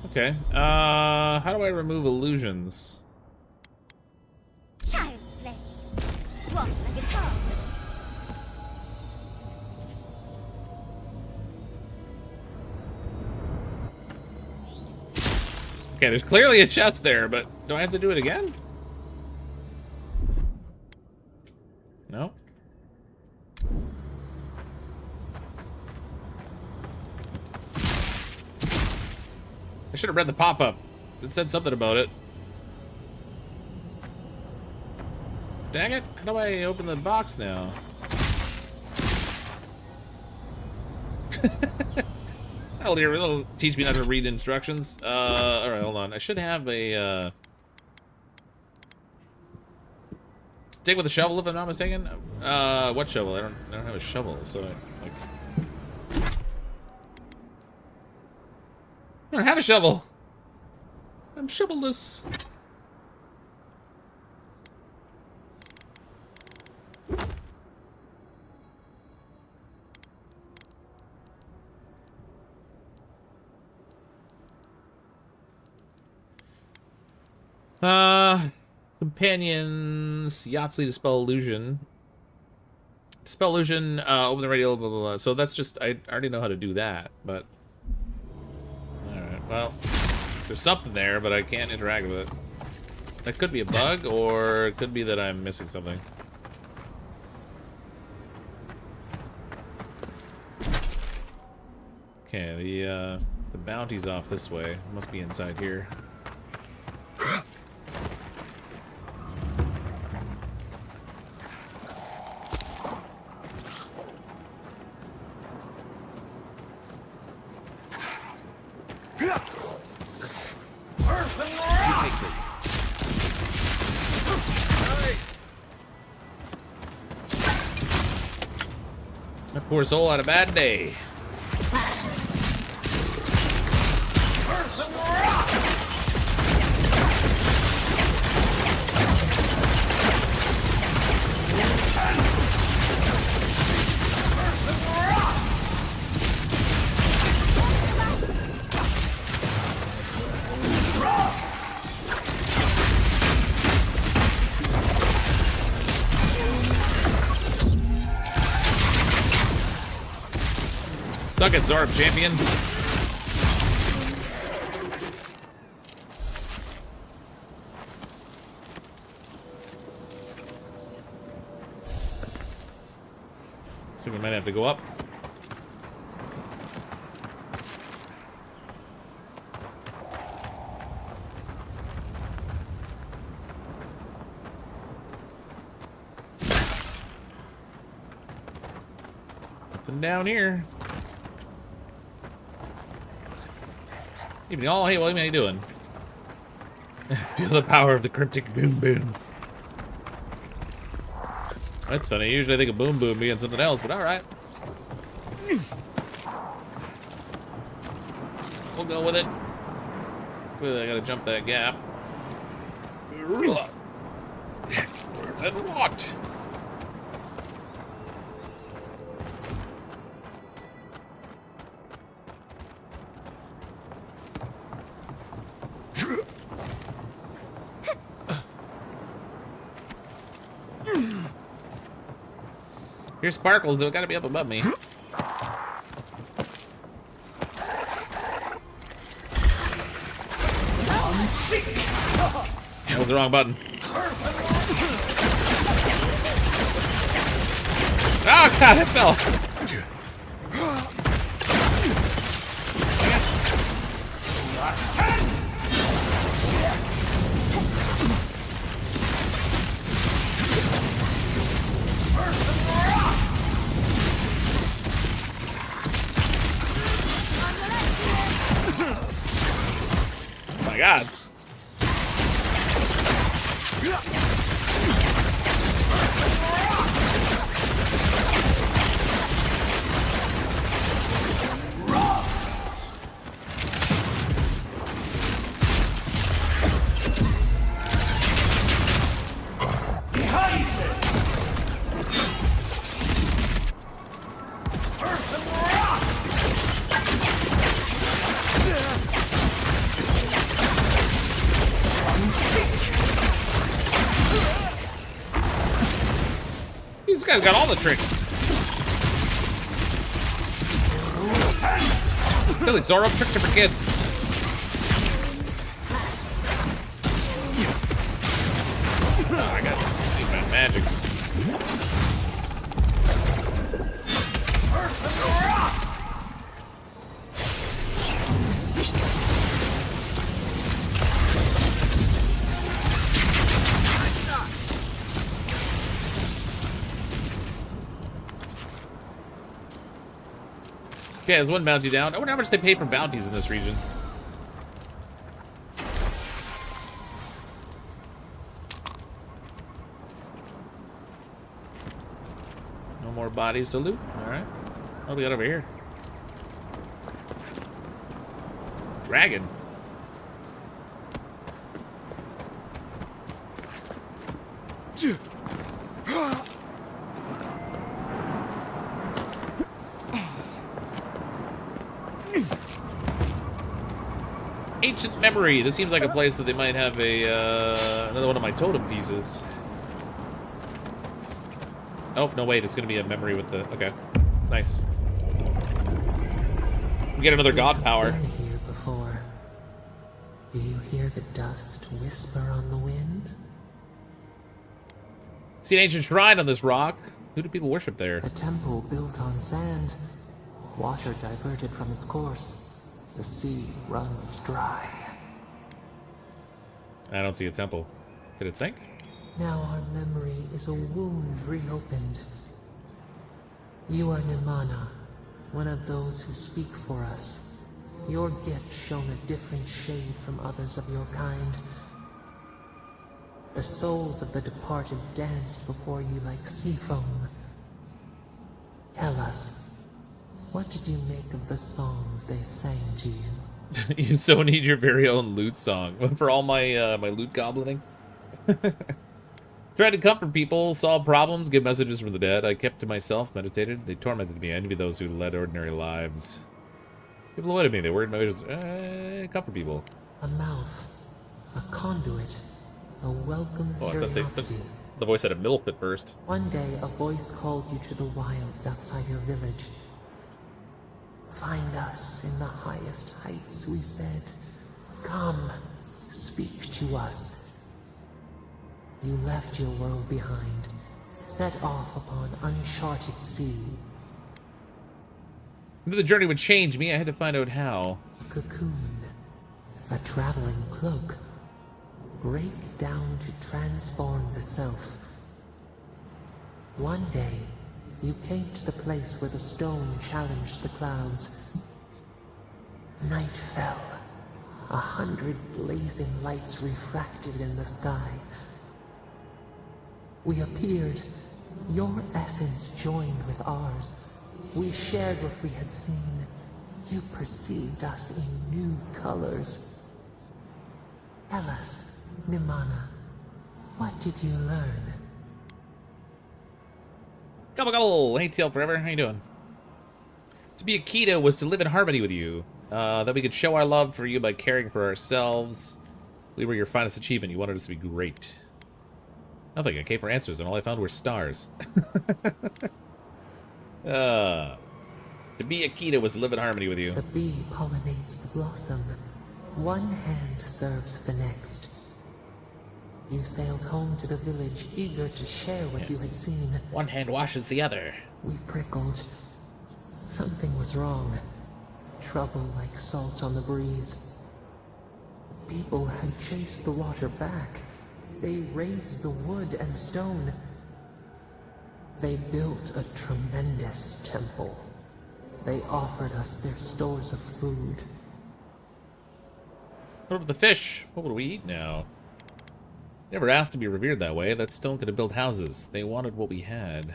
okay. How do I remove illusions? Child's play. Walk like a dog. Okay, there's clearly a chest there, but do I have to do it again? No? I should have read the pop-up. It said something about it. Dang it! How do I open the box now? That'll teach me not to read instructions. Alright, hold on. I should have a, dig with a shovel, if I'm not mistaken. What shovel? I don't have a shovel, so I don't have a shovel. I'm shovelless. Companions, Yatzli, Dispel Illusion. Dispel Illusion, open the radio, blah, blah, blah. So that's just, I already know how to do that, but... Alright, well, there's something there, but I can't interact with it. That could be a bug, or it could be that I'm missing something. Okay, the bounty's off this way. It must be inside here. That poor soul had a bad day. Suck it, Zorb champion. So we might have to go up. Nothing down here. Evening all. Hey, William, how you doing? Feel the power of the cryptic boom booms. That's funny. Usually I think of boom boom being something else, but all right. We'll go with it. Clearly I gotta jump that gap. Where's that rot? Here's sparkles, though. Gotta be up above me. That was the wrong button. Oh god, it fell. Oh my god. This guy's got all the tricks. Really, Zoro tricks are for kids. Oh, I got my magic. Okay, there's one bounty down. I wonder how much they pay for bounties in this region. No more bodies to loot. Alright. What do we got over here? Dragon. Ancient memory. This seems like a place that they might have a another one of my totem pieces. Oh no! Wait, it's gonna be a memory with the. Okay, nice. We get another god power. Been here before. Do you hear the dust whisper on the wind? See an ancient shrine on this rock. Who do people worship there? A temple built on sand. Water diverted from its course. The sea runs dry. I don't see a temple. Did it sink? Now our memory is a wound reopened. You are Nimana, one of those who speak for us. Your gift shone a different shade from others of your kind. The souls of the departed danced before you like sea foam. Tell us, what did you make of the songs they sang to you? You so need your very own loot song for all my my loot goblining. Tried to comfort people, solve problems, give messages from the dead. I kept to myself, meditated. They tormented me. I envy those who led ordinary lives. People avoided me. They word messages. Comfort people. A mouth, a conduit, a welcome curiosity. The voice had a MILF at first. One day, a voice called you to the wilds outside your village. Find us in the highest heights, we said. Come, speak to us. You left your world behind, set off upon uncharted sea. If the journey would change me, I had to find out how. Cocoon, a traveling cloak. Break down to transform the self. One day, you came to the place where the stone challenged the clouds. Night fell. 100 blazing lights refracted in the sky. We appeared. Your essence joined with ours. We shared what we had seen. You perceived us in new colors. Tell us, Nimana, what did you learn? Gobble. Hey, Teal Forever. How you doing? To be a Keto was to live in harmony with you. That we could show our love for you by caring for ourselves. We were your finest achievement. You wanted us to be great. Nothing. I came for answers, and all I found were stars. To be a Keto was to live in harmony with you. The bee pollinates the blossom. One hand serves the next. You sailed home to the village, eager to share what you had seen. One hand washes the other. We prickled. Something was wrong. Trouble like salt on the breeze. People had chased the water back. They raised the wood and stone. They built a tremendous temple. They offered us their stores of food. What about the fish? What would we eat now? Never asked to be revered that way. That stone could have built houses. They wanted what we had.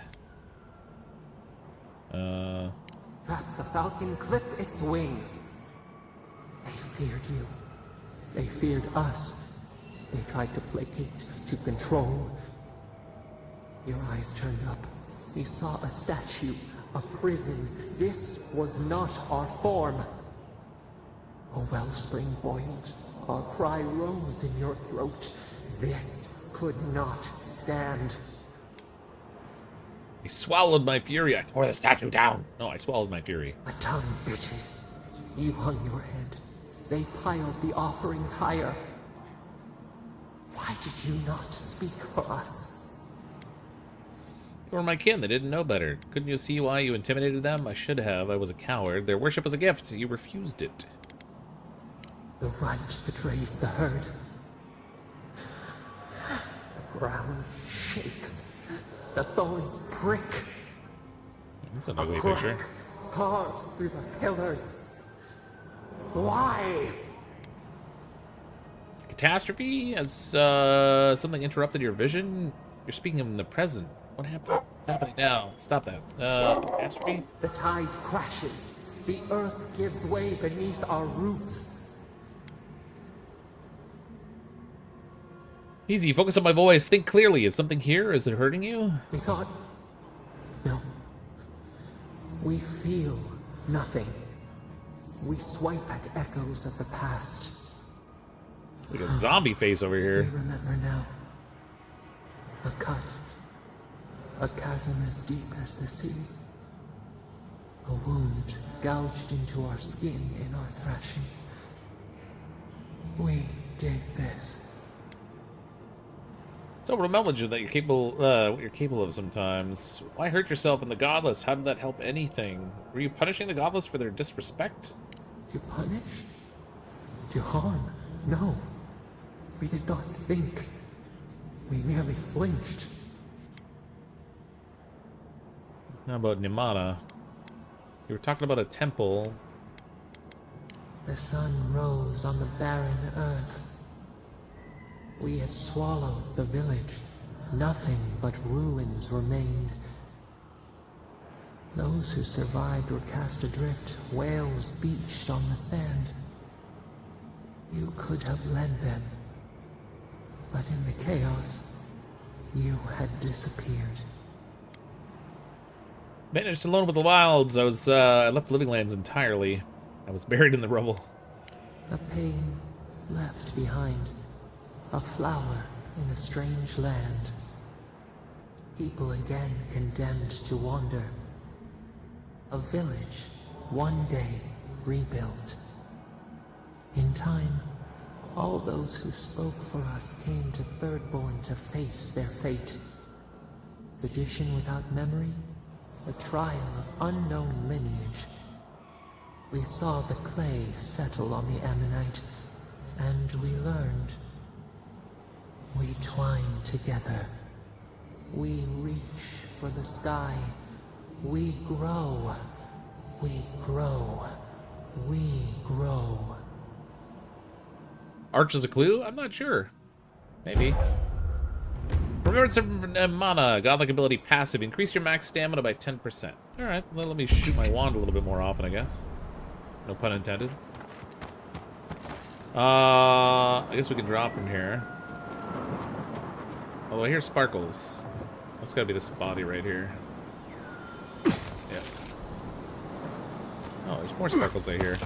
Trap the falcon, clip its wings. They feared you. They feared us. They tried to placate, to control. Your eyes turned up. You saw a statue, a prison. This was not our form. A wellspring boiled. Our cry rose in your throat. This could not stand. I swallowed my fury. I tore the statue down. No, I swallowed my fury. A tongue bitten. You hung your head. They piled the offerings higher. Why did you not speak for us? You were my kin. They didn't know better. Couldn't you see why you intimidated them? I should have. I was a coward. Their worship was a gift. You refused it. The runt betrays the herd. The ground shakes. The thorns prick. That's an ugly picture. Carves through the pillars. Why? Catastrophe? Has something interrupted your vision? You're speaking of in the present. What happened? What's happening now? Stop that. Catastrophe? The tide crashes. The earth gives way beneath our roots. Easy, focus on my voice. Think clearly. Is something here? Is it hurting you? We thought... No. We feel nothing. We swipe at echoes of the past. Like a zombie face over here. We remember now. A cut. A chasm as deep as the sea. A wound gouged into our skin in our thrashing. We did this. It's over-acknowledging that you're capable, what you're capable of sometimes. Why hurt yourself in the godless? How did that help anything? Were you punishing the godless for their disrespect? To punish? To harm? No. We did not think. We merely flinched. How about Nimana? You were talking about a temple. The sun rose on the barren earth. We had swallowed the village. Nothing but ruins remained. Those who survived were cast adrift, whales beached on the sand. You could have led them. But in the chaos, you had disappeared. Managed alone with the wilds. I left the living lands entirely. I was buried in the rubble. A pain left behind. A flower in a strange land. People again condemned to wander. A village one day rebuilt. In time, all those who spoke for us came to Thirdborn to face their fate. Tradition without memory, a trial of unknown lineage. We saw the clay settle on the Ammonite, and we learned. We twine together. We reach for the sky. We grow. We grow. We grow. Arch is a clue? I'm not sure. Maybe. Remembrance of mana, godlike ability passive. Increase your max stamina by 10%. Alright, well, let me shoot my wand a little bit more often, I guess. No pun intended. I guess we can drop from here. Although I hear sparkles. That's gotta be this body right here. Yeah. Oh, there's more sparkles I hear.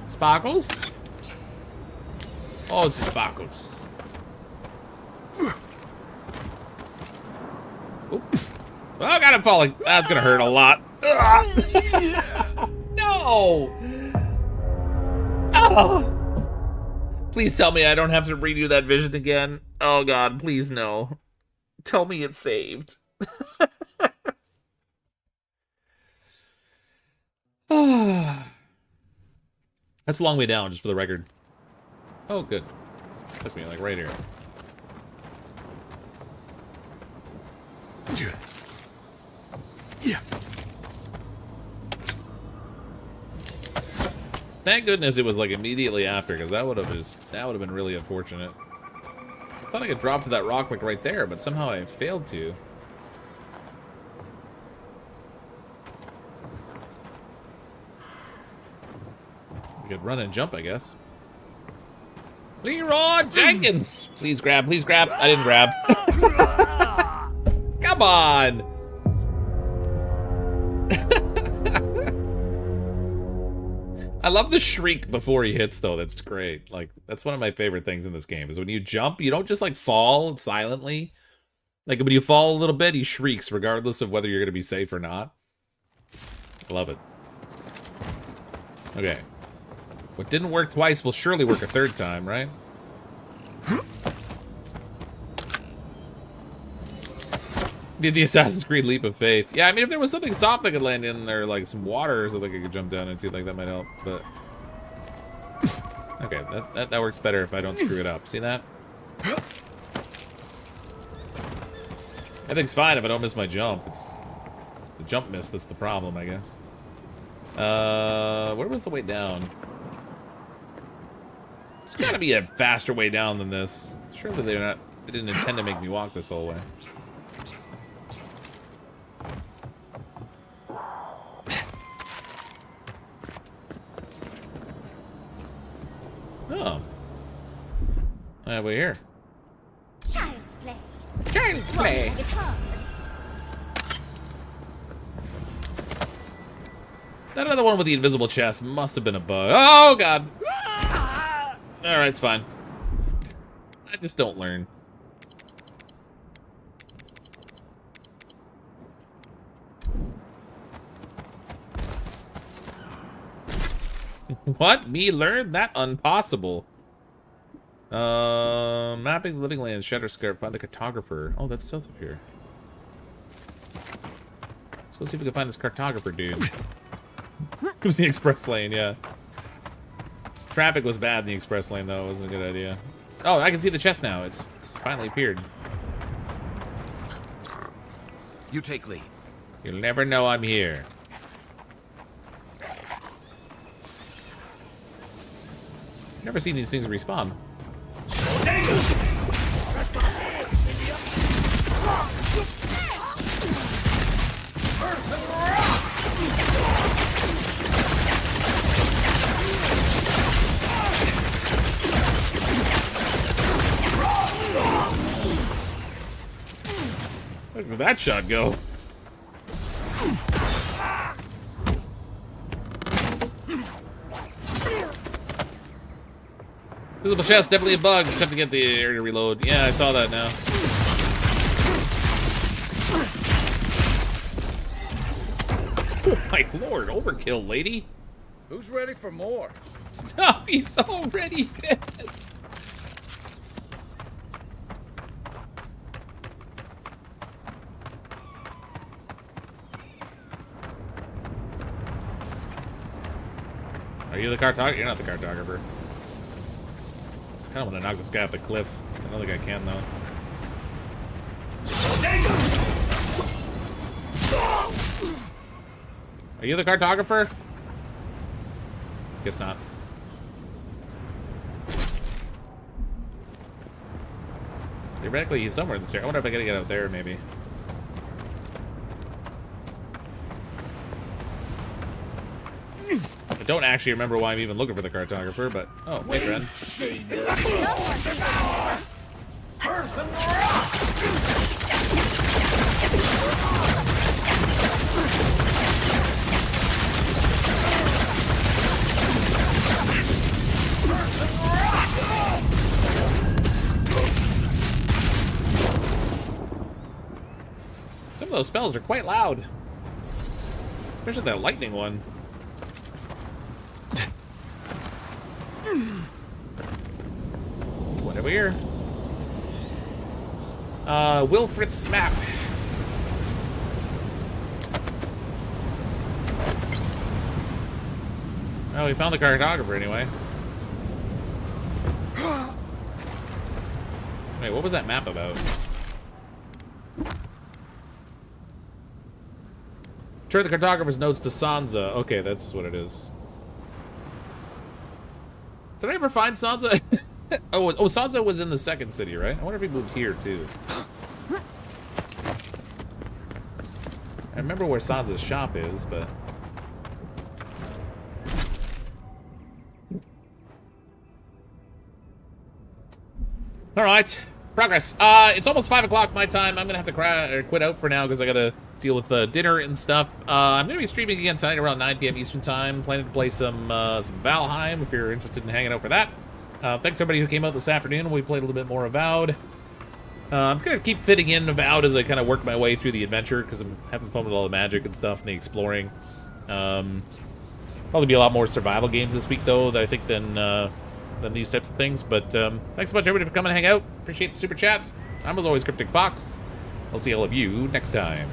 Sparkles? Oh, it's the sparkles. Oop. Oh god, I'm falling. That's gonna hurt a lot. No! Oh. Please tell me I don't have to redo that vision again. Oh god, please no. Tell me it's saved. That's a long way down, just for the record. Oh, good. Took me like right here. Yeah. Thank goodness it was like immediately after, because that would have been really unfortunate. I thought I could drop to that rock like right there, but somehow I failed to. We could run and jump, I guess. Leroy Jenkins! Please grab, please grab. I didn't grab. Come on! I love the shriek before he hits, though. That's great. Like, that's one of my favorite things in this game, is when you jump, you don't just, like, fall silently. Like, when you fall a little bit, he shrieks, regardless of whether you're going to be safe or not. I love it. Okay. What didn't work twice will surely work a third time, right? Did the Assassin's Creed leap of faith. Yeah, I mean, if there was something soft I could land in there, like some water or something I could jump down into, like, that might help, but... Okay, that works better if I don't screw it up. See that? Everything's fine if I don't miss my jump. It's the jump miss that's the problem, I guess. Where was the way down? There's gotta be a faster way down than this. Surely they didn't intend to make me walk this whole way. Oh. We're here. Child's play. Child's play. That other one with the invisible chest must have been a bug. Oh, God. Alright, it's fine. I just don't learn. What? Me learn? That impossible. Mapping the living lands, Shatterscarp, find the cartographer. Oh, that's south of here. Let's go see if we can find this cartographer dude. It was the express lane, yeah. Traffic was bad in the express lane, though. It wasn't a good idea. Oh, I can see the chest now. It's finally appeared. You take lead. You'll never know I'm here. Never seen these things respawn. Look at that shot go. Visible chest, definitely a bug. Just have to get the area to reload. Yeah, I saw that now. Oh my lord, overkill, lady. Who's ready for more? Stop, he's already dead. Are you the cartographer? You're not the cartographer. I kind of want to knock this guy off the cliff. I don't think I can, though. Are you the cartographer? Guess not. Theoretically, he's somewhere in this area. I wonder if I gotta get out there, maybe. I don't actually remember why I'm even looking for the cartographer, but... Oh, hey, friend. Some of those spells are quite loud. Especially that lightning one. What over here? Wilfred's map. Oh, we found the cartographer anyway. Wait, what was that map about? Turn the cartographer's notes to Sansa. Okay, that's what it is. Did I ever find Sansa? oh, Sansa was in the second city, right? I wonder if he moved here, too. I remember where Sansa's shop is, but... Alright. Progress. It's almost 5 o'clock my time. I'm gonna have to quit out for now because I gotta deal with dinner and stuff. I'm gonna be streaming again tonight around 9 p.m. Eastern time. Planning to play some Valheim if you're interested in hanging out for that. Thanks everybody who came out this afternoon. We played a little bit more Avowed. I'm gonna keep fitting in Avowed as I kind of work my way through the adventure because I'm having fun with all the magic and stuff and the exploring. Probably be a lot more survival games this week though, that I think than these types of things. But thanks so much everybody for coming and hang out. Appreciate the super chat. I'm as always CrypticFox. I'll see all of you next time.